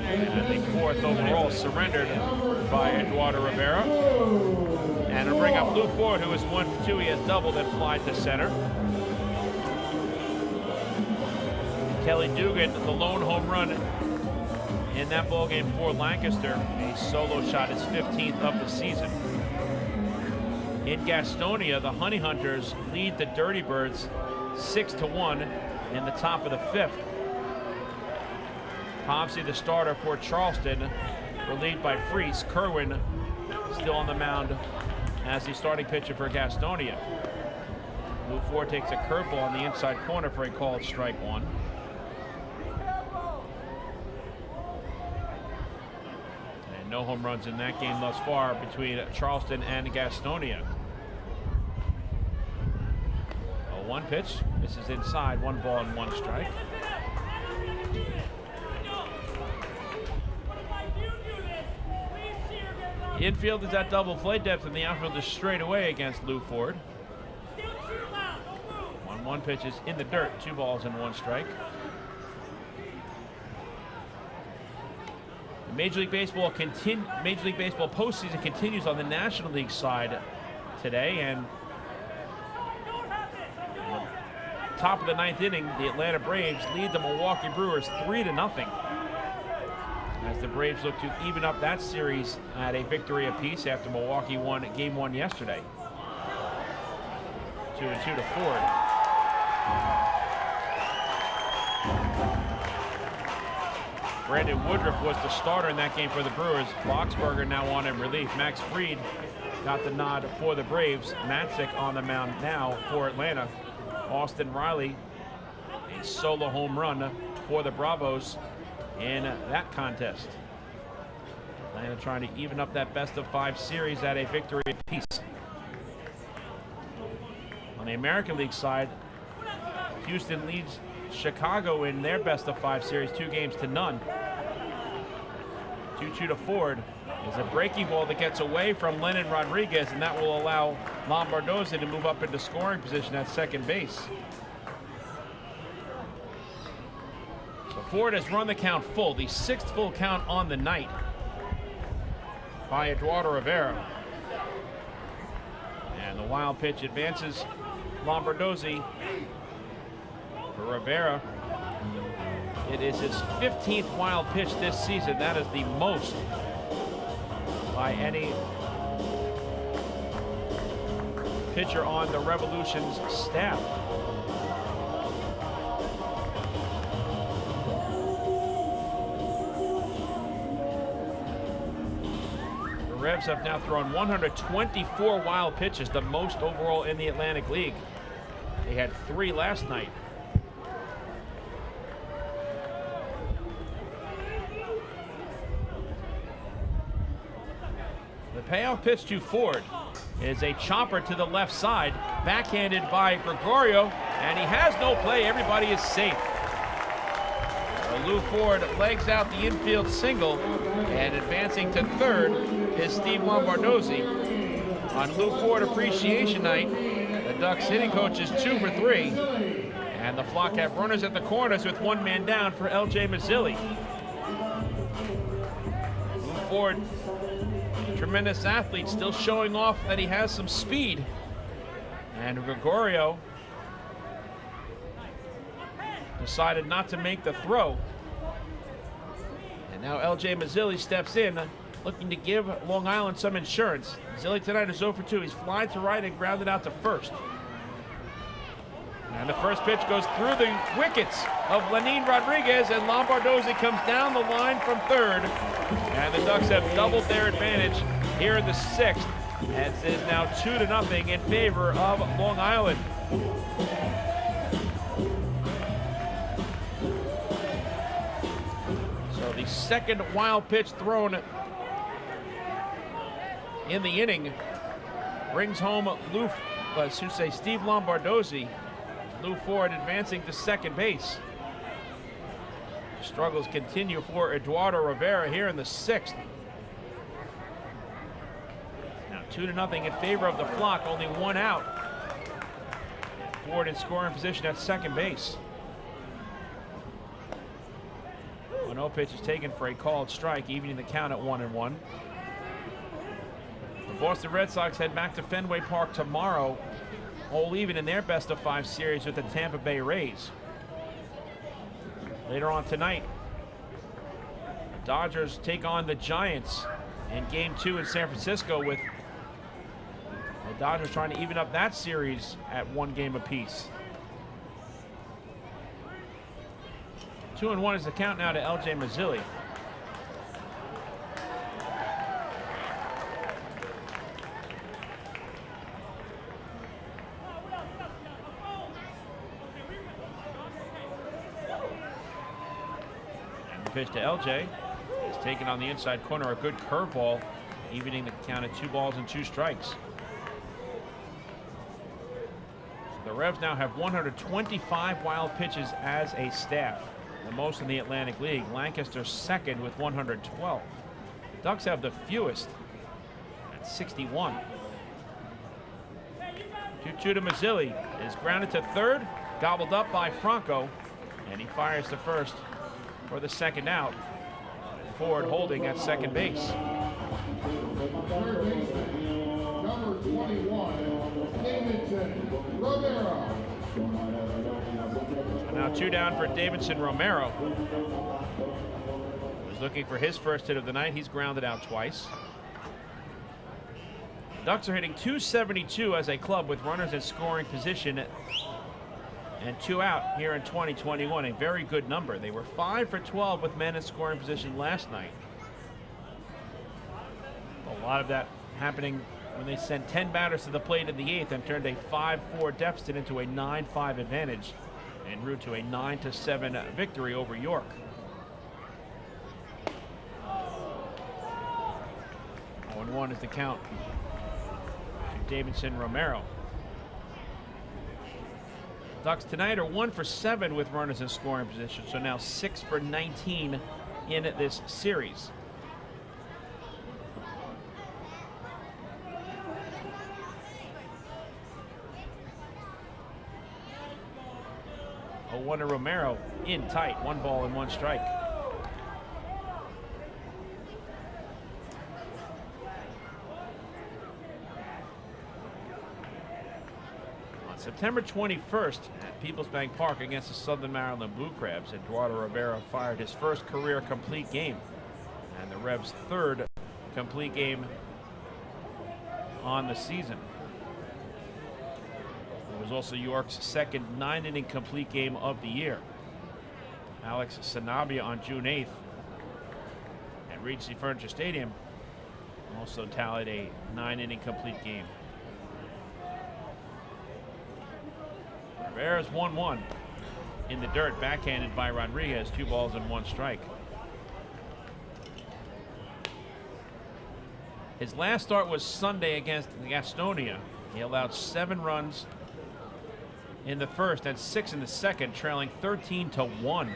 And the 4th overall surrendered by Eduardo Rivera. And to bring up Lou Ford, who is 1 for 2. He has doubled and fly to center. Kelly Dugan, the lone home run in that ballgame for Lancaster. A solo shot, his 15th of the season. In Gastonia, the Honey Hunters lead the Dirty Birds 6-1 in the top of the 5th. Popsy, the starter for Charleston, relieved by Freese. Kerwin still on the mound as the starting pitcher for Gastonia. Lou Ford takes a curveball on the inside corner for a called strike 1. No home runs in that game thus far between Charleston and Gastonia. 0-1 pitch. This is inside. 1 ball and 1 strike. The infield is at double play depth, and the outfield is straight away against Lou Ford. 1-1 pitch is in the dirt. 2 balls and 1 strike. The Major League Baseball postseason continues on the National League side today, and top of the 9th inning, the Atlanta Braves lead the Milwaukee Brewers 3-0. As the Braves look to even up that series at a victory apiece after Milwaukee won Game 1 yesterday. 2-2 to Ford. Brandon Woodruff was the starter in that game for the Brewers. Boxberger now on in relief. Max Fried got the nod for the Braves. Matzik on the mound now for Atlanta. Austin Riley, a solo home run for the Bravos in that contest. Atlanta trying to even up that best-of-5 series at a victory apiece. On the American League side, Houston leads Chicago in their best-of-5 series 2-0. 2-2 to Ford. Is a breaking ball that gets away from Lennon Rodriguez, and that will allow Lombardozzi to move up into scoring position at second base. So Ford has run the count full, the 6th full count on the night by Eduardo Rivera. And the wild pitch advances Lombardozzi for Rivera. It is his 15th wild pitch this season. That is the most by any pitcher on the Revolution's staff. The Revs have now thrown 124 wild pitches, the most overall in the Atlantic League. They had 3 last night. The payoff pitch to Ford is a chopper to the left side, backhanded by Gregorio, and he has no play. Everybody is safe. Lou Ford legs out the infield single, and advancing to third is Steve Lombardozzi. On Lou Ford Appreciation Night, the Ducks hitting coach is 2 for 3, and the Flock have runners at the corners with 1 man down for L.J. Mazzilli. Lou Ford, tremendous athlete, still showing off that he has some speed. And Gregorio decided not to make the throw. And now L.J. Mazzilli steps in, looking to give Long Island some insurance. Mazzilli tonight is 0 for 2. He's flied to right and grounded out to first. And the first pitch goes through the wickets of Lenin Rodriguez, and Lombardozzi comes down the line from third. And the Ducks have doubled their advantage here in the 6th, as it is now 2-0 in favor of Long Island. So the second wild pitch thrown in the inning brings home Steve Lombardozzi. Lou Ford advancing to second base. Struggles continue for Eduardo Rivera here in the 6th. Now 2-0 in favor of the Flock, only 1 out. Ford in scoring position at second base. 1-0 pitch is taken for a called strike, evening the count at 1-1. The Boston Red Sox head back to Fenway Park tomorrow, all even in their best-of-5 series with the Tampa Bay Rays. Later on tonight, the Dodgers take on the Giants in Game 2 in San Francisco, with the Dodgers trying to even up that series at 1 game apiece. 2-1 is the count now to L.J. Mazzilli. Pitch to LJ. It's He's taken on the inside corner, a good curveball, evening the count at 2 balls and 2 strikes. The Revs now have 125 wild pitches as a staff, the most in the Atlantic League. Lancaster second with 112. The Ducks have the fewest at 61. 2-2 to Mazzilli. Is grounded to third, gobbled up by Franco, and he fires to first for the second out. Ford holding at second base. Third baseman, number 21, Davidson Romero. So now 2 down for Davidson Romero. Was looking for his first hit of the night. He's grounded out twice. Ducks are hitting .272 as a club with runners in scoring position and 2 out here in 2021. A very good number. They were 5 for 12 with men in scoring position last night. A lot of that happening when they sent 10 batters to the plate in the 8th and turned a 5-4 deficit into a 9-5 advantage en route to a 9-7 victory over York. Oh, 1 is the count to Davidson Romero. Ducks tonight are 1 for 7 with runners in scoring position, so now 6 for 19 in this series. One to Romero, in tight, 1 ball and 1 strike. On September 21st at Peoples Bank Park against the Southern Maryland Blue Crabs, Eduardo Rivera fired his first career complete game and the Revs' 3rd complete game on the season. It was also York's 2nd 9-inning complete game of the year. Alex Sanabia on June 8th at Regency Furniture Stadium also tallied a 9-inning complete game. Rivera's 1-1 in the dirt, backhanded by Rodriguez, 2 balls and 1 strike. His last start was Sunday against Gastonia. He allowed 7 runs in the first and 6 in the second, trailing 13-1.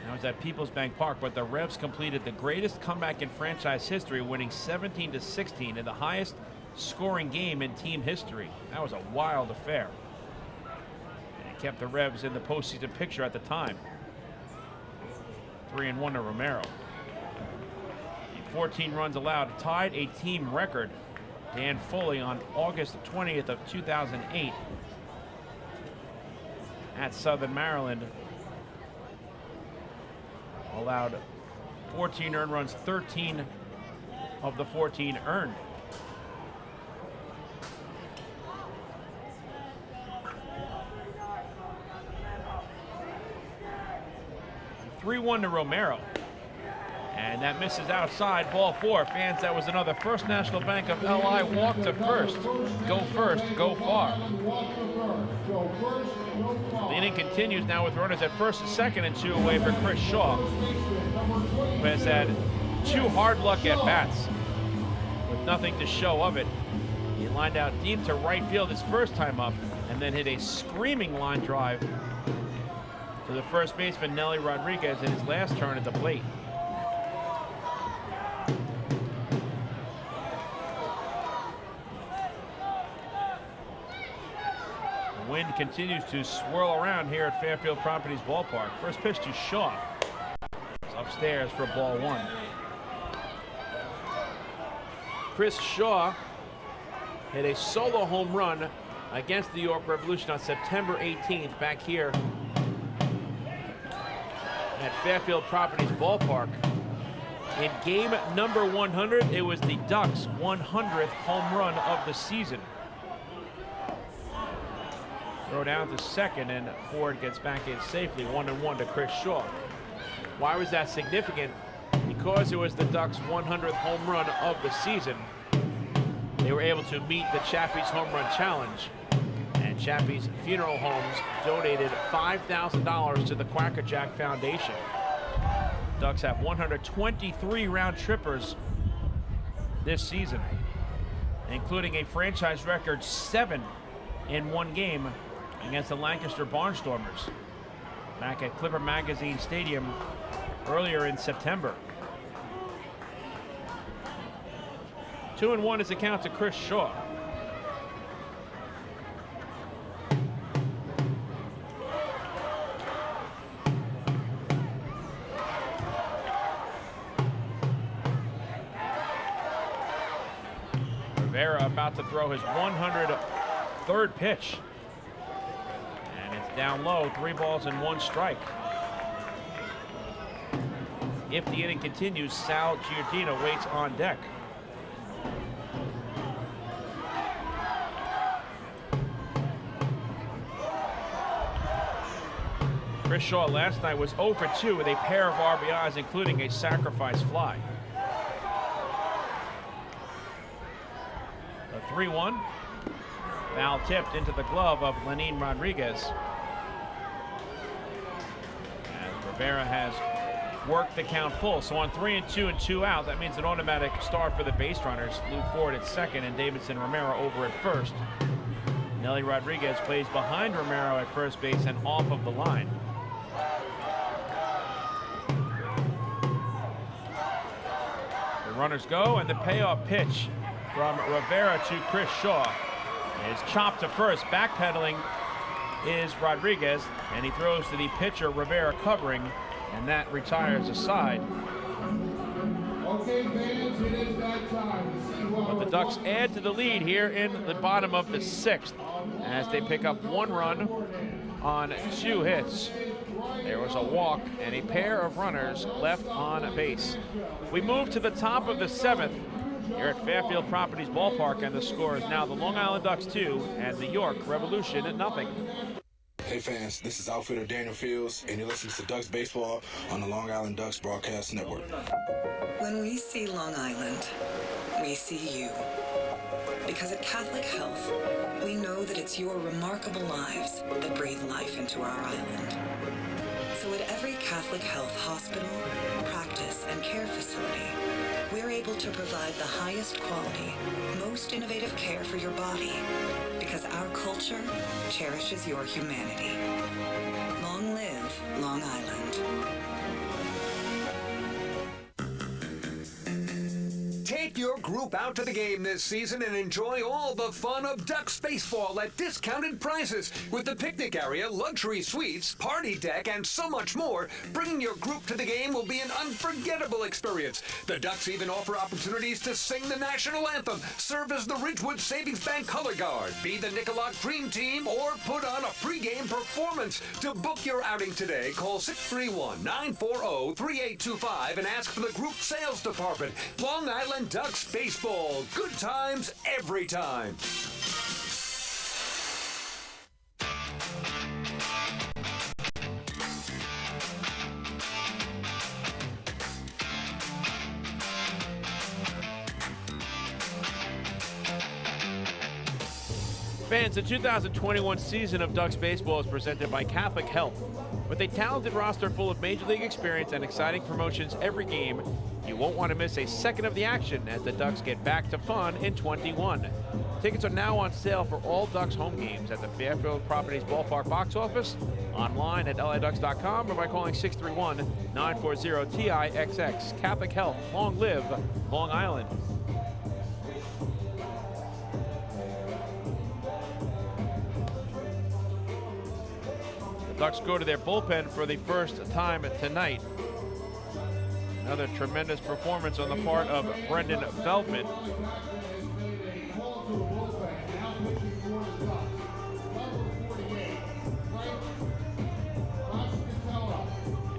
That was at Peoples Bank Park, but the Revs completed the greatest comeback in franchise history, winning 17-16 in the highest scoring game in team history. That was a wild affair. And it kept the Revs in the postseason picture at the time. 3-1 to Romero. 14 runs allowed, tied a team record. Dan Foley on August 20th of 2008 at Southern Maryland allowed 14 earned runs, 13 of the 14 earned. (3-1 to Romero). And that misses outside, ball 4. Fans, that was another First National Bank of LI walk to first. Go first, go far. The inning continues now with runners at first and second and 2 away for Chris Shaw, who has had 2 hard luck at bats with nothing to show of it. He lined out deep to right field his first time up and then hit a screaming line drive to the first baseman Nelly Rodriguez in his last turn at the plate. Wind continues to swirl around here at Fairfield Properties Ballpark. First pitch to Shaw. It's upstairs for ball 1. Chris Shaw hit a solo home run against the York Revolution on September 18th back here at Fairfield Properties Ballpark. In game number 100, it was the Ducks' 100th home run of the season. Throw down to second, and Ford gets back in safely. 1-1 to Chris Shaw. Why was that significant? Because it was the Ducks' 100th home run of the season. They were able to meet the Chappie's Home Run Challenge, and Chappie's Funeral Homes donated $5,000 to the Quackerjack Foundation. Ducks have 123 round trippers this season, including a franchise record 7 in one game against the Lancaster Barnstormers back at Clipper Magazine Stadium earlier in September. 2-1 is the count to Chris Shaw. Rivera about to throw his 103rd pitch. And it's down low, 3 balls and 1 strike. If the inning continues, Sal Giordino waits on deck. Chris Shaw last night was 0 for 2 with a pair of RBIs, including a sacrifice fly. The 3-1. Foul tipped into the glove of Lenin Rodriguez. As Rivera has worked the count full. So on 3-2 and 2 out, that means an automatic start for the base runners. Lou Ford at second and Davidson Romero over at first. Nelly Rodriguez plays behind Romero at first base and off of the line. Runners go, and the payoff pitch from Rivera to Chris Shaw is chopped to first. Backpedaling is Rodriguez, and he throws to the pitcher, Rivera covering, and that retires a side. Okay, fans, it is that time to see what But the Ducks add to the lead here in the bottom of the 6th as they pick up 1 run on 2 hits. There was a walk and a pair of runners left on base. We move to the top of the 7th here at Fairfield Properties Ballpark, and the score is now the Long Island Ducks 2 and the York Revolution at 0. Hey fans, this is outfielder Daniel Fields, and you're listening to Ducks Baseball on the Long Island Ducks Broadcast Network. When we see Long Island, we see you. Because at Catholic Health, we know that it's your remarkable lives that breathe life into our island. So at every Catholic Health hospital, practice, and care facility, we're able to provide the highest quality, most innovative care for your body, because our culture cherishes your humanity. Long live Long Island. Take your group out to the game this season and enjoy all the fun of Ducks baseball at discounted prices with the picnic area, luxury suites, party deck, and so much more. Bringing your group to the game will be an unforgettable experience. The Ducks even offer opportunities to sing the national anthem, serve as the Ridgewood Savings Bank color guard, be the Nicolak Dream Team, or put on a pregame performance. To book your outing today, call 631-940-3825 and ask for the group sales department. Long Island Ducks baseball. Good times every time. Fans, the 2021 season of Ducks baseball is presented by Catholic Health. With a talented roster full of major league experience and exciting promotions every game, you won't want to miss a second of the action as the Ducks get back to fun in 21. Tickets are now on sale for all Ducks home games at the Fairfield Properties Ballpark box office, online at LADucks.com, or by calling 631-940-TIXX. Catholic Health, long live Long Island. The Ducks go to their bullpen for the first time tonight. Another tremendous performance on the part of Brendan Feldman.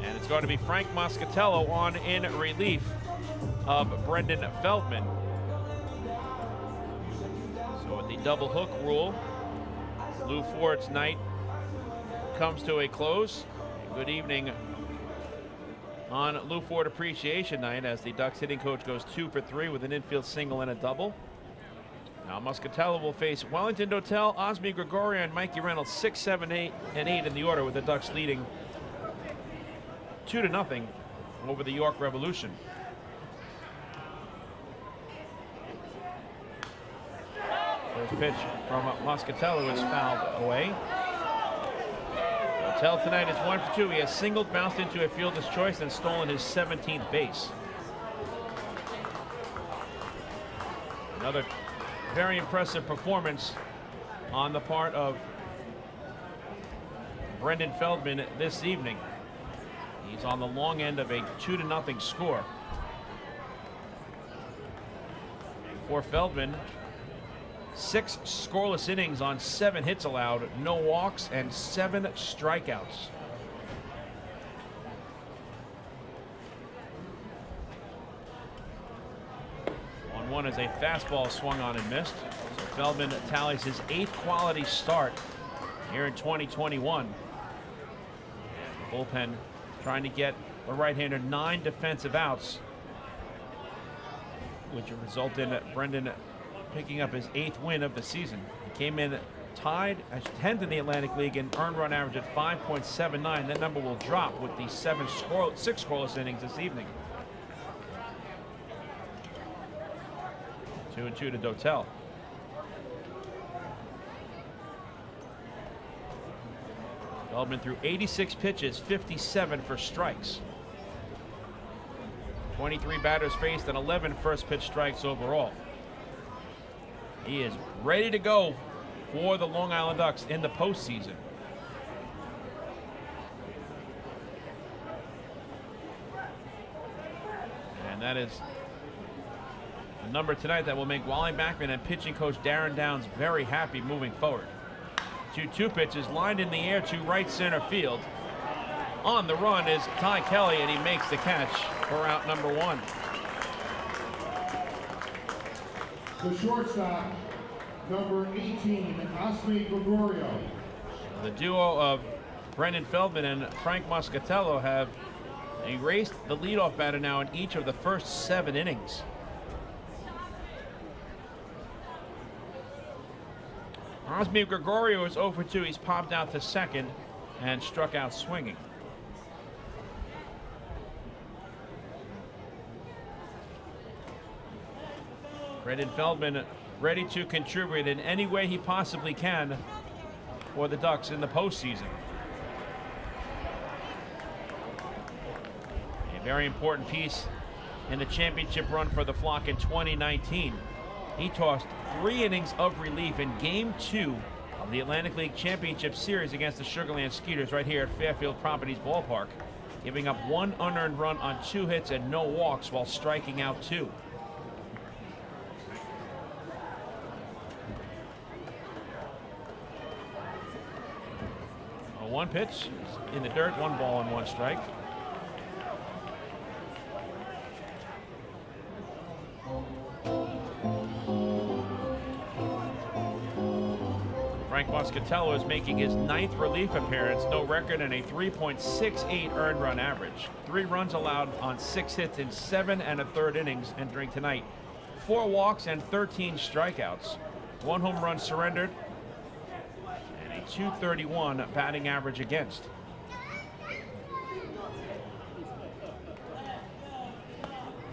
And it's going to be Frank Moscatello on in relief of Brendan Feldman. So with the double hook rule, Lou Ford's night comes to a close. Good evening on Lou Ford Appreciation Night as the Ducks hitting coach goes 2 for 3 with an infield single and a double. Now Moscatello will face Wellington Dotel, Osmi Gregorio, and Mikey Reynolds 6, 7, 8, and 8 in the order, with the Ducks leading 2-0 over the York Revolution. First pitch from Moscatello is fouled away. Dotel tonight is 1 for 2. He has singled, bounced into a fielder's choice, and stolen his 17th base. Another very impressive performance on the part of Brendan Feldman this evening. He's on the long end of a 2-0 score. For Feldman, 6 scoreless innings on 7 hits allowed, no walks, and 7 strikeouts. On one as a fastball swung on and missed. So Feldman tallies his 8th quality start here in 2021. And the bullpen trying to get the right-hander 9 defensive outs, which would result in Brendan picking up his 8th win of the season. He came in tied as 10th in the Atlantic League and earned run average at 5.79. That number will drop with the 6 scoreless innings this evening. 2-2 to Dotel. Feldman threw 86 pitches, 57 for strikes. 23 batters faced and 11 first pitch strikes overall. He is ready to go for the Long Island Ducks in the postseason. And that is a number tonight that will make Wally Backman and pitching coach Darren Downs very happy moving forward. 2-2 pitches lined in the air to right center field. On the run is Ty Kelly, and he makes the catch for out number 1. The shortstop, number 18, Osme Gregorio. The duo of Brendan Feldman and Frank Moscatello have erased the leadoff batter now in each of the first 7 innings. Osme Gregorio is 0 for 2. He's popped out to second and struck out swinging. Brendan Feldman ready to contribute in any way he possibly can for the Ducks in the postseason. A very important piece in the championship run for the Flock in 2019. He tossed 3 innings of relief in Game 2 of the Atlantic League Championship Series against the Sugarland Skeeters right here at Fairfield Properties Ballpark, giving up 1 unearned run on 2 hits and no walks while striking out 2. One pitch in the dirt, 1 ball and 1 strike. Frank Moscatello is making his 9th relief appearance, no record, and a 3.68 earned run average. 3 runs allowed on 6 hits in 7 1/3 innings entering tonight. 4 walks and 13 strikeouts. 1 home run surrendered. 231 batting average against.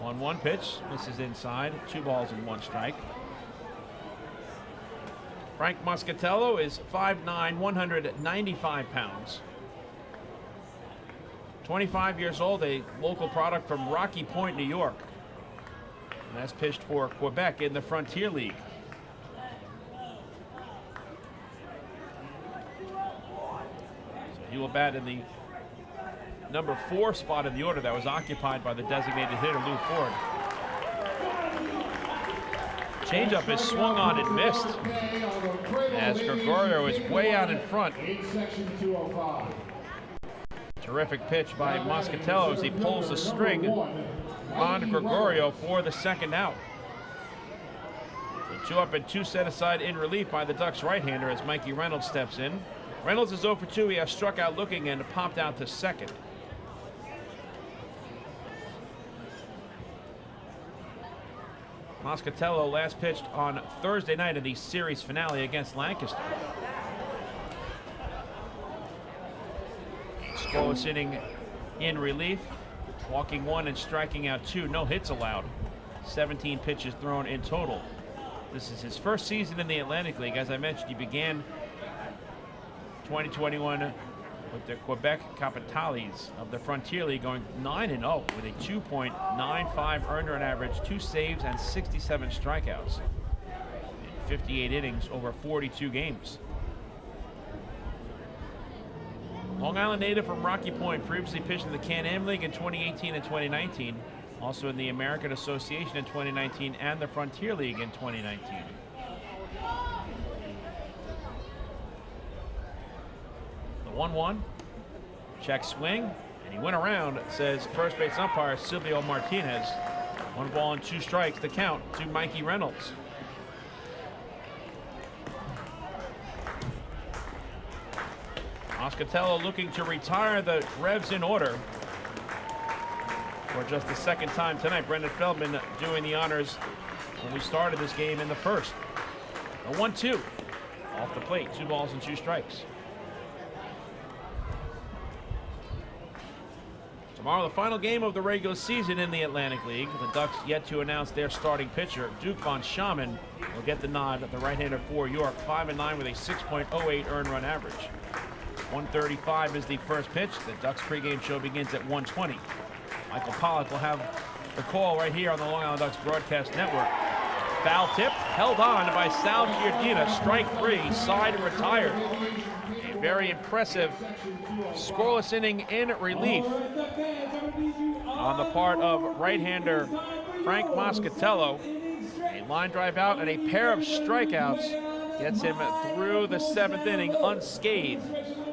On 1 pitch, this is inside, 2 balls and 1 strike. Frank Moscatello is 5'9", 195 pounds. 25 years old, a local product from Rocky Point, New York. And that's pitched for Quebec in the Frontier League. He will bat in the number 4 spot in the order that was occupied by the designated hitter Lou Ford. Changeup is swung on and missed as Gregorio is way out in front. Terrific pitch by Moscatello as he pulls the string on Gregorio for the 2nd out. So 2 up and 2 set aside in relief by the Ducks right-hander as Mikey Reynolds steps in. Reynolds is 0 for 2. He has struck out looking and popped out to second. Moscatello last pitched on Thursday night in the series finale against Lancaster. Scoreless inning in relief. walking 1 and striking out 2. No hits allowed. 17 pitches thrown in total. This is his first season in the Atlantic League. As I mentioned, he began 2021 with the Quebec Capitales of the Frontier League, going 9-0 with a 2.95 earned run average, 2 saves, and 67 strikeouts in 58 innings over 42 games. Long Island native from Rocky Point, previously pitched in the Can-Am League in 2018 and 2019, also in the American Association in 2019 and the Frontier League in 2019. The 1-1, check swing, and he went around, says first base umpire Silvio Martinez. 1 ball and 2 strikes to count to Mikey Reynolds. Moscatello looking to retire the Revs in order for just the second time tonight. Brendan Feldman doing the honors when we started this game in the first. A 1-2 off the plate, 2 balls and 2 strikes. Tomorrow, the final game of the regular season in the Atlantic League. The Ducks yet to announce their starting pitcher. Duke von Schaman will get the nod at the right-hander for York, 5-9 with a 6.08 earned run average. 1:35 is the first pitch. The Ducks pregame show begins at 1:20. Michael Pollack will have the call right here on the Long Island Ducks Broadcast Network. Foul tip, held on by Sal Giardina. Strike 3, side retired. A very impressive scoreless inning in relief on the part of right-hander Frank Moscatello. A line drive out and a pair of strikeouts gets him through the 7th inning unscathed.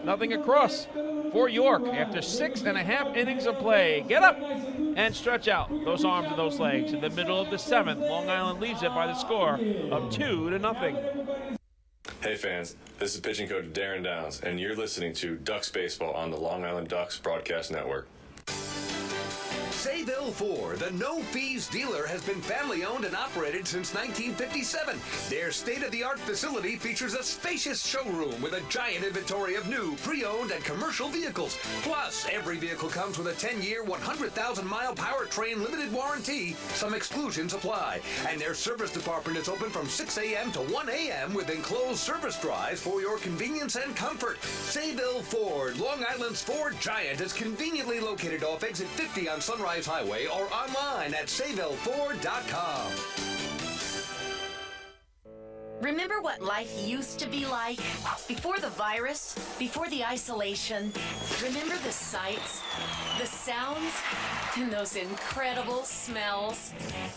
Nothing across for York after 6.5 innings of play. Get up and stretch out those arms and those legs. In the middle of the 7th, Long Island leads it by the score of 2-0. Hey fans, this is pitching coach Darren Downs, and you're listening to Ducks Baseball on the Long Island Ducks Broadcast Network. Sayville Ford, the no-fees dealer, has been family-owned and operated since 1957. Their state-of-the-art facility features a spacious showroom with a giant inventory of new, pre-owned, and commercial vehicles. Plus, every vehicle comes with a 10-year, 100,000-mile powertrain limited warranty. Some exclusions apply. And their service department is open from 6 a.m. to 1 a.m. with enclosed service drives for your convenience and comfort. Sayville Ford, Long Island's Ford giant, is conveniently located off exit 50 on Sunrise Highway or online at SayvilleFord.com. Remember what life used to be like? Before the virus, before the isolation. Remember the sights, the sounds, and those incredible smells?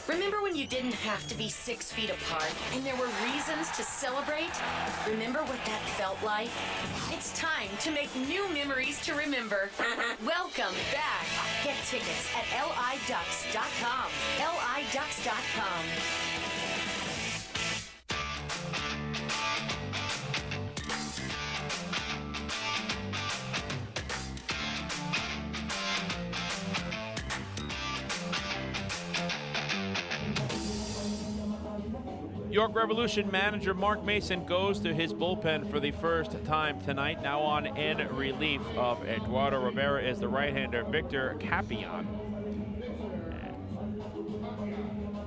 Remember when you didn't have to be 6 feet apart and there were reasons to celebrate? Remember what that felt like? It's time to make new memories to remember. Welcome back. Get tickets at liducks.com. liducks.com. York Revolution manager Mark Mason goes to his bullpen for the first time tonight. Now on in relief of Eduardo Rivera is the right-hander Victor Capion.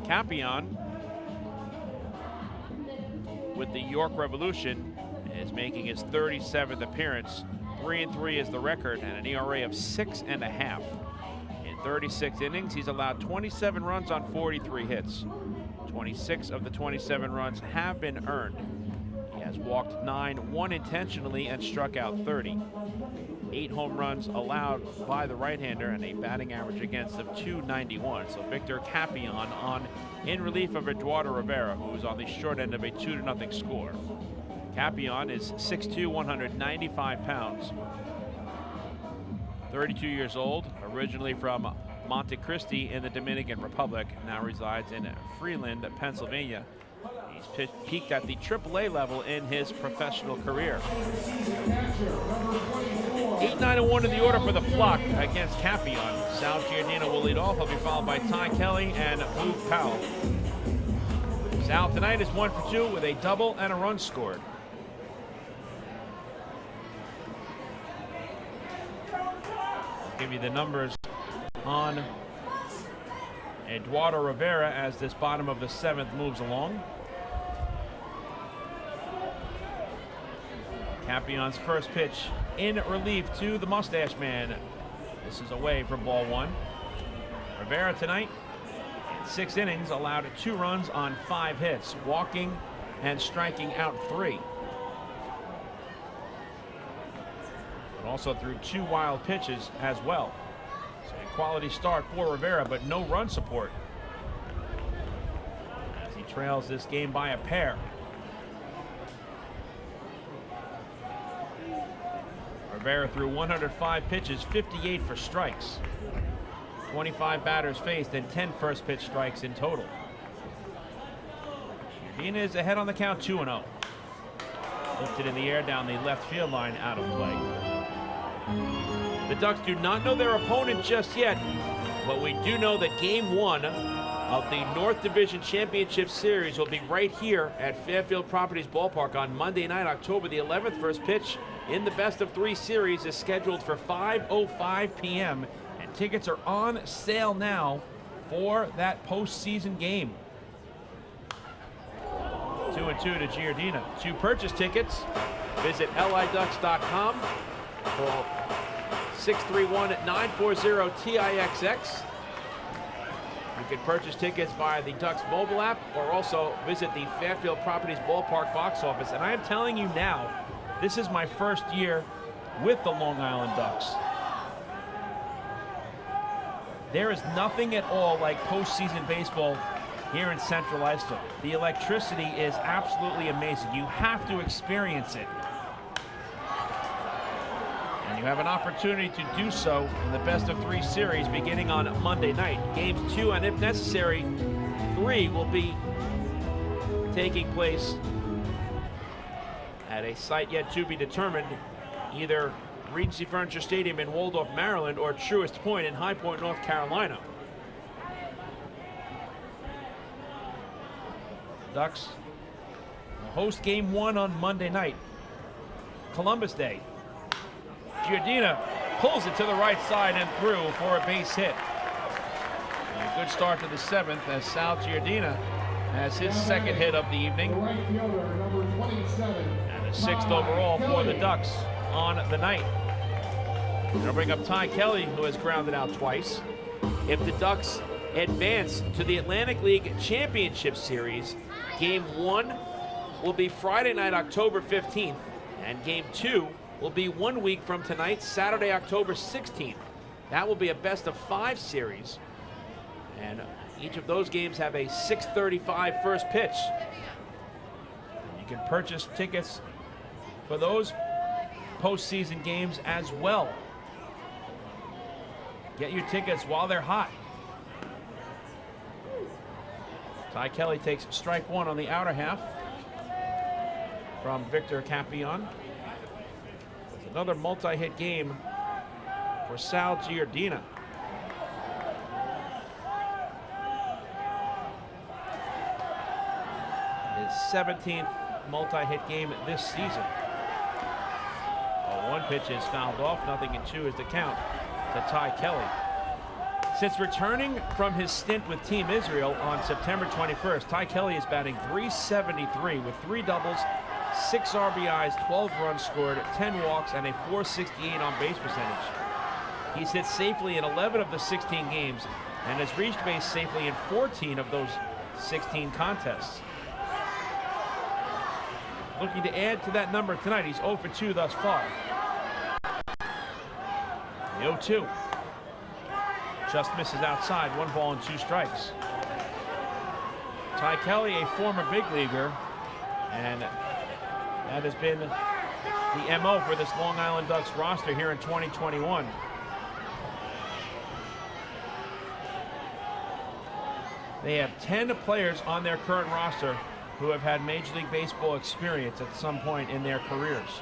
Capion, with the York Revolution, is making his 37th appearance. 3-3 is the record, and an ERA of 6.5. In 36 innings, he's allowed 27 runs on 43 hits. 26 of the 27 runs have been earned. He has walked 9, 1 intentionally, and struck out 30. 8 home runs allowed by the right-hander and a batting average against of .291. So Victor Capion on in relief of Eduardo Rivera, who is on the short end of a 2-0 score. Capion is 6'2", 195 pounds. 32 years old, originally from Monte Cristi in the Dominican Republic, now resides in Freeland, Pennsylvania. He's peaked at the AAA level in his professional career. 8-9-1 in the order for the Flock against Capion. Sal Giardina will lead off. He'll be followed by Ty Kelly and Boog Powell. Sal tonight is 1 for 2 with a double and a run scored. I'll give you the numbers on Eduardo Rivera as this bottom of the 7th moves along. Capion's first pitch in relief to the Mustache Man. This is away from ball 1. Rivera tonight, in 6 innings, allowed 2 runs on 5 hits, walking and striking out 3. But also threw 2 wild pitches as well. So a quality start for Rivera, but no run support as he trails this game by a pair. Rivera threw 105 pitches, 58 for strikes. 25 batters faced and 10 first pitch strikes in total. Giardina is ahead on the count, 2-0. Lifted in the air down the left field line, out of play. The Ducks do not know their opponent just yet, but we do know that Game 1 of the North Division Championship Series will be right here at Fairfield Properties Ballpark on Monday night, October the 11th. First pitch in the best-of-3 series is scheduled for 5:05 p.m., and tickets are on sale now for that postseason game. 2-2 to Giardina. To purchase tickets, visit liducks.com. Call 631-940-TIXX. You can purchase tickets via the Ducks mobile app or also visit the Fairfield Properties Ballpark box office. And I am telling you now, this is my first year with the Long Island Ducks. There is nothing at all like postseason baseball here in Central Islip. The electricity is absolutely amazing. You have to experience it. And you have an opportunity to do so in the best-of-3 series beginning on Monday night. Games 2 and, if necessary, 3 will be taking place at a site yet to be determined, either Regency Furniture Stadium in Waldorf, Maryland, or Truist Point in High Point, North Carolina. Ducks will host Game 1 on Monday night, Columbus Day. Giardina pulls it to the right side and through for a base hit. And a good start to the 7th as Sal Giardina has his second hit of the evening. And the 6th overall for the Ducks on the night. They'll bring up Ty Kelly, who has grounded out twice. If the Ducks advance to the Atlantic League Championship Series, Game 1 will be Friday night, October 15th, and Game 2 will be 1 week from tonight, Saturday, October 16th. That will be a best-of-5 series, and each of those games have a 6:35 first pitch. You can purchase tickets for those postseason games as well. Get your tickets while they're hot. Ty Kelly takes strike 1 on the outer half from Victor Capion. It's another multi-hit game for Sal Giardina. His 17th multi-hit game this season. One pitch is fouled off, 0-2 is the count to Ty Kelly. Since returning from his stint with Team Israel on September 21st, Ty Kelly is batting .373 with 3 doubles, 6 RBIs, 12 runs scored, 10 walks, and a .468 on-base percentage. He's hit safely in 11 of the 16 games and has reached base safely in 14 of those 16 contests. Looking to add to that number tonight. He's 0 for 2 thus far. The 0-2. Just misses outside, 1 ball and 2 strikes. Ty Kelly, a former big leaguer, and that has been the MO for this Long Island Ducks roster here in 2021. They have 10 players on their current roster who have had Major League Baseball experience at some point in their careers.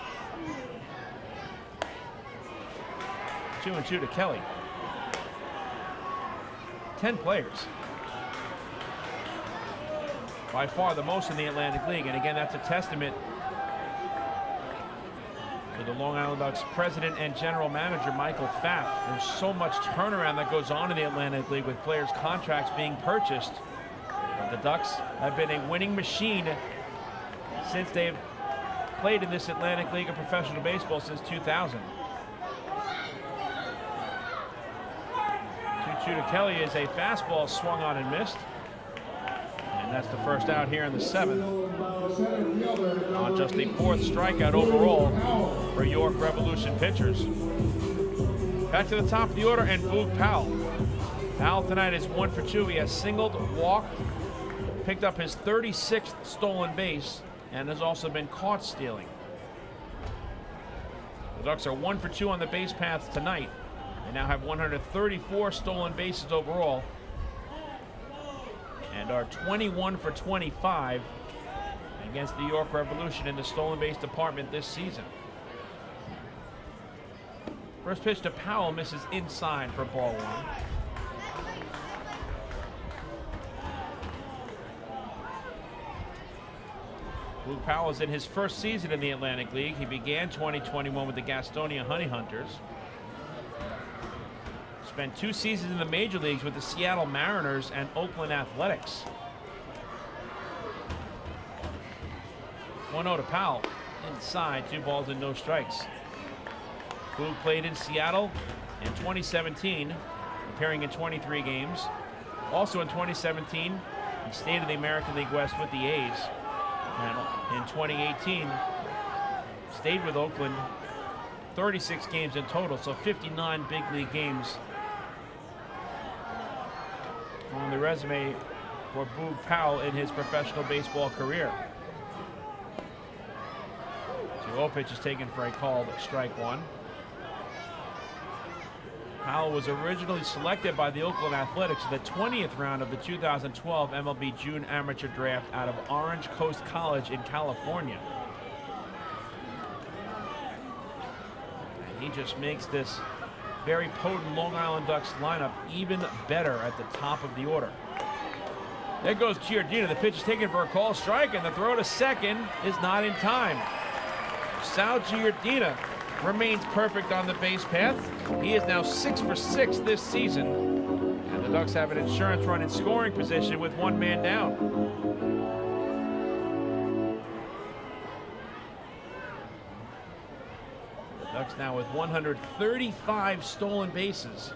2-2 to Kelly. 10 players. By far the most in the Atlantic League. And again, that's a testament For the Long Island Ducks president and general manager, Michael Pfaff, there's so much turnaround that goes on in the Atlantic League with players' contracts being purchased. But the Ducks have been a winning machine since they've played in this Atlantic League of professional baseball since 2000. 2-2 to Kelly is a fastball swung on and missed. And that's the first out here in the 7th. On just the 4th strikeout overall for York Revolution pitchers. Back to the top of the order, and Boog Powell. Powell tonight is 1 for 2. He has singled, walked, picked up his 36th stolen base, and has also been caught stealing. The Ducks are 1 for 2 on the base paths tonight. They now have 134 stolen bases overall, and are 21 for 25 against the York Revolution in the stolen base department this season. First pitch to Powell misses inside for ball 1. Boog Powell is in his first season in the Atlantic League. He began 2021 with the Gastonia Honey Hunters. Spent 2 seasons in the major leagues with the Seattle Mariners and Oakland Athletics. 1-0 to Powell. Inside, 2 balls and no strikes. Boog played in Seattle in 2017, appearing in 23 games. Also in 2017, he stayed in the American League West with the A's. And in 2018, stayed with Oakland 36 games in total, so 59 big league games on the resume for Boog Powell in his professional baseball career. 2-0 pitch is taken for a called strike 1. Powell was originally selected by the Oakland Athletics in the 20th round of the 2012 MLB June Amateur Draft out of Orange Coast College in California. And he just makes this very potent Long Island Ducks lineup even better at the top of the order. There goes Giardina. The pitch is taken for a call strike, and the throw to second is not in time. Sal Giardina remains perfect on the base path. He is now 6 for 6 this season, and the Ducks have an insurance run in scoring position with 1 man down. The Ducks now with 135 stolen bases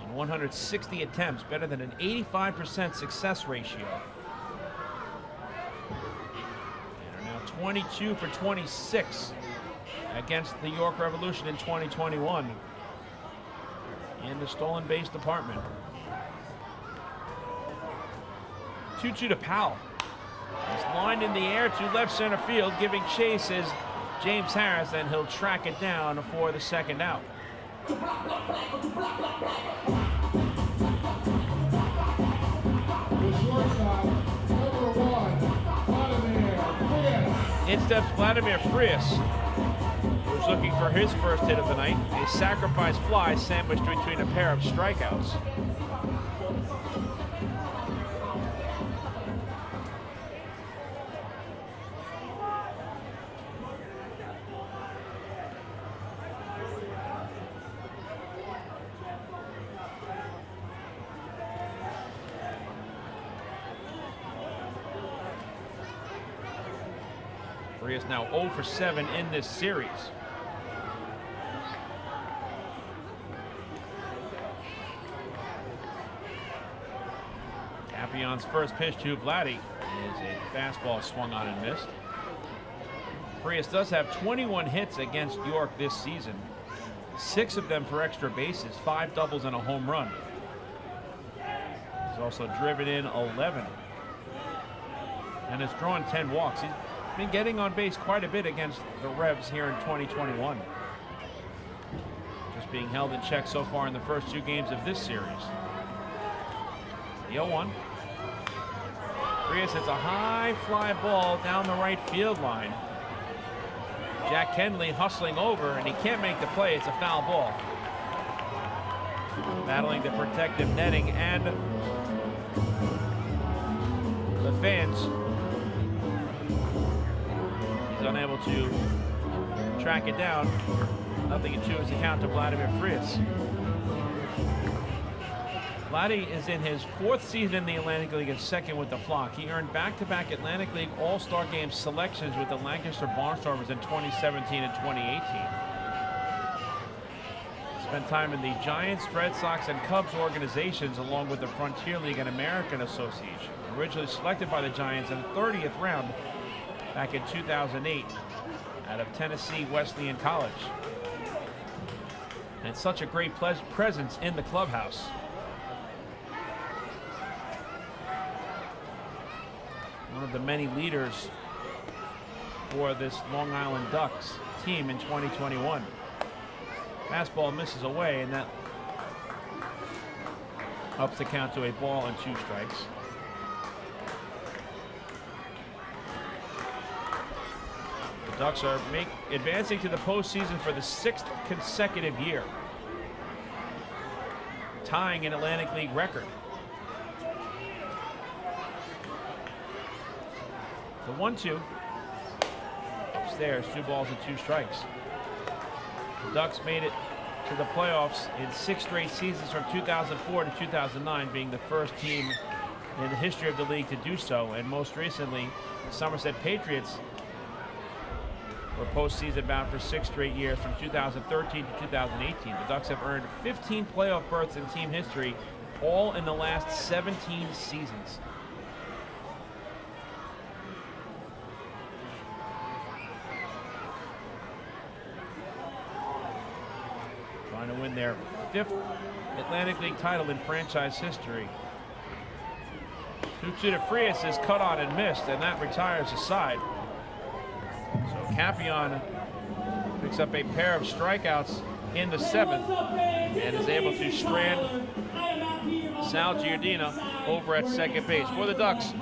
and 160 attempts, better than an 85% success ratio. And are now 22 for 26 against the York Revolution in 2021 in the stolen base department. 2-2 to Powell. He's lined in the air to left center field. Giving chase is James Harris, and he'll track it down for the second out. The shortstop, number 1, Vladimir Frias. In steps Vladimir Frias, who's looking for his first hit of the night. A sacrifice fly sandwiched between a pair of strikeouts. Frias now 0 for 7 in this series. Papillon's first pitch to Vladdy is a fastball swung on and missed. Frias does have 21 hits against York this season, 6 of them for extra bases, 5 doubles and a home run. He's also driven in 11 and has drawn 10 walks. He's been getting on base quite a bit against the Revs here in 2021. Just being held in check so far in the first 2 games of this series. The 0-1. Frias hits a high fly ball down the right field line. Jack Kenley hustling over, and he can't make the play. It's a foul ball. Battling the protective netting and the fence. He's unable to track it down. 0-2 is the count to Vladimir Frias. Vladdy is in his 4th season in the Atlantic League and 2nd with the Flock. He earned back-to-back Atlantic League All-Star Game selections with the Lancaster Barnstormers in 2017 and 2018. Spent time in the Giants, Red Sox, and Cubs organizations along with the Frontier League and American Association. Originally selected by the Giants in the 30th round back in 2008 out of Tennessee Wesleyan College. And such a great presence in the clubhouse. One of the many leaders for this Long Island Ducks team in 2021. Fastball misses away, and that ups the count to a ball and 2 strikes. The Ducks are advancing to the postseason for the 6th consecutive year, tying an Atlantic League record. The 1-2 upstairs, 2 balls and 2 strikes. The Ducks made it to the playoffs in 6 straight seasons from 2004 to 2009, being the first team in the history of the league to do so. And most recently, the Somerset Patriots were postseason bound for 6 straight years from 2013 to 2018. The Ducks have earned 15 playoff berths in team history, all in the last 17 seasons. Trying to win their 5th Atlantic League title in franchise history. 2-2 to Frias is cut on and missed, and that retires the side. So Campion picks up a pair of strikeouts in the 7th and is able to strand Sal Giardina over at second base. For the Ducks,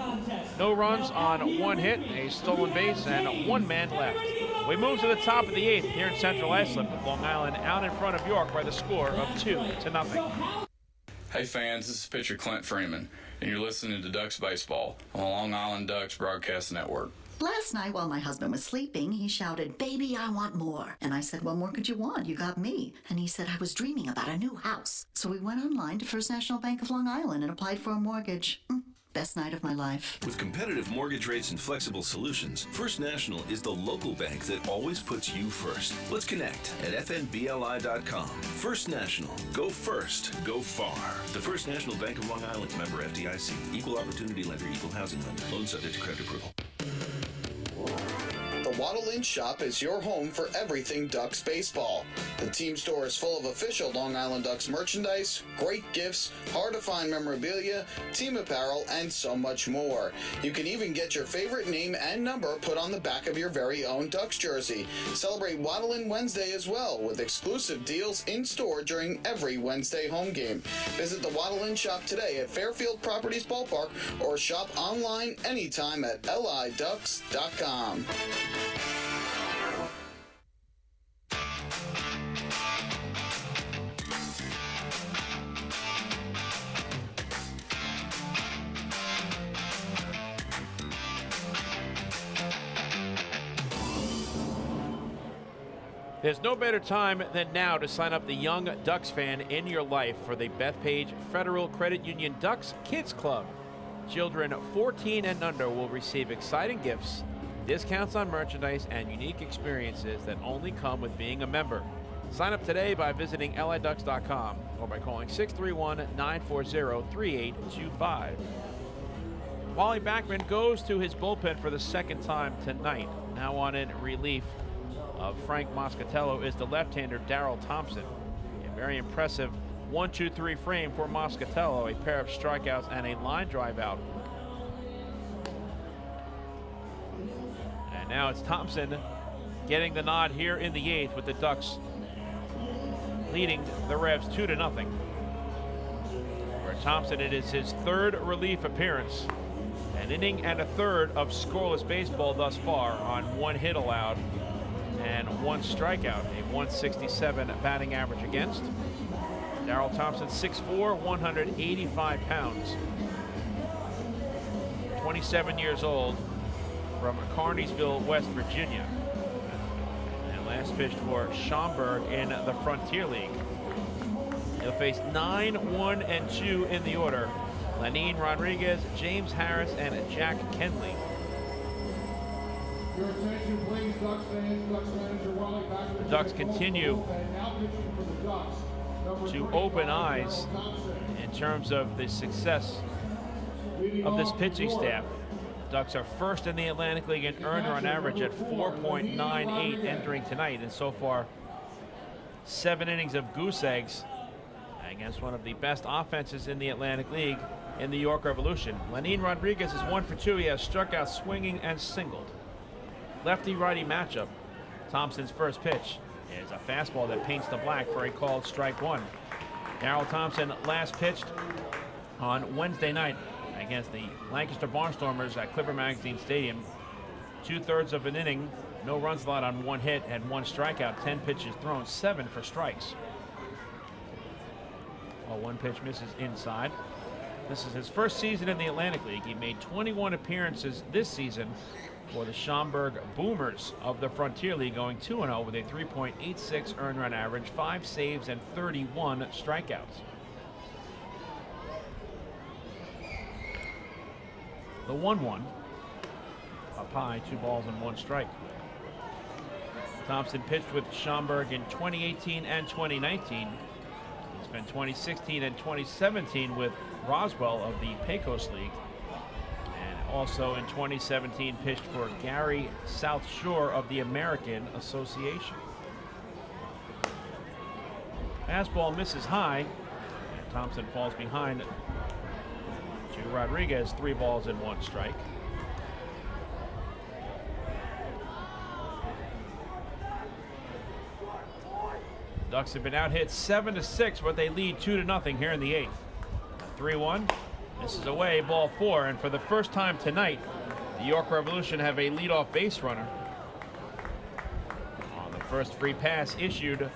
no runs on 1 hit, a stolen base, and 1 man left. We move to the top of the 8th here in Central Islip, with Long Island out in front of York by the score of 2-0. Hey fans, this is pitcher Clint Freeman, and you're listening to Ducks Baseball on the Long Island Ducks Broadcast Network. Last night while my husband was sleeping, he shouted, "Baby, I want more." And I said, "What more could you want? You got me." And he said, "I was dreaming about a new house." So we went online to First National Bank of Long Island and applied for a mortgage. Best night of my life. With competitive mortgage rates and flexible solutions, First National is the local bank that always puts you first. Let's connect at fnbli.com. First National. Go first. Go far. The First National Bank of Long Island, member FDIC. Equal opportunity lender, equal housing lender. Loan subject to credit approval. The Waddle Inn Shop is your home for everything Ducks baseball. The team store is full of official Long Island Ducks merchandise, great gifts, hard-to-find memorabilia, team apparel, and so much more. You can even get your favorite name and number put on the back of your very own Ducks jersey. Celebrate Waddle Inn Wednesday as well, with exclusive deals in-store during every Wednesday home game. Visit the Waddle Inn Shop today at Fairfield Properties Ballpark or shop online anytime at liducks.com. There's no better time than now to sign up the young Ducks fan in your life for the Bethpage Federal Credit Union Ducks Kids Club. Children 14 and under will receive exciting gifts, discounts on merchandise, and unique experiences that only come with being a member. Sign up today by visiting liducks.com or by calling 631-940-3825. Wally Backman goes to his bullpen for the 2nd time tonight. Now on in relief of Frank Moscatello is the left-hander Darrell Thompson. A very impressive 1-2-3 frame for Moscatello, a pair of strikeouts and a line drive out. And now it's Thompson getting the nod here in the 8th, with the Ducks leading the Revs 2-0. For Thompson, it is his 3rd relief appearance. An inning and a 1/3 of scoreless baseball thus far on 1 hit allowed and 1 strikeout, a 167 batting average against. Darrell Thompson, 6'4", 185 pounds. 27 years old, from Carneysville, West Virginia. And last pitched for Schaumburg in the Frontier League. He'll face 9, 1, and 2 in the order. Lenin Rodriguez, James Harris, and Jack Kenley. Your attention, please, Ducks fans. Ducks manager Wally Backman. The Ducks continue Now pitching for the Ducks, number to 3, open eyes in terms of the success of this pitching staff. Ducks are first in the Atlantic League in earned run average at 4.98 entering tonight, and so far 7 innings of goose eggs against one of the best offenses in the Atlantic League in the York Revolution. Lenin Rodriguez is 1 for 2. He has struck out swinging and singled. Lefty-righty matchup. Thompson's first pitch is a fastball that paints the black for a called strike 1. Darrell Thompson last pitched on Wednesday night against the Lancaster Barnstormers at Clipper Magazine Stadium. 2/3 of an inning, no runs allowed on 1 hit, and 1 strikeout, 10 pitches thrown, 7 for strikes. Well, 1 pitch misses inside. This is his first season in the Atlantic League. He made 21 appearances this season for the Schaumburg Boomers of the Frontier League, going 2-0 with a 3.86 earned run average, 5 saves, and 31 strikeouts. The 1-1 up high, 2 balls and 1 strike. Thompson pitched with Schaumburg in 2018 and 2019. He spent 2016 and 2017 with Roswell of the Pecos League, and also in 2017 pitched for Gary South Shore of the American Association. Fastball misses high, and Thompson falls behind to Rodriguez, 3 balls and 1 strike. Ducks have been out hit 7-6, but they lead 2-0 here in the 8th. 3-1. This is away, ball 4, and for the first time tonight, the York Revolution have a leadoff base runner on the first free pass issued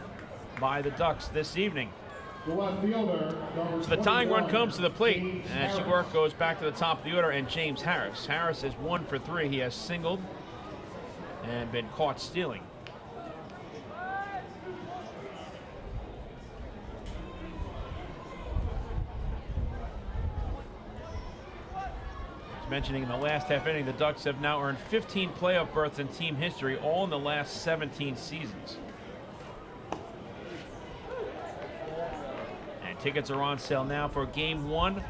by the Ducks this evening. So the tying run comes to the plate, and York goes back to the top of the order, and James Harris. Harris is 1 for 3. He has singled and been caught stealing. Mentioning in the last half inning, the Ducks have now earned 15 playoff berths in team history, all in the last 17 seasons. And tickets are on sale now for Game 1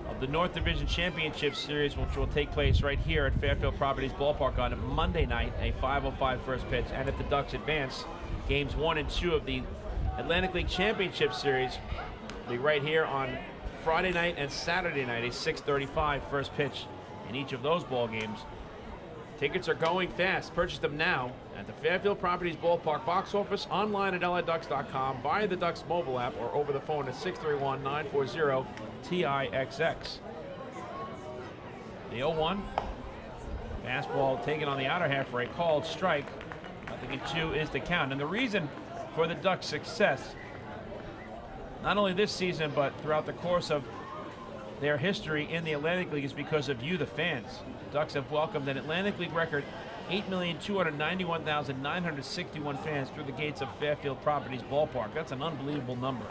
of the North Division Championship Series, which will take place right here at Fairfield Properties Ballpark on Monday night, a 5:05 first pitch. And if the Ducks advance, Games 1 and 2 of the Atlantic League Championship Series will be right here on Friday night and Saturday night, a 6:35 first pitch in each of those ball games. Tickets are going fast. Purchase them now at the Fairfield Properties Ballpark box office, online at LADucks.com, via the Ducks mobile app, or over the phone at 631-940-TIXX. The 0-1. Fastball taken on the outer half for a called strike. 0-2 is the count. And the reason for the Ducks' success, not only this season, but throughout the course of their history in the Atlantic League, is because of you, the fans. The Ducks have welcomed an Atlantic League record 8,291,961 fans through the gates of Fairfield Properties Ballpark. That's an unbelievable number.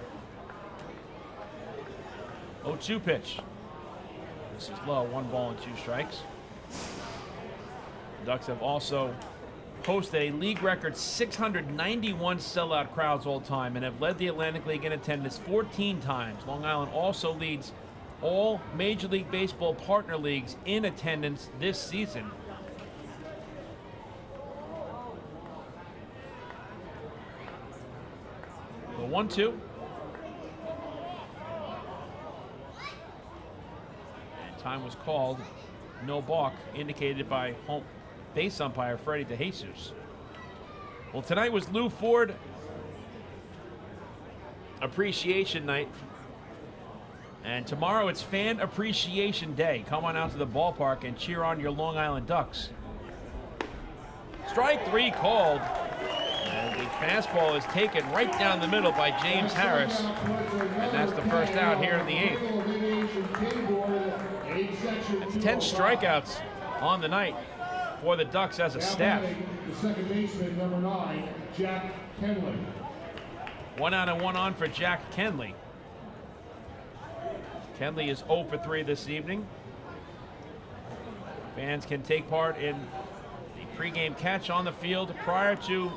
0-2 pitch. This is low, 1 ball and 2 strikes. The Ducks have also hosted a league record 691 sellout crowds all time and have led the Atlantic League in attendance 14 times. Long Island also leads all Major League Baseball partner leagues in attendance this season. The 1-2. And time was called. No balk, indicated by home base umpire Freddie DeJesus. Well, tonight was Lou Ford Appreciation Night. And tomorrow it's Fan Appreciation Day. Come on out to the ballpark and cheer on your Long Island Ducks. Strike 3 called. And the fastball is taken right down the middle by James Harris. And that's the first out here in the 8th. That's 10 strikeouts on the night for the Ducks as a staff. The second baseman, number 9, Jack Kenley. 1 out and 1 on for Jack Kenley. Kenley is 0 for 3 this evening. Fans can take part in the pregame catch on the field prior to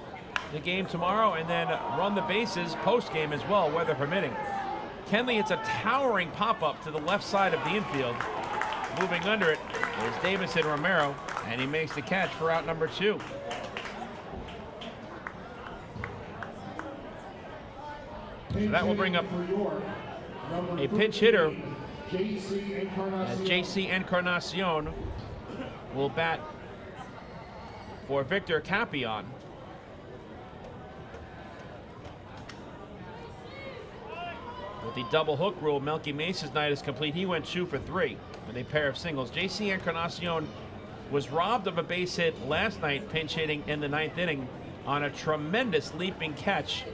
the game tomorrow and then run the bases post-game as well, weather permitting. Kenley hits a towering pop-up to the left side of the infield. Moving under it is Davison Romero, and he makes the catch for out number 2. So that will bring up a pinch hitter as J.C. Encarnacion will bat for Victor Capion. With the double hook rule, Melky Mesa's night is complete. He went 2 for 3 with a pair of singles. J.C. Encarnacion was robbed of a base hit last night, pinch hitting in the 9th inning on a tremendous leaping catch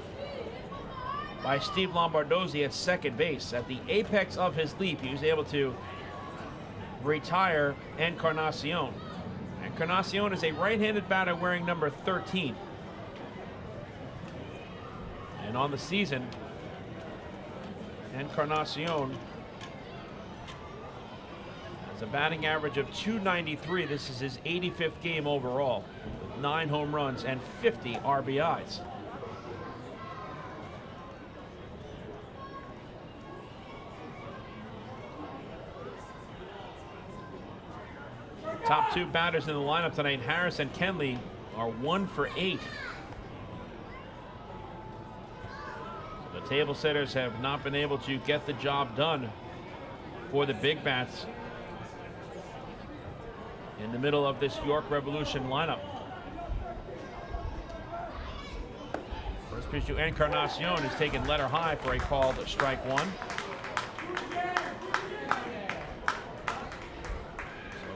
by Steve Lombardozzi at second base. At the apex of his leap, he was able to retire Encarnacion. Encarnacion is a right-handed batter wearing number 13. And on the season, Encarnacion has a batting average of .293. This is his 85th game overall, with 9 home runs and 50 RBIs. Top 2 batters in the lineup tonight, Harris and Kenley, are 1 for 8. So the table setters have not been able to get the job done for the big bats in the middle of this York Revolution lineup. First pitch to Encarnacion is taken letter high for a called strike 1.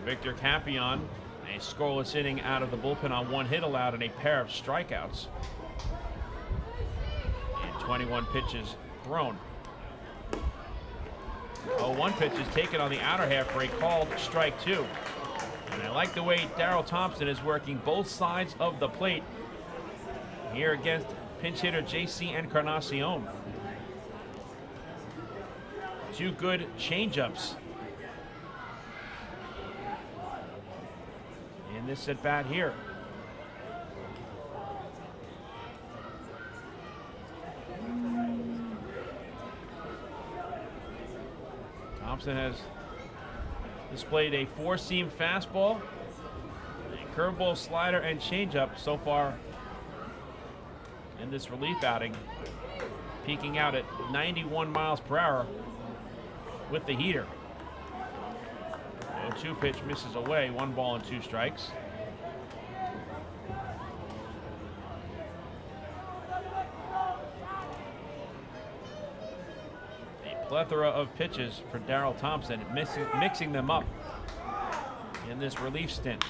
Victor Capion, a scoreless inning out of the bullpen on 1 hit allowed and a pair of strikeouts. And 21 pitches thrown. 0-1 pitch is taken on the outer half for a called strike 2. And I like the way Darryl Thompson is working both sides of the plate here against pinch hitter J.C. Encarnacion. 2 good changeups in this at bat here. Thompson has displayed a 4-seam fastball, a curveball, slider, and changeup so far in this relief outing, peaking out at 91 miles per hour with the heater. 0-2 pitch misses away, 1 ball and 2 strikes. A plethora of pitches for Darryl Thompson, mixing them up in this relief stint.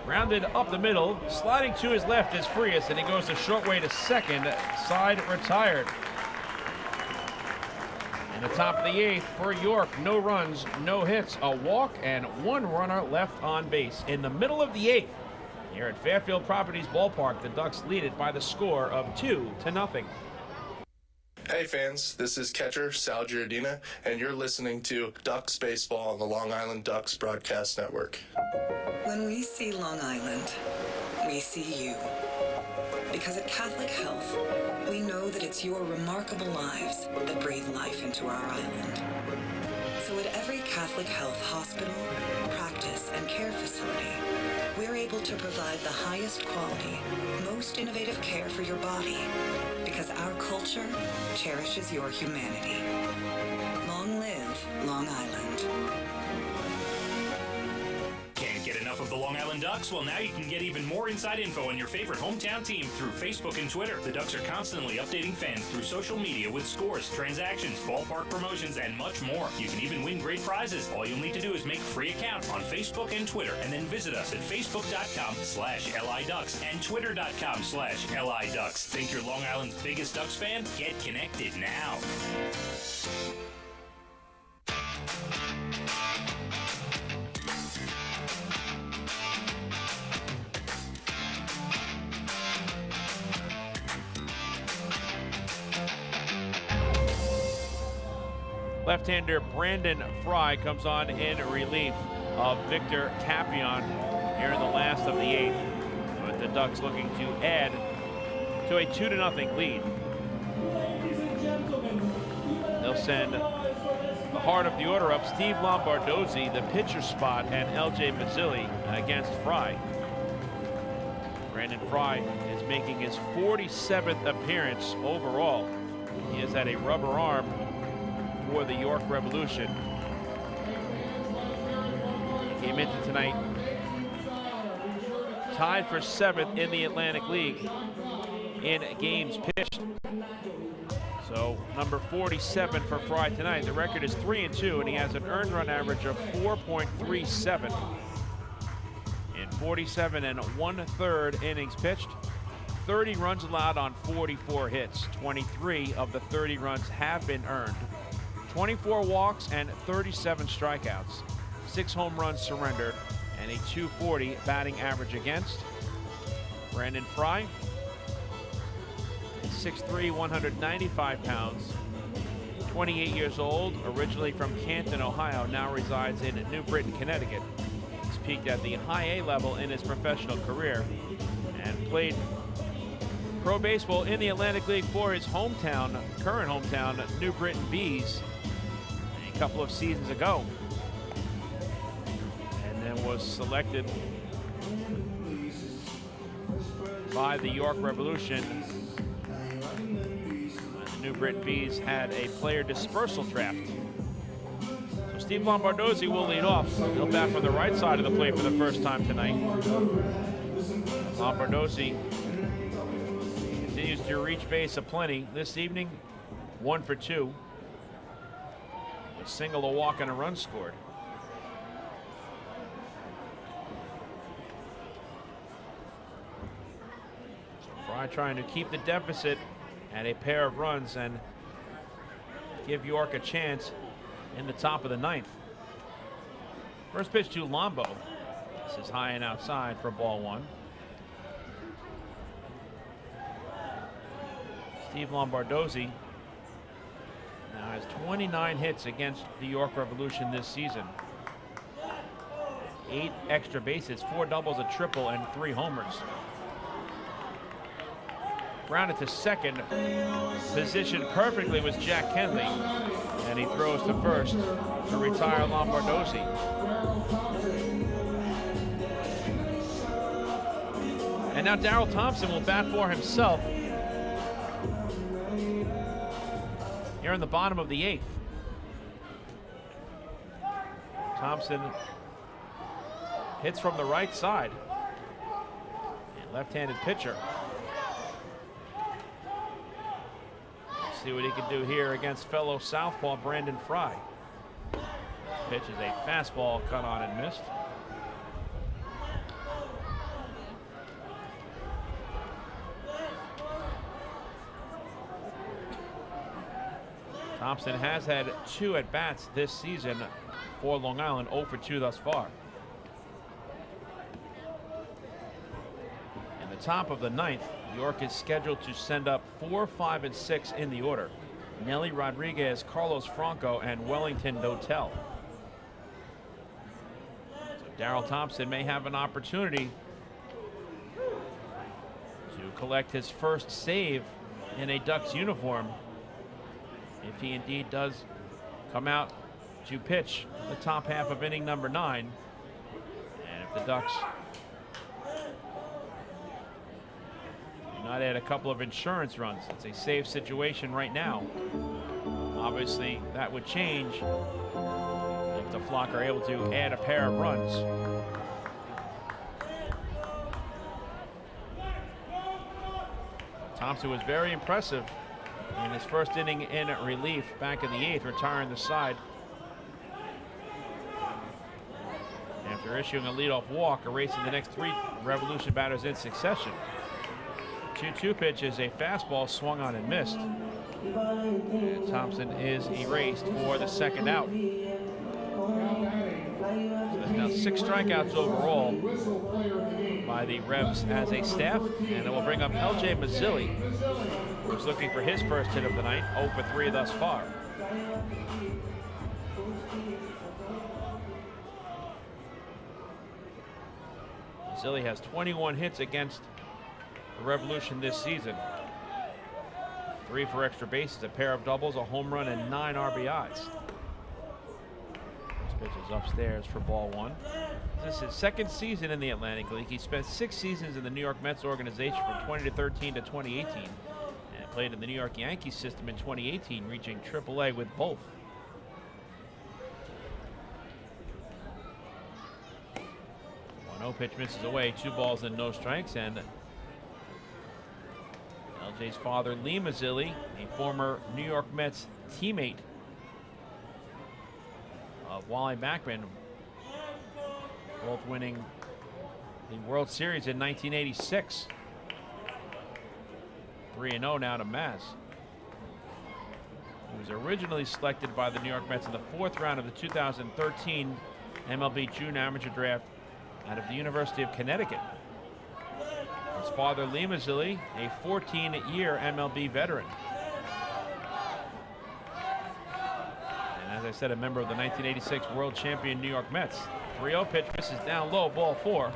Grounded up the middle, sliding to his left is Frias, and he goes a short way to second, side retired. The top of the 8th for York, no runs, no hits, a walk, and 1 runner left on base. In the middle of the 8th, here at Fairfield Properties Ballpark, the Ducks lead it by the score of 2-0. Hey fans, this is catcher Sal Giardina, and you're listening to Ducks Baseball on the Long Island Ducks Broadcast Network. When we see Long Island, we see you. Because at Catholic Health, we know that it's your remarkable lives that breathe life into our island. So at every Catholic Health hospital, practice, and care facility, we're able to provide the highest quality, most innovative care for your body, because our culture cherishes your humanity. Long live Long Island. Can't get enough of the Long Island Ducks? Well, now you can get even more inside info on your favorite hometown team through Facebook and Twitter. The Ducks are constantly updating fans through social media with scores, transactions, ballpark promotions, and much more. You can even win great prizes. All you'll need to do is make a free account on Facebook and Twitter, and then visit us at facebook.com/LIDucks and twitter.com/LIDucks. Think you're Long Island's biggest Ducks fan? Get connected now. Left-hander Brandon Fry comes on in relief of Victor Tapion here in the last of the 8th, with the Ducks looking to add to a 2-0 lead. They'll send the heart of the order up Steve Lombardozzi, the pitcher spot, and L.J. Mazzilli against Fry. Brandon Fry is making his 47th appearance overall. He has had a rubber arm for the York Revolution. He came into tonight tied for 7th in the Atlantic League in games pitched. So number 47 for Fry tonight. The record is 3-2, and he has an earned run average of 4.37 in 47 1/3 innings pitched. 30 runs allowed on 44 hits. 23 of the 30 runs have been earned. 24 walks and 37 strikeouts. 6 home runs surrendered and a .240 batting average against. Brandon Fry, 6'3", 195 pounds, 28 years old, originally from Canton, Ohio, now resides in New Britain, Connecticut. He's peaked at the high A level in his professional career and played pro baseball in the Atlantic League for his hometown, current hometown, New Britain Bees, a couple of seasons ago. And then was selected by the York Revolution. The New Britain Bees had a player dispersal draft. So Steve Lombardozzi will lead off. He'll bat from the right side of the plate for the first time tonight. Lombardozzi continues to reach base aplenty this evening. 1 for 2. A single, a walk, and a run scored. Fry trying to keep the deficit at a pair of runs and give York a chance in the top of the 9th. First pitch to Lombo. This is high and outside for ball 1. Steve Lombardozzi now has 29 hits against the York Revolution this season. 8 extra bases, 4 doubles, a triple, and 3 homers. Grounded to second, positioned perfectly was Jack Kenley, and he throws to first to retire Lombardozzi. And now Darrell Thompson will bat for himself here in the bottom of the 8th. Thompson hits from the right side. And left-handed pitcher. Let's see what he can do here against fellow southpaw Brandon Fry. This pitch is a fastball cut on and missed. Thompson has had 2 at-bats this season for Long Island, 0 for 2 thus far. In the top of the 9th, York is scheduled to send up 4, 5, and 6 in the order. Nelly Rodriguez, Carlos Franco, and Wellington Dotel. So Darrell Thompson may have an opportunity to collect his first save in a Ducks uniform, if he indeed does come out to pitch the top half of inning number 9. And if the Ducks do not add a couple of insurance runs, it's a safe situation right now. Obviously, that would change if the Flock are able to add a pair of runs. Thompson was very impressive in his first inning in relief back in the 8th, retiring the side after issuing a leadoff walk, erasing the next 3 Revolution batters in succession. 2-2 pitch is a fastball swung on and missed. And Thompson is erased for the second out. So there's now 6 strikeouts overall by the Revs as a staff, and it will bring up L.J. Mazzilli, who's looking for his first hit of the night, 0 for 3 thus far. Mazzilli has 21 hits against the Revolution this season. 3 for extra bases, a pair of doubles, a home run, and 9 RBIs. This pitch is upstairs for ball 1. This is his second season in the Atlantic League. He spent 6 seasons in the New York Mets organization from 2013 to 2018, and played in the New York Yankees system in 2018, reaching AAA with both. No pitch misses away, 2 balls and no strikes, and LJ's father, Lee Mazzilli, a former New York Mets teammate of Wally Backman, both winning the World Series in 1986. 3-0 now to Maz. He was originally selected by the New York Mets in the 4th round of the 2013 MLB June Amateur Draft out of the University of Connecticut. His father, Lee Mazzilli, a 14-year MLB veteran. And as I said, a member of the 1986 World Champion New York Mets. 3-0 pitch misses down low, ball 4.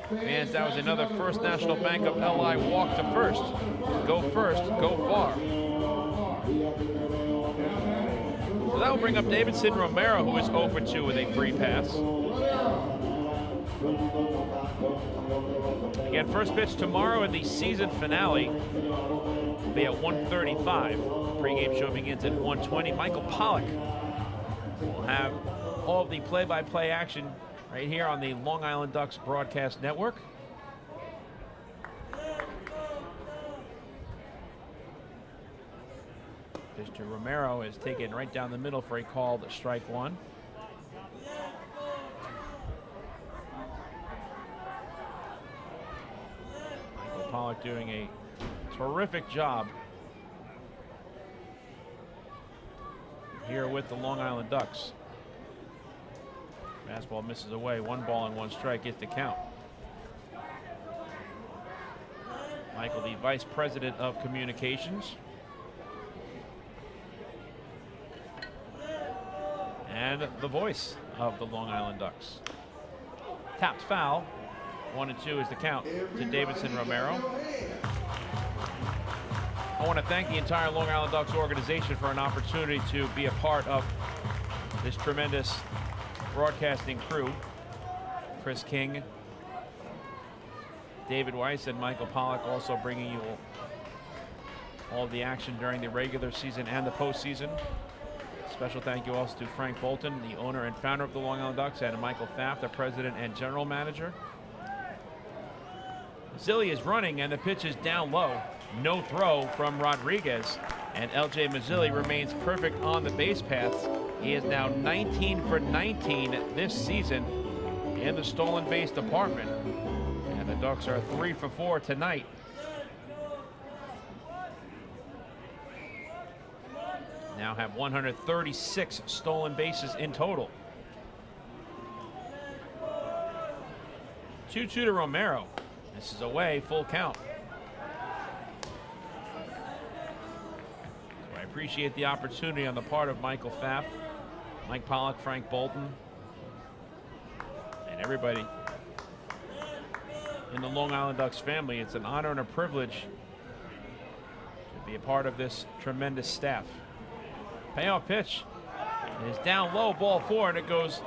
Fans, that was another First National Bank of LI walk to first. Go first, go far. So that will bring up Davidson Romero, who is 0 for 2 with a free pass. Again, first pitch tomorrow in the season finale will be at 1:35. Pregame show begins at 1:20. Michael Pollock will have all of the play-by-play action right here on the Long Island Ducks Broadcast Network. Pitch to Romero is taken right down the middle for a called strike 1. Pollock doing a terrific job here with the Long Island Ducks. Fastball misses away, 1 ball and 1 strike, gets the count. Michael, the Vice President of Communications. And the voice of the Long Island Ducks. Tapped foul. 1-2 is the count to Davidson Romero. I want to thank the entire Long Island Ducks organization for an opportunity to be a part of this tremendous broadcasting crew. Chris King, David Weiss, and Michael Pollock also bringing you all the action during the regular season and the postseason. Special thank you also to Frank Bolton, the owner and founder of the Long Island Ducks, and Michael Pfaff, the president and general manager. Mazzilli is running, and the pitch is down low. No throw from Rodriguez, and LJ Mazzilli remains perfect on the base paths. He is now 19 for 19 this season in the stolen base department, and the Ducks are 3 for 4 tonight. Now have 136 stolen bases in total. 2-2 to Romero. This is away, full count. So I appreciate the opportunity on the part of Michael Pfaff, Mike Pollock, Frank Bolton, and everybody in the Long Island Ducks family. It's an honor and a privilege to be a part of this tremendous staff. Payoff pitch is down low, ball 4, and it goes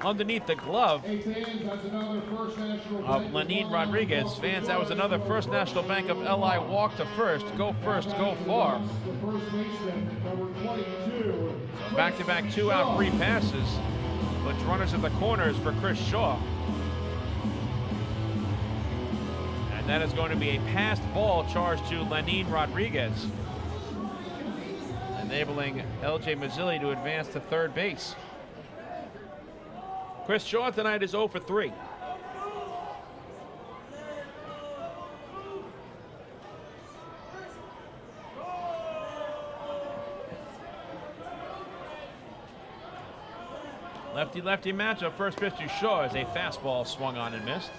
underneath the glove of Lenin Rodriguez. Fans, that was another First National Bank of LI walk to first. Go first, go far. So back-to-back 2-out free passes. Puts runners at the corners for Chris Shaw. And that is going to be a passed ball charged to Lenin Rodriguez, enabling LJ Mazzilli to advance to third base. Chris Shaw tonight is 0 for 3. Lefty-lefty matchup. First pitch to Shaw is a fastball swung on and missed.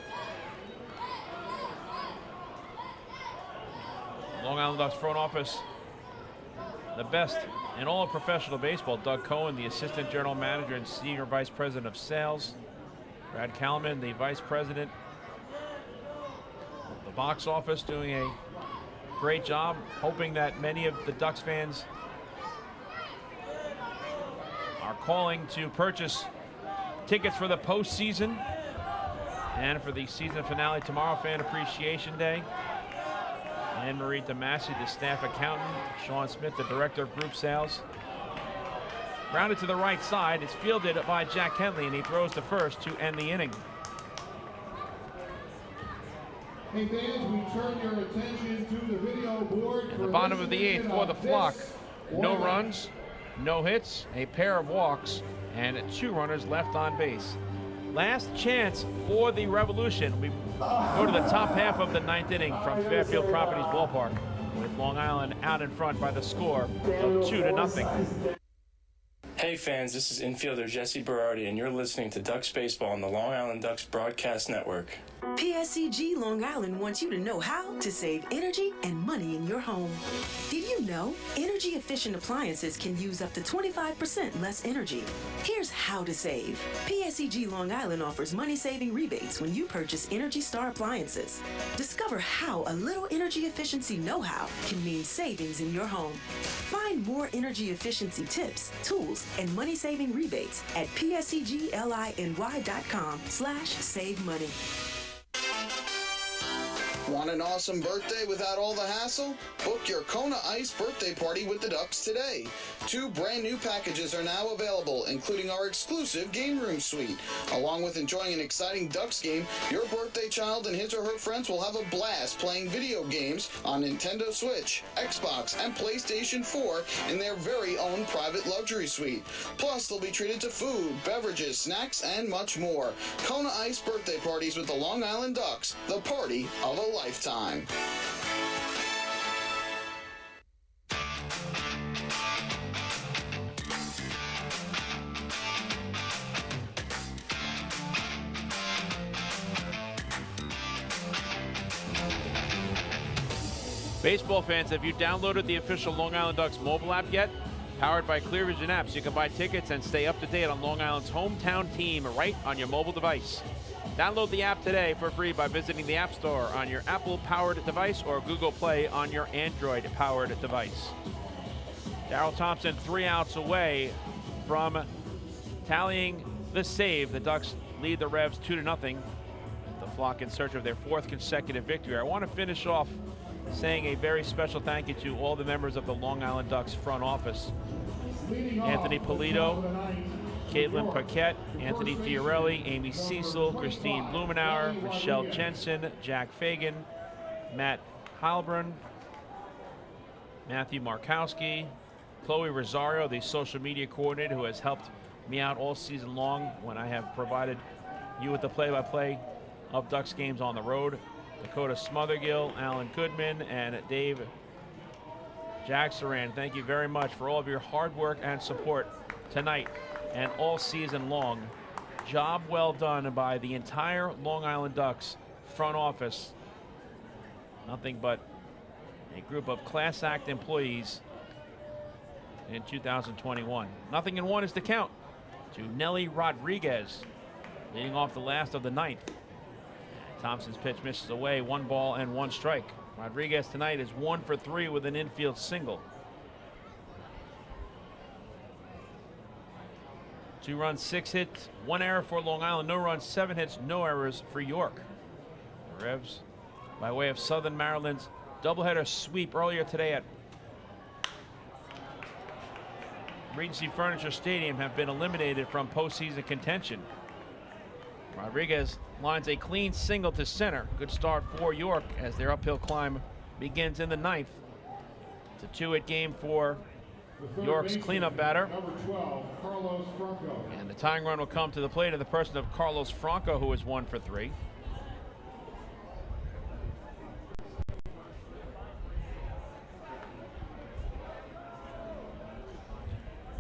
Long Island Ducks front office the best in all of professional baseball. Doug Cohen, the assistant general manager and senior vice president of sales. Brad Kalman, the vice president of the box office, doing a great job. Hoping that many of the Ducks fans are calling to purchase tickets for the postseason and for the season finale tomorrow, Fan Appreciation Day. Anne-Marie DeMasi, the staff accountant. Sean Smith, the director of group sales. Grounded to the right side. It's fielded by Jack Henley, and he throws to first to end the inning. Hey fans, we turn your attention to the video board. At the bottom of the 8th for the Flock. No runs, no hits, a pair of walks, and 2 runners left on base. Last chance for the Revolution. We go to the top half of the 9th inning from Fairfield Properties Ballpark, with Long Island out in front by the score of 2-0. Hey fans, this is infielder Jesse Berardi, and you're listening to Ducks Baseball on the Long Island Ducks Broadcast Network. PSCG Long Island wants you to know how to save energy and money in your home. Did you know energy efficient appliances can use up to 25% less energy? Here's how to save. PSCG Long Island offers money saving rebates when you purchase Energy Star appliances. Discover how a little energy efficiency know-how can mean savings in your home. Find more energy efficiency tips, tools, and money saving rebates at pscgliny.com/save money. Want an awesome birthday without all the hassle? Book your Kona Ice birthday party with the Ducks today. 2 brand new packages are now available, including our exclusive game room suite. Along with enjoying an exciting Ducks game, your birthday child and his or her friends will have a blast playing video games on Nintendo Switch, Xbox, and PlayStation 4 in their very own private luxury suite. Plus, they'll be treated to food, beverages, snacks, and much more. Kona Ice birthday parties with the Long Island Ducks, the party of a lifetime. Baseball fans, have you downloaded the official Long Island Ducks mobile app yet? Powered by ClearVision apps, you can buy tickets and stay up to date on Long Island's hometown team right on your mobile device. Download the app today for free by visiting the App Store on your Apple-powered device or Google Play on your Android-powered device. Darryl Thompson 3 outs away from tallying the save. The Ducks lead the Revs 2-0. The Flock in search of their 4th consecutive victory. I want to finish off saying a very special thank you to all the members of the Long Island Ducks front office. Anthony Polito, Caitlin Paquette, Anthony Fiorelli, Amy Cecil, Christine Blumenauer, Michelle Jensen, Jack Fagan, Matt Heilbrunn, Matthew Markowski, Chloe Rosario, the social media coordinator who has helped me out all season long when I have provided you with the play-by-play of Ducks games on the road. Dakota Smothergill, Alan Goodman, and Dave Jacksaran. Thank you very much for all of your hard work and support tonight and all season long. Job well done by the entire Long Island Ducks front office. Nothing but a group of class act employees in 2021. Nothing in 1 is to count to Nelly Rodriguez, leading off the last of the 9th. Thompson's pitch misses away, 1 ball and 1 strike. Rodriguez tonight is 1 for 3 with an infield single. 2 runs, 6 hits, 1 error for Long Island. No runs, 7 hits, no errors for York. The Revs, by way of Southern Maryland's doubleheader sweep earlier today at Regency Furniture Stadium, have been eliminated from postseason contention. Rodriguez lines a clean single to center. Good start for York as their uphill climb begins in the 9th. It's a 2-hit game for York's cleanup batter. Number 12, Carlos Franco. And the tying run will come to the plate in the person of Carlos Franco, who is 1 for 3.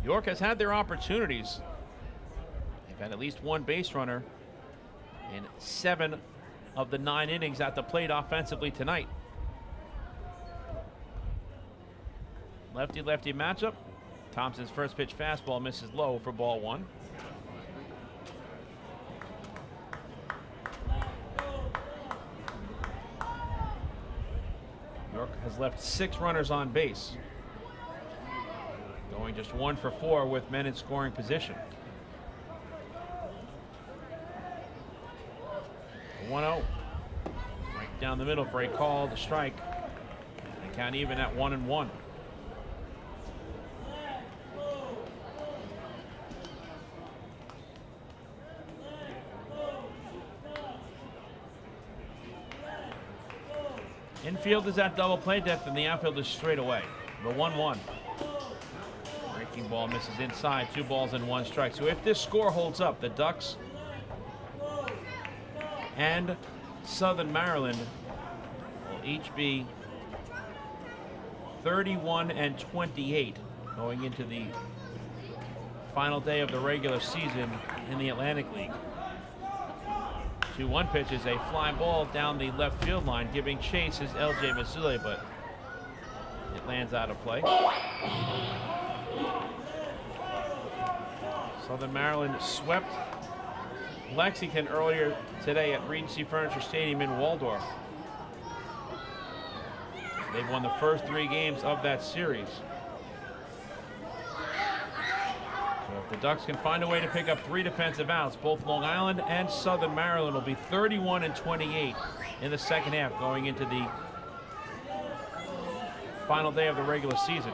York has had their opportunities. They've had at least 1 base runner in 7 of the 9 innings at the plate offensively tonight. Lefty-lefty matchup. Thompson's first pitch fastball misses low for ball 1. York has left 6 runners on base. Going just 1 for 4 with men in scoring position. 1-0. Right down the middle for a call to strike. And count even at 1-1. Infield is at double play depth and the outfield is straight away. The 1-1. Breaking ball misses inside. 2 balls and 1 strike. So if this score holds up, the Ducks and Southern Maryland will each be 31-28 going into the final day of the regular season in the Atlantic League. 2-1 pitch is a fly ball down the left field line. Giving chase is L.J. Masule, but it lands out of play. Southern Maryland swept Lexington earlier today at Regency Furniture Stadium in Waldorf. They've won the first 3 games of that series. So if the Ducks can find a way to pick up 3 defensive outs, both Long Island and Southern Maryland will be 31-28 in the second half going into the final day of the regular season.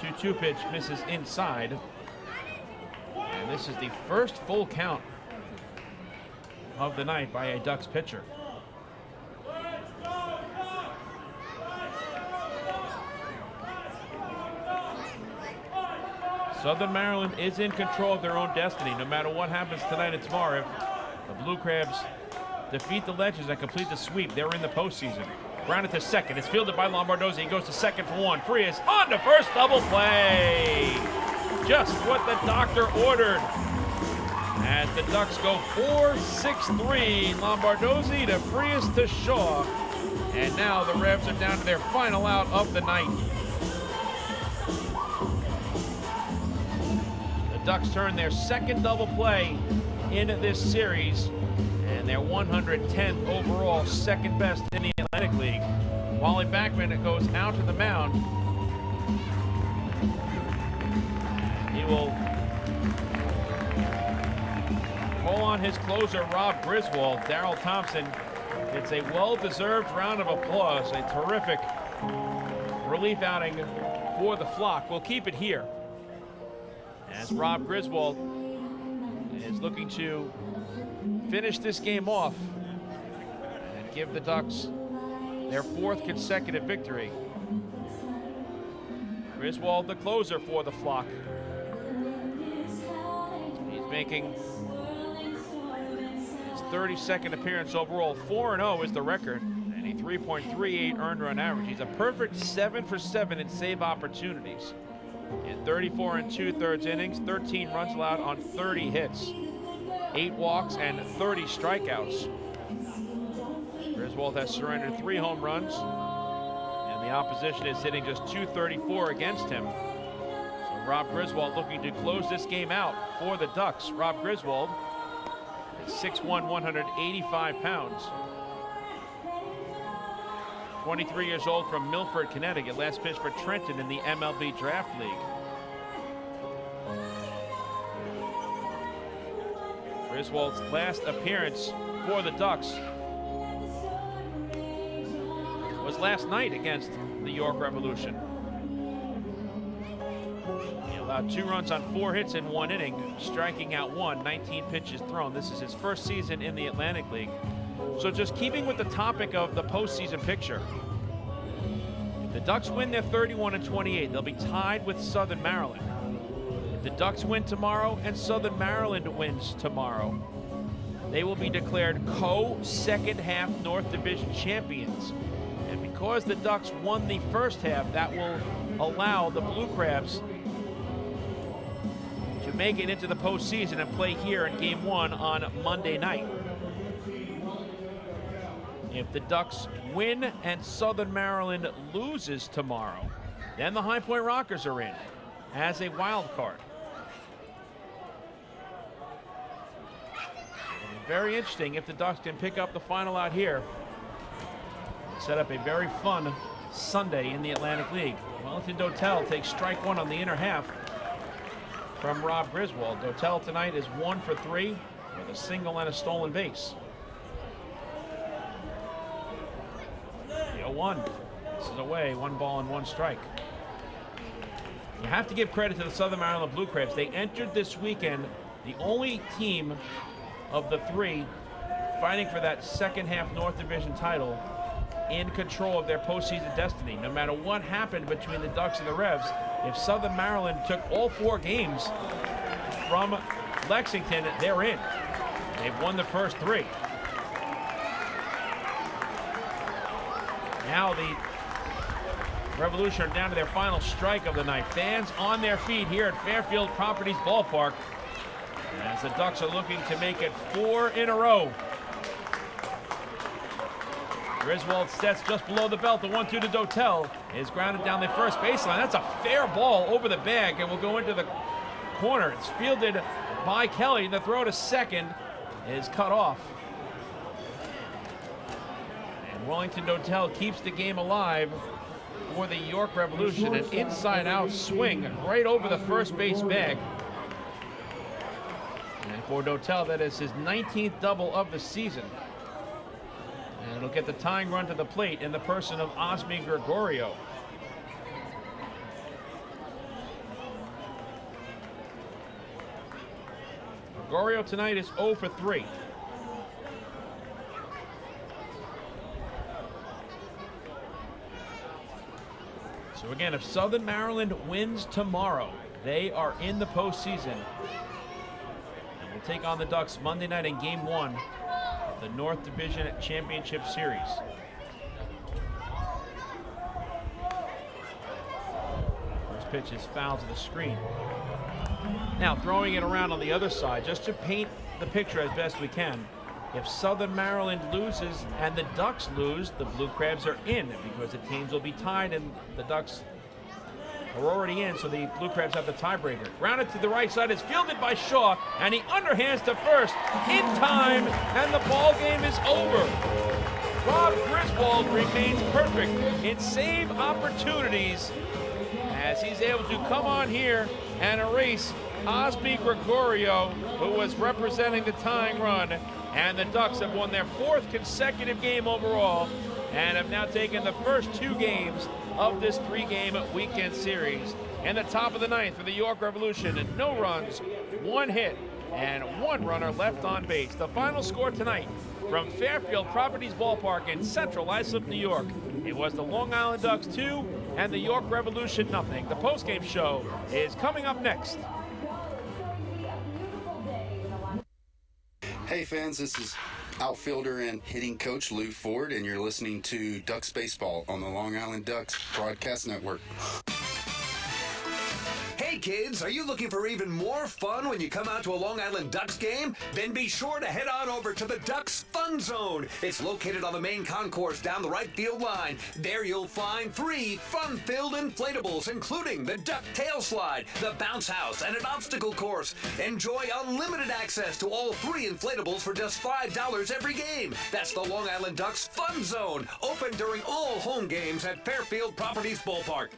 2-2 pitch misses inside. And this is the first full count of the night by a Ducks pitcher. Southern Maryland is in control of their own destiny. No matter what happens tonight and tomorrow, if the Blue Crabs defeat the Legends and complete the sweep, they're in the postseason. Grounded to second. It's fielded by Lombardozzi. He goes to second for 1. Frias on to first, double play. Just what the doctor ordered. As the Ducks go 4-6-3. Lombardozzi to Frias to Shaw. And now the Rebs are down to their final out of the night. The Ducks turn their second double play in this series. And their 110th overall, second best in the Atlantic League. Wally Backman goes out to the mound. He will call on his closer, Rob Griswold. Darryl Thompson, it's a well-deserved round of applause. A terrific relief outing for the Flock. We'll keep it here as Rob Griswold is looking to finish this game off and give the Ducks their 4th consecutive victory. Griswold, the closer for the Flock. He's making his 32nd appearance overall. 4-0 is the record, and a 3.38 earned run average. He's a perfect 7 for 7 in save opportunities. In 34 2/3 innings, 13 runs allowed on 30 hits. 8 walks and 30 strikeouts. Griswold has surrendered 3 home runs, and the opposition is hitting just .234 against him. So Rob Griswold looking to close this game out for the Ducks. Rob Griswold is 6'1", 185 pounds. 23 years old from Milford, Connecticut. Last pitch for Trenton in the MLB Draft League. Griswold's last appearance for the Ducks was last night against the York Revolution. He allowed 2 runs on 4 hits in 1 inning, striking out 1, 19 pitches thrown. This is his first season in the Atlantic League. So just keeping with the topic of the postseason picture, if the Ducks win their 31-28, they'll be tied with Southern Maryland. If the Ducks win tomorrow and Southern Maryland wins tomorrow, they will be declared co-second half North Division champions. And because the Ducks won the first half, that will allow the Blue Crabs to make it into the postseason and play here in Game 1 on Monday night. If the Ducks win and Southern Maryland loses tomorrow, Then the High Point Rockers are in as a wild card. Very interesting if the Ducks can pick up the final out here. Set up a very fun Sunday in the Atlantic League. Wellington Dotel takes strike one on the inner half from Rob Griswold. Dotel tonight is 1 for 3 with a single and a stolen base. The 0-1. This is away, 1 ball and 1 strike. You have to give credit to the Southern Maryland Blue Crabs. They entered this weekend the only team of the 3 fighting for that second half North Division title in control of their postseason destiny. No matter what happened between the Ducks and the Revs, if Southern Maryland took all 4 games from Lexington, they're in. They've won the first 3. Now the Revolution are down to their final strike of the night. Fans on their feet here at Fairfield Properties Ballpark as the Ducks are looking to make it 4 in a row. Griswold sets just below the belt. The 1-2 to Dotel is grounded down the first baseline. That's a fair ball over the bag and will go into the corner. It's fielded by Kelly. The throw to second is cut off. And Wellington Dotel keeps the game alive for the York Revolution. An inside-out swing right over the first base bag. And for Dotel, that is his 19th double of the season. And it'll get the tying run to the plate in the person of Osmi Gregorio. Gregorio tonight is 0 for 3. So again, if Southern Maryland wins tomorrow, they are in the postseason. And will take on the Ducks Monday night in Game 1 of the North Division Championship Series. First pitch is foul to the screen. Now throwing it around on the other side, just to paint the picture as best we can. If Southern Maryland loses and the Ducks lose, the Blue Crabs are in because the teams will be tied and the Ducks are already in, so the Blue Crabs have the tiebreaker. Grounded to the right side is fielded by Shaw, and he underhands to first in time, and the ball game is over. Rob Griswold remains perfect in save opportunities as he's able to come on here and erase Osby Gregorio, who was representing the tying run. And the Ducks have won their 4th consecutive game overall and have now taken the first 2 games of this 3-game weekend series. In the top of the 9th for the York Revolution, and no runs, 1 hit, and 1 runner left on base. The final score tonight from Fairfield Properties Ballpark in central Islip, New York. It was the Long Island Ducks 2 and the York Revolution nothing. The postgame show is coming up next. Hey fans, this is outfielder and hitting coach Lou Ford, and you're listening to Ducks Baseball on the Long Island Ducks Broadcast Network. Hey kids, are you looking for even more fun when you come out to a Long Island Ducks game? Then be sure to head on over to the Ducks Fun Zone. It's located on the main concourse down the right field line. There you'll find 3 fun-filled inflatables, including the Duck Tail Slide, the Bounce House, and an obstacle course. Enjoy unlimited access to all 3 inflatables for just $5 every game. That's the Long Island Ducks Fun Zone, open during all home games at Fairfield Properties Ballpark.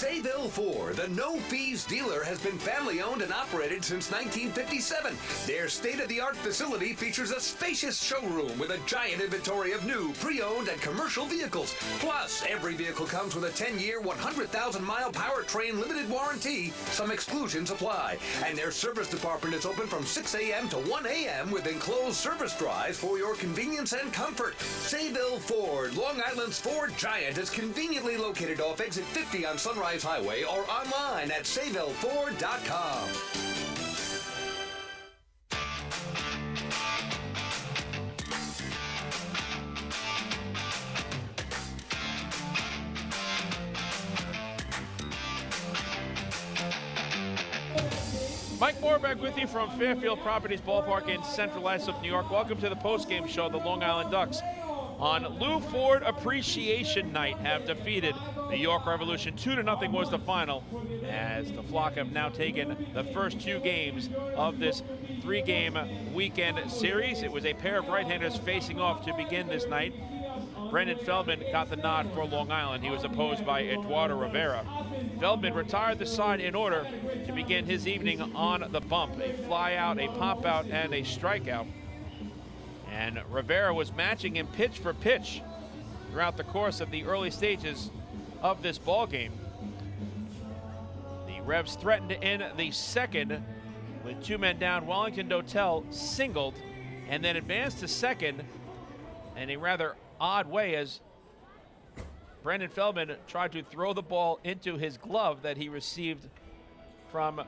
Sayville Ford, the no-fees dealer, has been family-owned and operated since 1957. Their state-of-the-art facility features a spacious showroom with a giant inventory of new, pre-owned, and commercial vehicles. Plus, every vehicle comes with a 10-year, 100,000-mile powertrain limited warranty. Some exclusions apply. And their service department is open from 6 a.m. to 1 a.m. with enclosed service drives for your convenience and comfort. Sayville Ford, Long Island's Ford Giant, is conveniently located off exit 50 on Sunrise Highway or online at SayvilleFord.com. Mike Moore back with you from Fairfield Properties Ballpark in central Islip, New York. Welcome to the postgame show, the Long Island Ducks on Lou Ford Appreciation Night have defeated the York Revolution. 2-0 was the final, as the Flock have now taken the first 2 games of this 3-game weekend series. It was a pair of right-handers facing off to begin this night. Brendan Feldman got the nod for Long Island. He was opposed by Eduardo Rivera. Feldman retired the side in order to begin his evening on the bump. A fly out, a pop out, and a strikeout. And Rivera was matching him pitch for pitch throughout the course of the early stages of this ball game. The Revs threatened in the second with 2 men down. Wellington Dotel singled and then advanced to second in a rather odd way as Brendan Feldman tried to throw the ball into his glove that he received from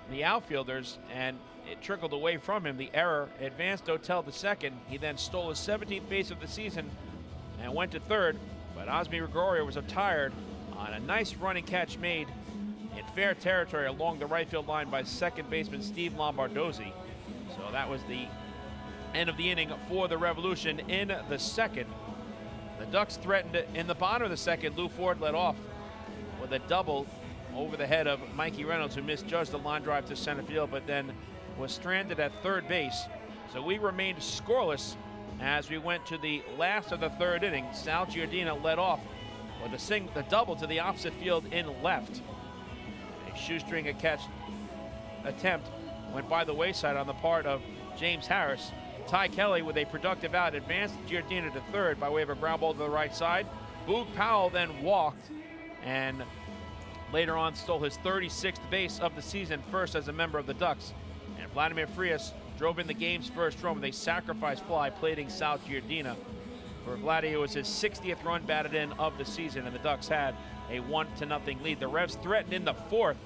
the outfielders, and it trickled away from him. The error advanced Dotel to second. He then stole his 17th base of the season and went to third, but Osmi Gregorio was retired on a nice running catch made in fair territory along the right field line by second baseman Steve Lombardozzi. So that was the end of the inning for the Revolution in the second. The Ducks threatened in the bottom of the second. Lou Ford led off with a double over the head of Mikey Reynolds, who misjudged the line drive to center field, but then was stranded at third base. So we remained scoreless as we went to the last of the third inning. Sal Giardina led off with a double to the opposite field in left. A shoestring catch attempt went by the wayside on the part of James Harris. Ty Kelly with a productive out advanced Giardina to third by way of a ground ball to the right side. Boog Powell then walked and later on stole his 36th base of the season, first as a member of the Ducks. And Vladimir Frias drove in the game's first run with a sacrifice fly plating Sal Giardina. For Vladdy, it was his 60th run batted in of the season, and the Ducks had a 1-0 lead. The Revs threatened in the fourth.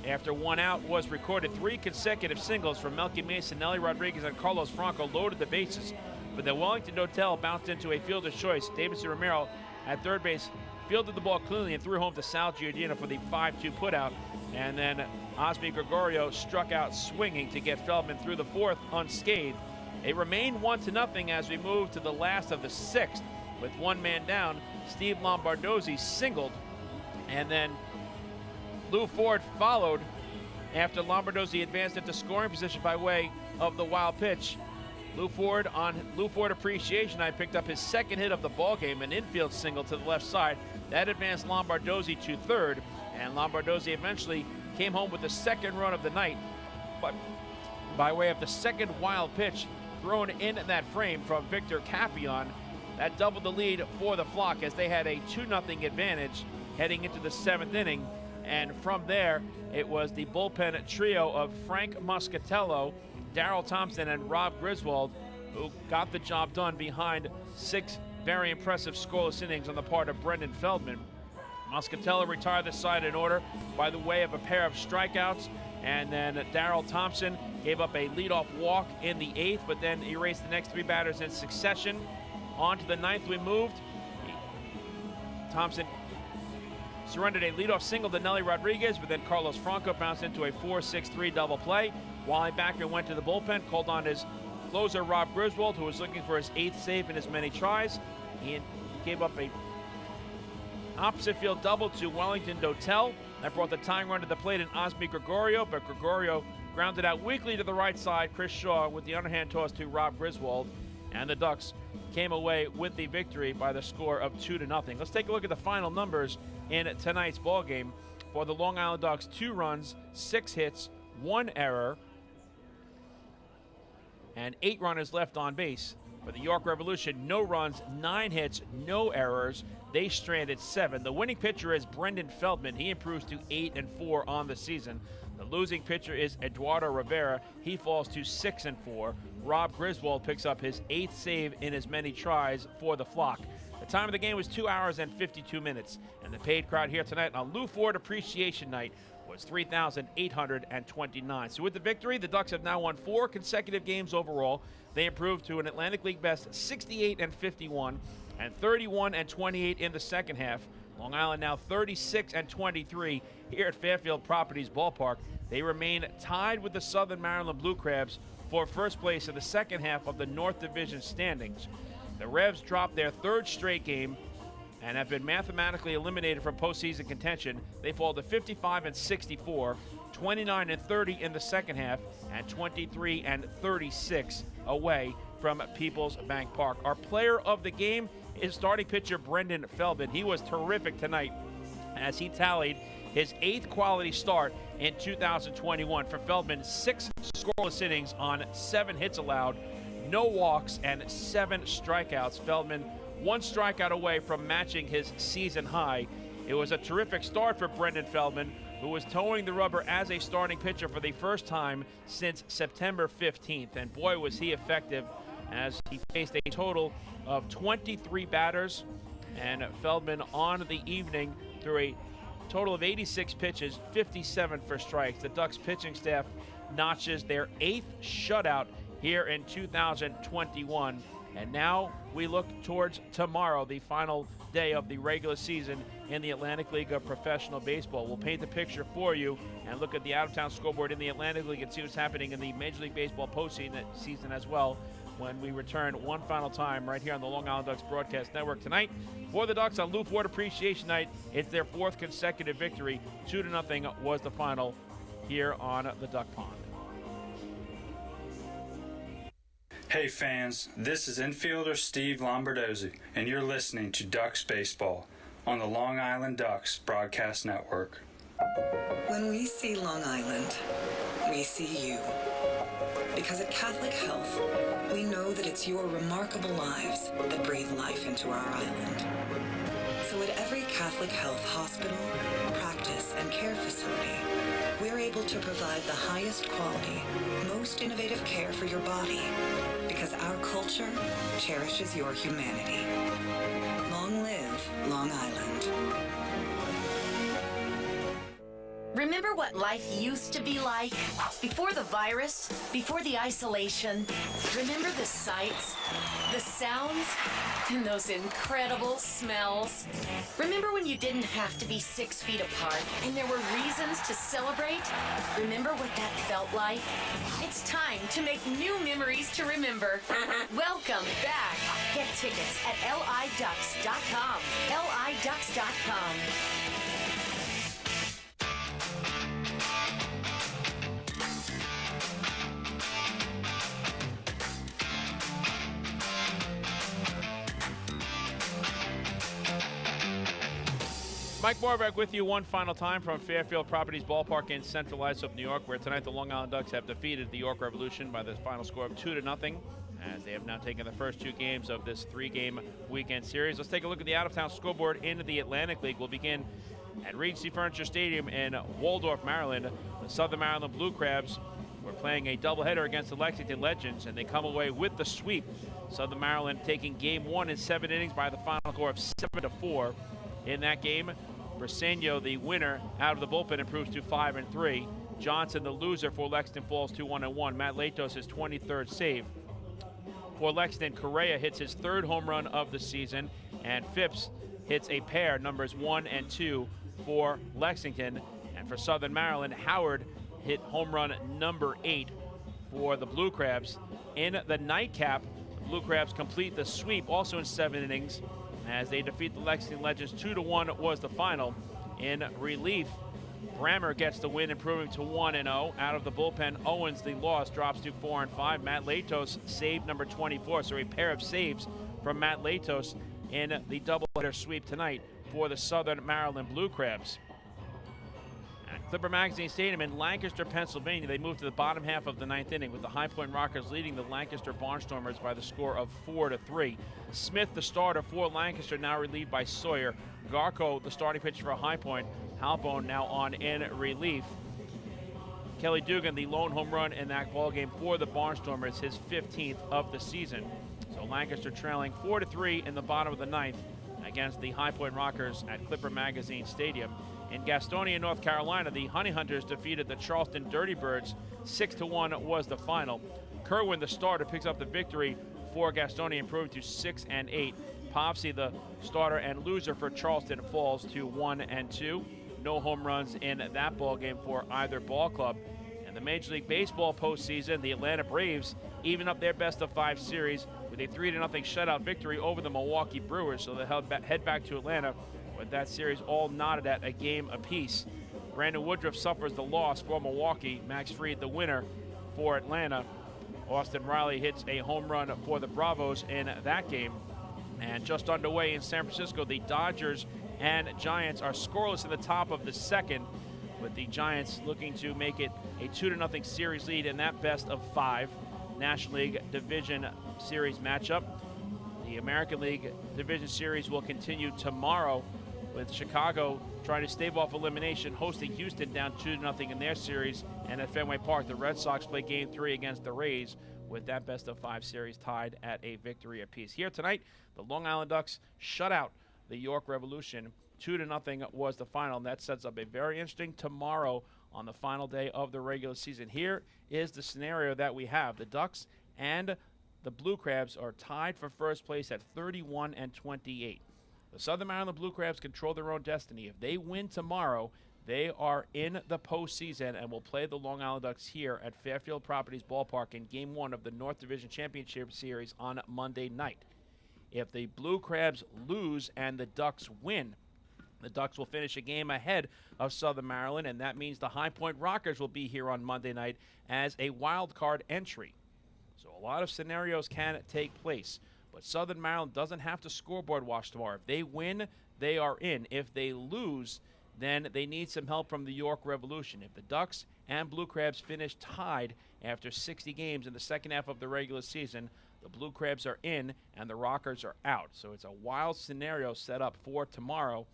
After 1 out was recorded, 3 consecutive singles from Melky Mason, Nelly Rodriguez, and Carlos Franco loaded the bases. But the Wellington Dotel bounced into a fielder's choice. Davidson Romero at third base fielded the ball cleanly and threw home to Sal Giardina for the 5-2 putout. And then Osmi Gregorio struck out swinging to get Feldman through the fourth unscathed. It remained 1-0 as we moved to the last of the sixth. With 1 man down, Steve Lombardozzi singled, and then Lou Ford followed after Lombardozzi advanced into scoring position by way of the wild pitch. Lou Ford on Lou Ford Appreciation Night picked up his second hit of the ball game, an infield single to the left side. That advanced Lombardozzi to third, and Lombardozzi eventually came home with the second run of the night, but by way of the second wild pitch thrown in that frame from Victor Capion. That doubled the lead for the Flock as they had a 2-0 advantage heading into the 7th inning. And from there, it was the bullpen trio of Frank Muscatello, Darrell Thompson, and Rob Griswold who got the job done behind 6 very impressive scoreless innings on the part of Brendan Feldman. Muscatello retired the side in order by the way of a pair of strikeouts, and then Darrell Thompson gave up a leadoff walk in the 8th, but then erased the next 3 batters in succession. On to the 9th we moved. Thompson surrendered a leadoff single to Nelly Rodriguez, but then Carlos Franco bounced into a 4-6-3 double play. Wally Backer went to the bullpen, called on his closer Rob Griswold, who was looking for his 8th save in as many tries. He gave up a opposite field double to Wellington Dotel. That brought the tying run to the plate in Osmi Gregorio, but Gregorio grounded out weakly to the right side. Chris Shaw with the underhand toss to Rob Griswold, and the Ducks came away with the victory by the score of 2-0. Let's take a look at the final numbers in tonight's ball game. For the Long Island Ducks, 2 runs, 6 hits, 1 error, and 8 runners left on base. For the York Revolution, no runs, 9 hits, no errors. They stranded 7. The winning pitcher is Brendan Feldman. He improves to 8-4 on the season. The losing pitcher is Eduardo Rivera. He falls to 6-4. Rob Griswold picks up his 8th save in as many tries for the Flock. The time of the game was 2 hours and 52 minutes, and the paid crowd here tonight on Lou Ford Appreciation Night was 3,829. So with the victory, the Ducks have now won 4 consecutive games overall. They improved to an Atlantic League best 68-51 and 31-28 in the second half. Long Island now 36-23 here at Fairfield Properties Ballpark. They remain tied with the Southern Maryland Blue Crabs for first place in the second half of the North Division standings. The Revs dropped their third straight game and have been mathematically eliminated from postseason contention. They fall to 55-64, 29-30 in the second half, and 23-36 away from People's Bank Park. Our player of the game is starting pitcher Brendan Feldman. He was terrific tonight as he tallied his 8th quality start in 2021. For Feldman, 6 scoreless innings on 7 hits allowed, no walks, and 7 strikeouts. Feldman 1 strikeout away from matching his season high. It was a terrific start for Brendan Feldman, who was towing the rubber as a starting pitcher for the first time since September 15th. And boy, was he effective as he faced a total of 23 batters. And Feldman on the evening threw a total of 86 pitches, 57 for strikes. The Ducks pitching staff notches their 8th shutout here in 2021. And now we look towards tomorrow, the final day of the regular season in the Atlantic League of Professional Baseball. We'll paint the picture for you and look at the out-of-town scoreboard in the Atlantic League and see what's happening in the Major League Baseball postseason as well when we return one final time right here on the Long Island Ducks Broadcast Network. Tonight, for the Ducks on Lou Ford Appreciation Night, it's their 4th consecutive victory. 2-0 was the final here on the Duck Pond. Hey fans, this is infielder Steve Lombardozzi, and you're listening to Ducks Baseball on the Long Island Ducks Broadcast Network. When we see Long Island, we see you. Because at Catholic Health, we know that it's your remarkable lives that breathe life into our island. So at every Catholic Health hospital, practice, and care facility, we're able to provide the highest quality, most innovative care for your body, because our culture cherishes your humanity. Long live Long Island. Remember what life used to be like? Before the virus, before the isolation. Remember the sights, the sounds, and those incredible smells? Remember when you didn't have to be 6 feet apart and there were reasons to celebrate? Remember what that felt like? It's time to make new memories to remember. Welcome back. Get tickets at liducks.com. liducks.com. Mike Morbeck with you one final time from Fairfield Properties Ballpark in Central Islip, New York, where tonight the Long Island Ducks have defeated the York Revolution by the final score of 2-0, as they have now taken the first 2 games of this 3-game weekend series. Let's take a look at the out-of-town scoreboard in the Atlantic League. We'll begin at Regency Furniture Stadium in Waldorf, Maryland. The Southern Maryland Blue Crabs were playing a doubleheader against the Lexington Legends, and they come away with the sweep. Southern Maryland taking Game 1 in 7 innings by the final score of 7-4. In that game, Briseño, the winner, out of the bullpen, improves to 5-3. Johnson, the loser for Lexington, falls to 1-1. Matt Latos, his 23rd save. For Lexington, Correa hits his 3rd home run of the season, and Phipps hits a pair, numbers 1 and 2, for Lexington. And for Southern Maryland, Howard hit home run number 8 for the Blue Crabs. In the nightcap, the Blue Crabs complete the sweep, also in 7 innings, as they defeat the Lexington Legends. 2-1 was the final. In relief, Brammer gets the win, improving to 1-0. Out of the bullpen, Owens, the loss, drops to 4-5. Matt Latos saved number 24, so a pair of saves from Matt Latos in the doubleheader sweep tonight for the Southern Maryland Blue Crabs. At Clipper Magazine Stadium in Lancaster, Pennsylvania, they move to the bottom half of the 9th inning with the High Point Rockers leading the Lancaster Barnstormers by the score of 4-3. Smith, the starter for Lancaster, now relieved by Sawyer. Garco, the starting pitcher for High Point. Halbone now on in relief. Kelly Dugan, the lone home run in that ballgame for the Barnstormers, his 15th of the season. So Lancaster trailing 4-3 in the bottom of the 9th against the High Point Rockers at Clipper Magazine Stadium. In Gastonia, North Carolina, the Honey Hunters defeated the Charleston Dirty Birds. 6-1 was the final. Kerwin, the starter, picks up the victory for Gastonia, improving to 6-8. Popsy, the starter and loser for Charleston, falls to 1-2. No home runs in that ball game for either ball club. And the Major League Baseball postseason, the Atlanta Braves even up their best-of-5 series with with a 3-0 shutout victory over the Milwaukee Brewers. So they'll head back to Atlanta with that series all knotted at a game apiece. Brandon Woodruff suffers the loss for Milwaukee. Max Fried the winner for Atlanta. Austin Riley hits a home run for the Bravos in that game. And just underway in San Francisco, the Dodgers and Giants are scoreless in the top of the second, with the Giants looking to make it a 2-0 series lead in that best of 5 National League Division Series matchup. The American League Division Series will continue tomorrow, with Chicago trying to stave off elimination, hosting Houston down 2-0 in their series. And at Fenway Park, the Red Sox play Game 3 against the Rays, with that best of 5 series tied at a victory apiece. Here tonight, the Long Island Ducks shut out the York Revolution. 2-0 was the final, and that sets up a very interesting tomorrow on the final day of the regular season. Here is the scenario that we have. The Ducks and the Blue Crabs are tied for first place at 31 and 28. The Southern Maryland Blue Crabs control their own destiny. If they win tomorrow, they are in the postseason and will play the Long Island Ducks here at Fairfield Properties Ballpark in Game 1 of the North Division Championship Series on Monday night. If the Blue Crabs lose and the Ducks win, the Ducks will finish a game ahead of Southern Maryland, and that means the High Point Rockers will be here on Monday night as a wild card entry. So a lot of scenarios can take place, but Southern Maryland doesn't have to scoreboard watch tomorrow. If they win, they are in. If they lose, then they need some help from the York Revolution. If the Ducks and Blue Crabs finish tied after 60 games in the second half of the regular season, the Blue Crabs are in and the Rockers are out. So it's a wild scenario set up for tomorrow.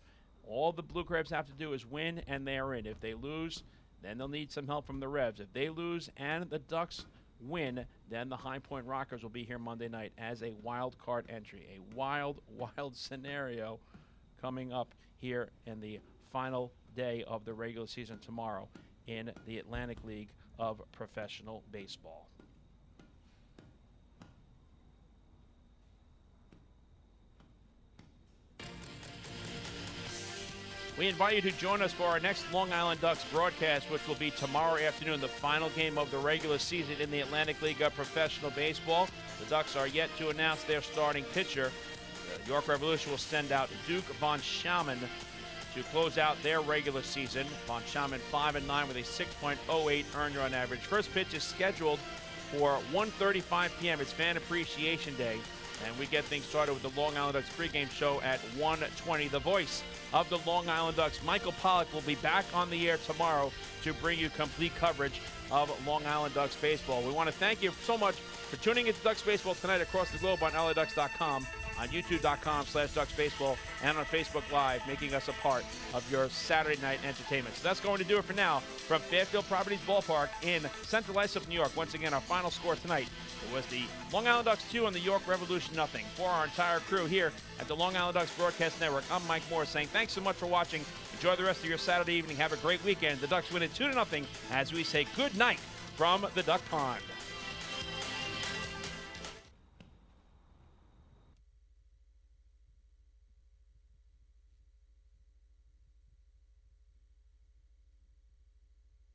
All the Blue Crabs have to do is win, and they are in. If they lose, then they'll need some help from the Revs. If they lose and the Ducks win, then the High Point Rockers will be here Monday night as a wild card entry. A wild, wild scenario coming up here in the final day of the regular season tomorrow in the Atlantic League of Professional Baseball. We invite you to join us for our next Long Island Ducks broadcast, which will be tomorrow afternoon, the final game of the regular season in the Atlantic League of Professional Baseball. The Ducks are yet to announce their starting pitcher. The York Revolution will send out Duke von Schaumann to close out their regular season. Von Schaumann 5-9 with a 6.08 earned run average. First pitch is scheduled for 1:35 p.m. It's Fan Appreciation Day, and we get things started with the Long Island Ducks pregame show at 1:20. The voice of the Long Island Ducks, Michael Pollack, will be back on the air tomorrow to bring you complete coverage of Long Island Ducks baseball. We want to thank you so much for tuning into Ducks baseball tonight across the globe on LADucks.com, on YouTube.com/DucksBaseball, and on Facebook Live, making us a part of your Saturday night entertainment. So that's going to do it for now from Fairfield Properties Ballpark in Central Islip, New York. Once again, our final score tonight, it was the Long Island Ducks 2 and the York Revolution nothing. For our entire crew here at the Long Island Ducks Broadcast Network, I'm Mike Moore saying thanks so much for watching. Enjoy the rest of your Saturday evening. Have a great weekend. The Ducks win it 2-0 as we say good night from the Duck Pond.